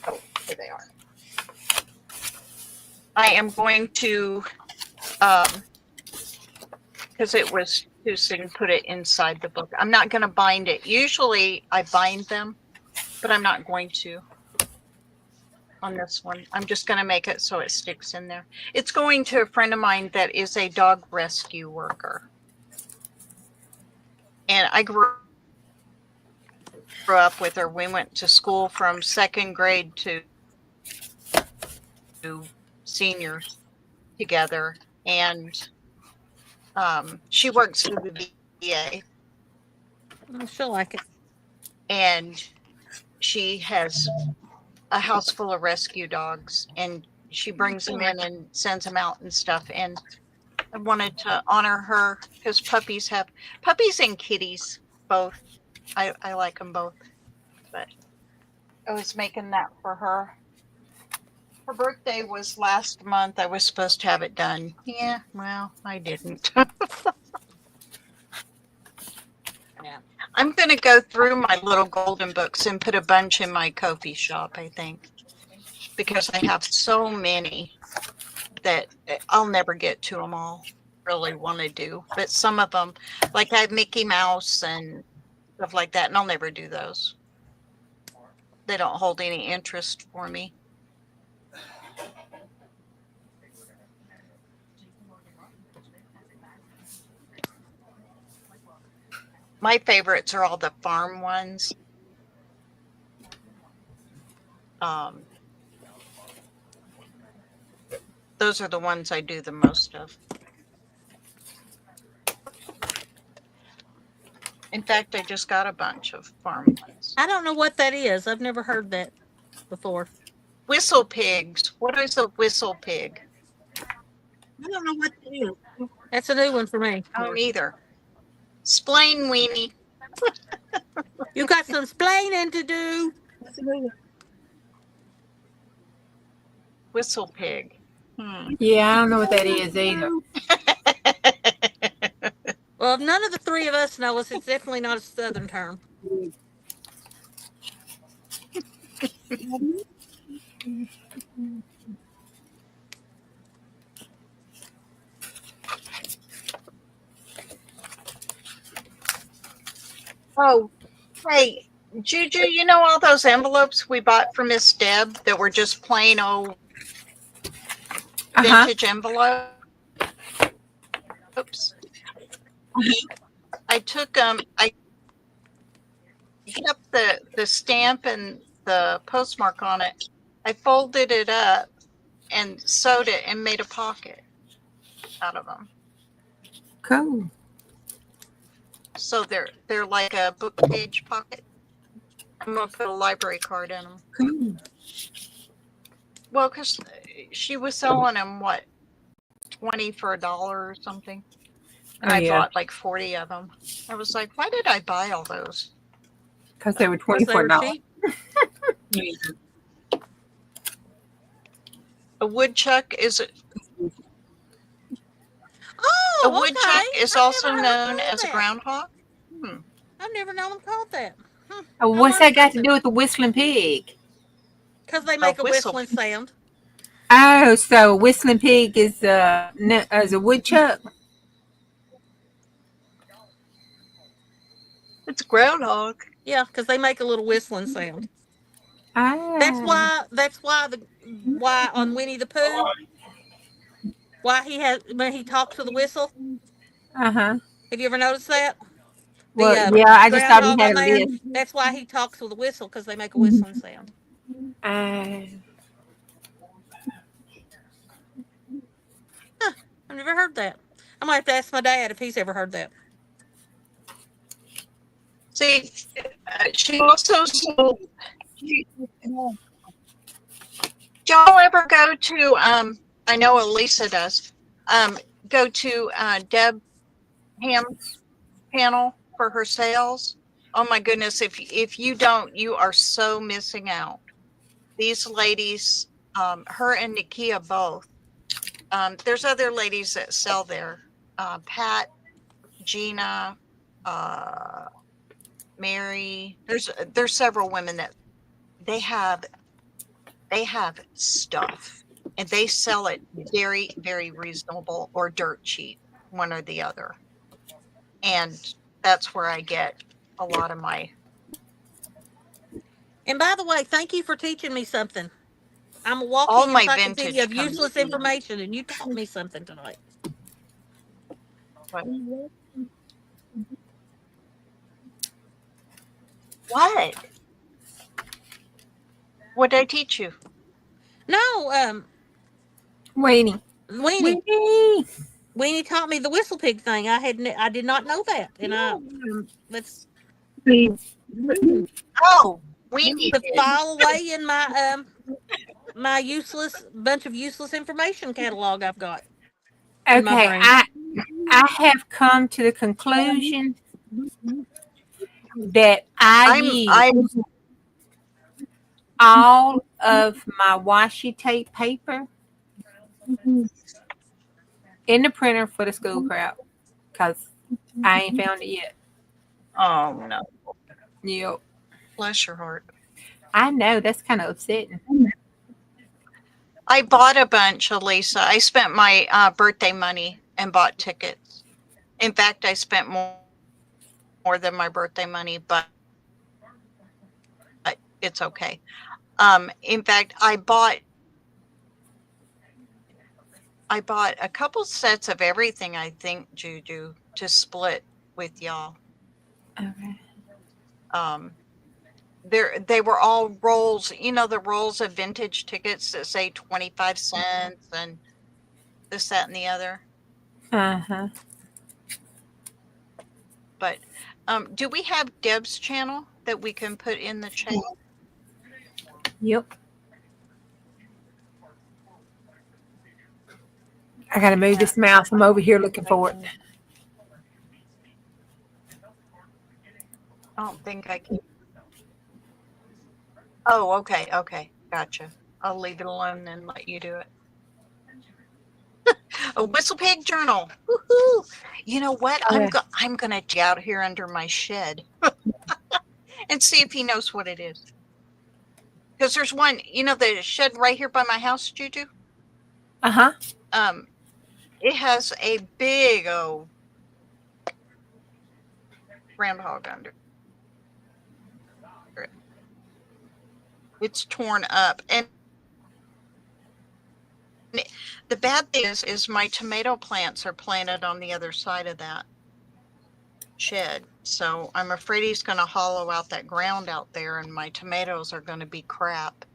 Oh, here they are. I am going to, because it was too soon, put it inside the book. I'm not going to bind it. Usually I bind them, but I'm not going to. on this one. I'm just going to make it so it sticks in there. It's going to a friend of mine that is a dog rescue worker. And I grew up with her. We went to school from second grade to senior together. And she works for the VA. I still like it. And she has a house full of rescue dogs, and she brings them in and sends them out and stuff. And I wanted to honor her because puppies and kitties both. I like them both, but I was making that for her. Her birthday was last month. I was supposed to have it done. Yeah, well, I didn't. Yeah. I'm going to go through my little golden books and put a bunch in my Ko-fi shop, I think, because I have so many that I'll never get to them all. Really want to do, but some of them, like I have Mickey Mouse and stuff like that, and I'll never do those. They don't hold any interest for me. My favorites are all the farm ones. Those are the ones I do the most of. In fact, I just got a bunch of farm ones. I don't know what that is. I've never heard that before. Whistle pigs. What is a whistle pig? I don't know what that is. That's a new one for me. I don't either. Splain weenie. You got some splaining to do. That's a new one. Whistle pig. Yeah, I don't know what that is either. Well, if none of the three of us know us, it's definitely not a Southern term. Oh, hey, Juju, you know all those envelopes we bought for Miss Deb that were just plain old vintage envelopes? I took them, I kept the stamp and the postmark on it. I folded it up and sewed it and made a pocket out of them. Cool. So they're like a book page pocket. I'm gonna put a library card in them. Cool. Well, because she was selling them, what, 20 for $1 or something. And I bought like 40 of them. I was like, why did I buy all those? Because they were Because they were $24. cheap. A woodchuck is Oh, a woodchuck okay. is I've also never heard known them as a that. groundhog. I've never known them called that. Oh, what's that got to do with the whistling pig? Because they make a whistle. whistling sound. Oh, so whistling pig is as a woodchuck? It's a groundhog. Yeah, because they make a little whistling sound. Ah. That's why on Winnie the Pooh, when he talks with a whistle. Uh-huh. Have you ever noticed that? Well, yeah, I just thought he groundhog had on a there. list. That's why he talks with a whistle, because they make a whistling sound. I've never heard that. I'm gonna have to ask my dad if he's ever heard that. See, she also sold. Y'all ever go to? I know Elisa does. Go to Deb Ham's panel for her sales. Oh my goodness! If you don't, you are so missing out. These ladies, her and Nakia both. There's other ladies that sell there. Pat, Gina, Mary. There's several women that they have stuff, and they sell it very, very reasonable or dirt cheap, one or the other. And that's where I get a lot of my. And by the way, thank you for teaching me something. I'm a All walking my encyclopedia vintage of comes useless from that. information, and you taught me something tonight. What? What? What did I teach you? No, Weenie. Weenie. Weenie. Weenie taught me the whistle pig thing. I did not know that, and let's Oh, we need to it. file away in my useless bunch of useless information catalog I've got in my Okay, brain. I have come to the conclusion that I use I'm all of my washi tape paper in the printer for the school crowd because I ain't found it yet. oh no. Yep. Bless your heart. I know that's kind of upsetting. I bought a bunch, Elisa. I spent my birthday money and bought tickets. In fact, I spent more than my birthday money, but it's okay. In fact, I bought a couple sets of everything, I think, Juju, to split with y'all. Okay. They were all rolls, the rolls of vintage tickets that say 25 cents and this, that, and the other. Uh-huh. But do we have Deb's channel that we can put in the chat? Yep. I gotta move this mouse. I'm over here looking for it. I don't think I can. Oh, okay. Gotcha. I'll leave it alone and let you do it. A whistle pig journal. Woohoo! You know what? Yeah. I'm gonna dig out here under my shed and see if he knows what it is. Because there's one, the shed right here by my house, Juju. Uh-huh. It has a big old groundhog under it. It's torn up, and the bad thing is my tomato plants are planted on the other side of that shed. So I'm afraid he's going to hollow out that ground out there, and my tomatoes are going to be crap.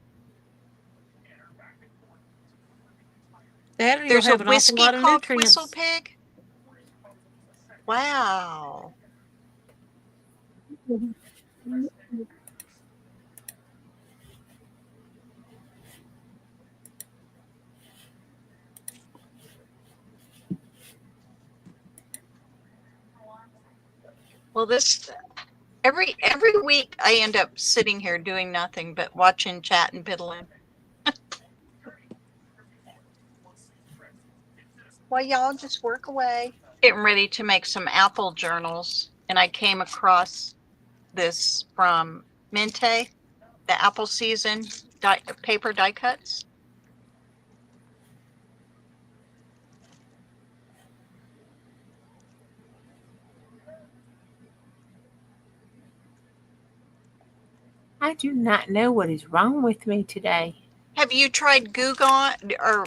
That or you'll There's a have an awful whiskey lot of called Whistle nutrients. Pig. Wow. Well, every week I end up sitting here doing nothing but watching, chat, and piddling. Well, y'all just work away. Getting ready to make some apple journals, and I came across this from Mente, the apple season paper die cuts. I do not know what is wrong with me today. Have you tried Goo Gone, or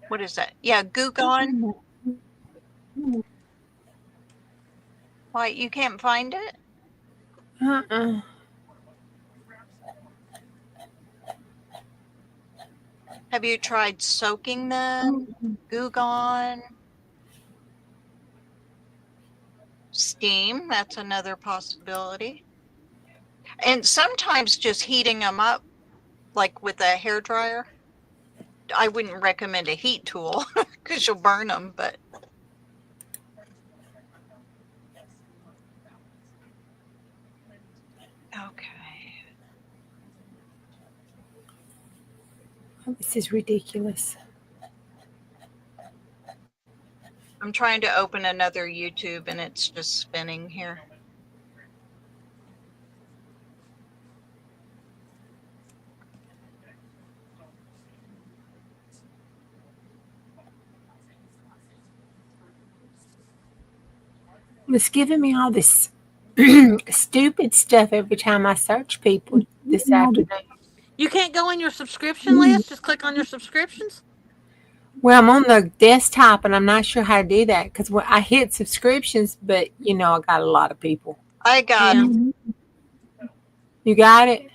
what is that? Yeah, Goo Gone. Why, you can't find it? Uh-uh. Have you tried soaking them? Goo Gone. Steam, that's another possibility. And sometimes just heating them up, like with a hair dryer. I wouldn't recommend a heat tool because you'll burn them, but okay. This is ridiculous. I'm trying to open another YouTube and it's just spinning here. It's giving me all this stupid stuff every time I search people this afternoon. You can't go in your subscription list. Just click on your subscriptions. Well, I'm on the desktop and I'm not sure how to do that because when I hit subscriptions, but I got a lot of people. I got Yeah. it. You got it?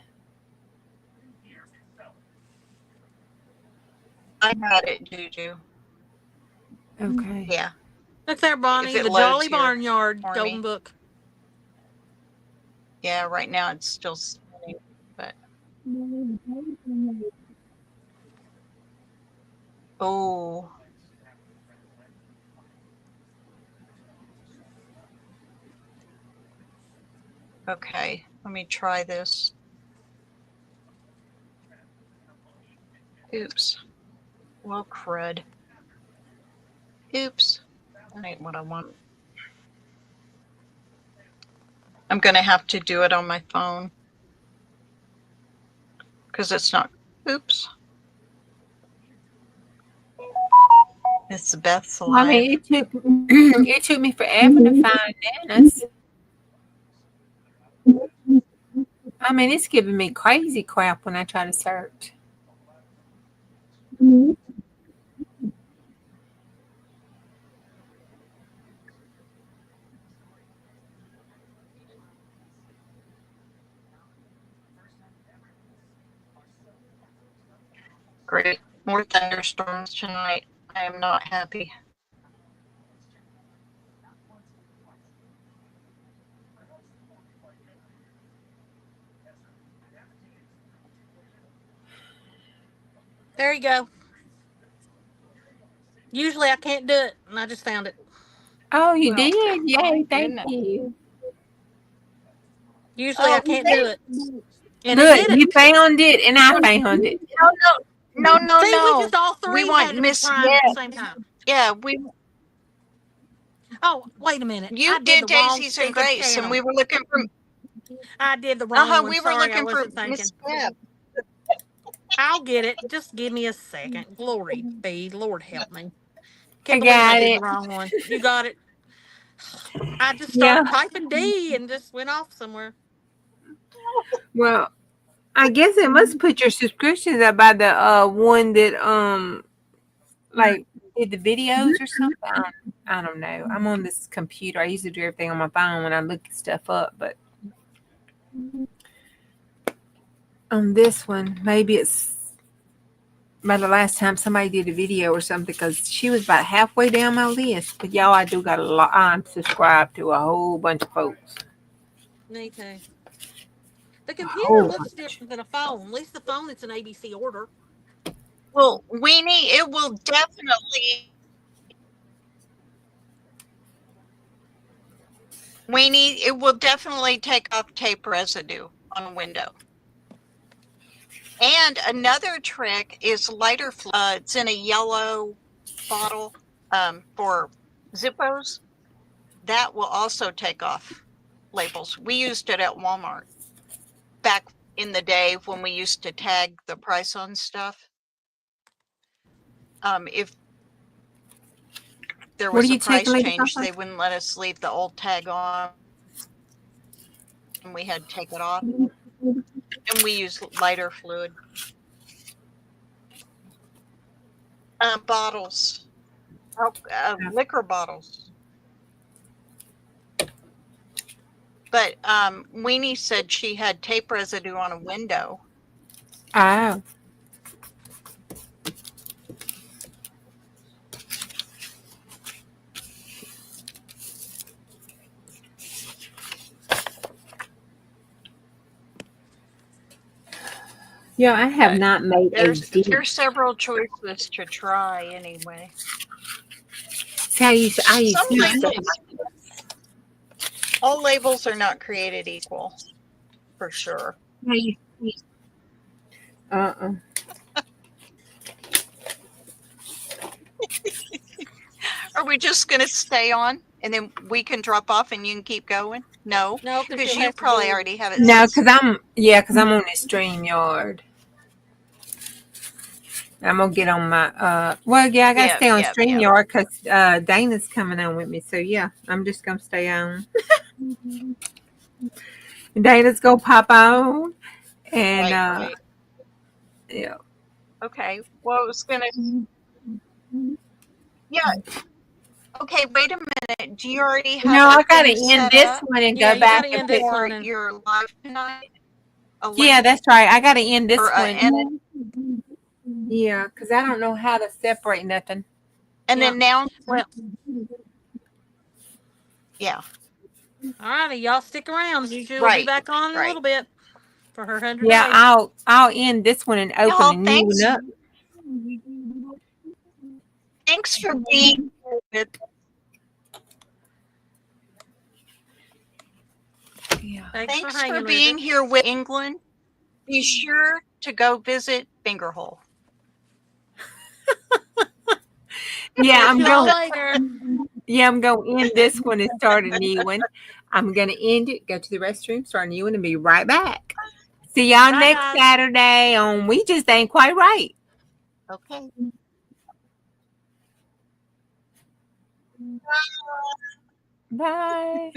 I got it, Juju. Okay. Yeah. Look there, If Bonnie. it The loads Jolly here Barnyard for Golden me. Book. Yeah, right now it's still spinning, but oh, okay. Let me try this. Oops. Well, crud. Oops. That ain't what I want. I'm going to have to do it on my phone because it's not. Oops. It's Beth's Well, I live. mean, it took me forever to find NaNa's. I mean, it's giving me crazy crap when I try to search. Great. More thunderstorms tonight. I am not happy. There you go. Usually I can't do it, and I just found it. Oh, you Well, did? my Yay, thank goodness. you. Usually I Oh, can't do thank it, you. and it Look, did you it. found it and I found it. No, no, no, no, See, we no. just all We three want had to be Miss. trying at the Yeah, same time. yeah. We. Oh, wait a minute. You I did did the wrong Daisies and stinking Grace, and channel. we were looking for. I did the wrong one. We were Sorry, I looking for wasn't thinking. Miss Webb. I'll get it. Just give me a second. Glory be. Lord help me. I Can't believe I got did the it. wrong one. You got it. I just Yeah. started typing D and just went off somewhere. Well, I guess it must put your subscriptions up by the one that like did the videos or something. I don't know. I'm on this computer. I usually do everything on my phone when I look stuff up, but on this one, maybe it's by the last time somebody did a video or something because she was about halfway down my list. But y'all, I do got a lot. I'm subscribed to a whole bunch of folks. Me too. The A computer whole looks bunch. different than a phone. At least the phone, it's an ABC order. Well, Weenie, it will definitely. Weenie, it will definitely take off tape residue on a window. And another trick is lighter fluid. It's in a yellow bottle for Zippos. That will also take off labels. We used it at Walmart back in the day when we used to tag the price on stuff. If there What are was a you taking price ladies off change, of? they wouldn't let us leave the old tag on. And we had to take it off. And we use lighter fluid. Bottles, liquor bottles. But Weenie said she had tape residue on a window. Oh. Yeah, I have But not made a deep. there's several choices to try anyway. See, I use Some labels, all labels are not created equal, for sure. uh-uh. Are we just going to stay on and then we can drop off and you can keep going? No, No, because because you'll you have to probably do. already have it. No, because I'm on the StreamYard. I'm gonna get on my well, yeah, I gotta stay on Yeah. StreamYard because Dana's coming on with me. So yeah, I'm just gonna stay on. Dana's gonna pop on, and Right. Yeah. Okay. Well, I was gonna. Yeah. Okay. Wait a minute. Do you already have No, I gotta everything end set this up one and Yeah, go you back gotta and end put. this for one and your live tonight? A Yeah, link that's right. I gotta end this or one. and Yeah, because I don't know how to separate nothing. an yeah. announce? Well, Yeah. all righty, y'all stick around. Juju will be Right. back on in a Right. little bit for her 100 Yeah, days. I'll end this one and open Y'all, a new one up. thanks for being with. Yeah. Thanks for Thanks hanging for with being us. here with England. Be sure to go visit Fingerhole. Yeah, Catch I'm y'all going. later. Yeah, I'm going to end this one and start a new one. I'm going to end it, go to the restroom, start a new one, and be right back. See y'all Bye, next guys. Saturday on We Just Ain't Quite Right. Okay. Bye.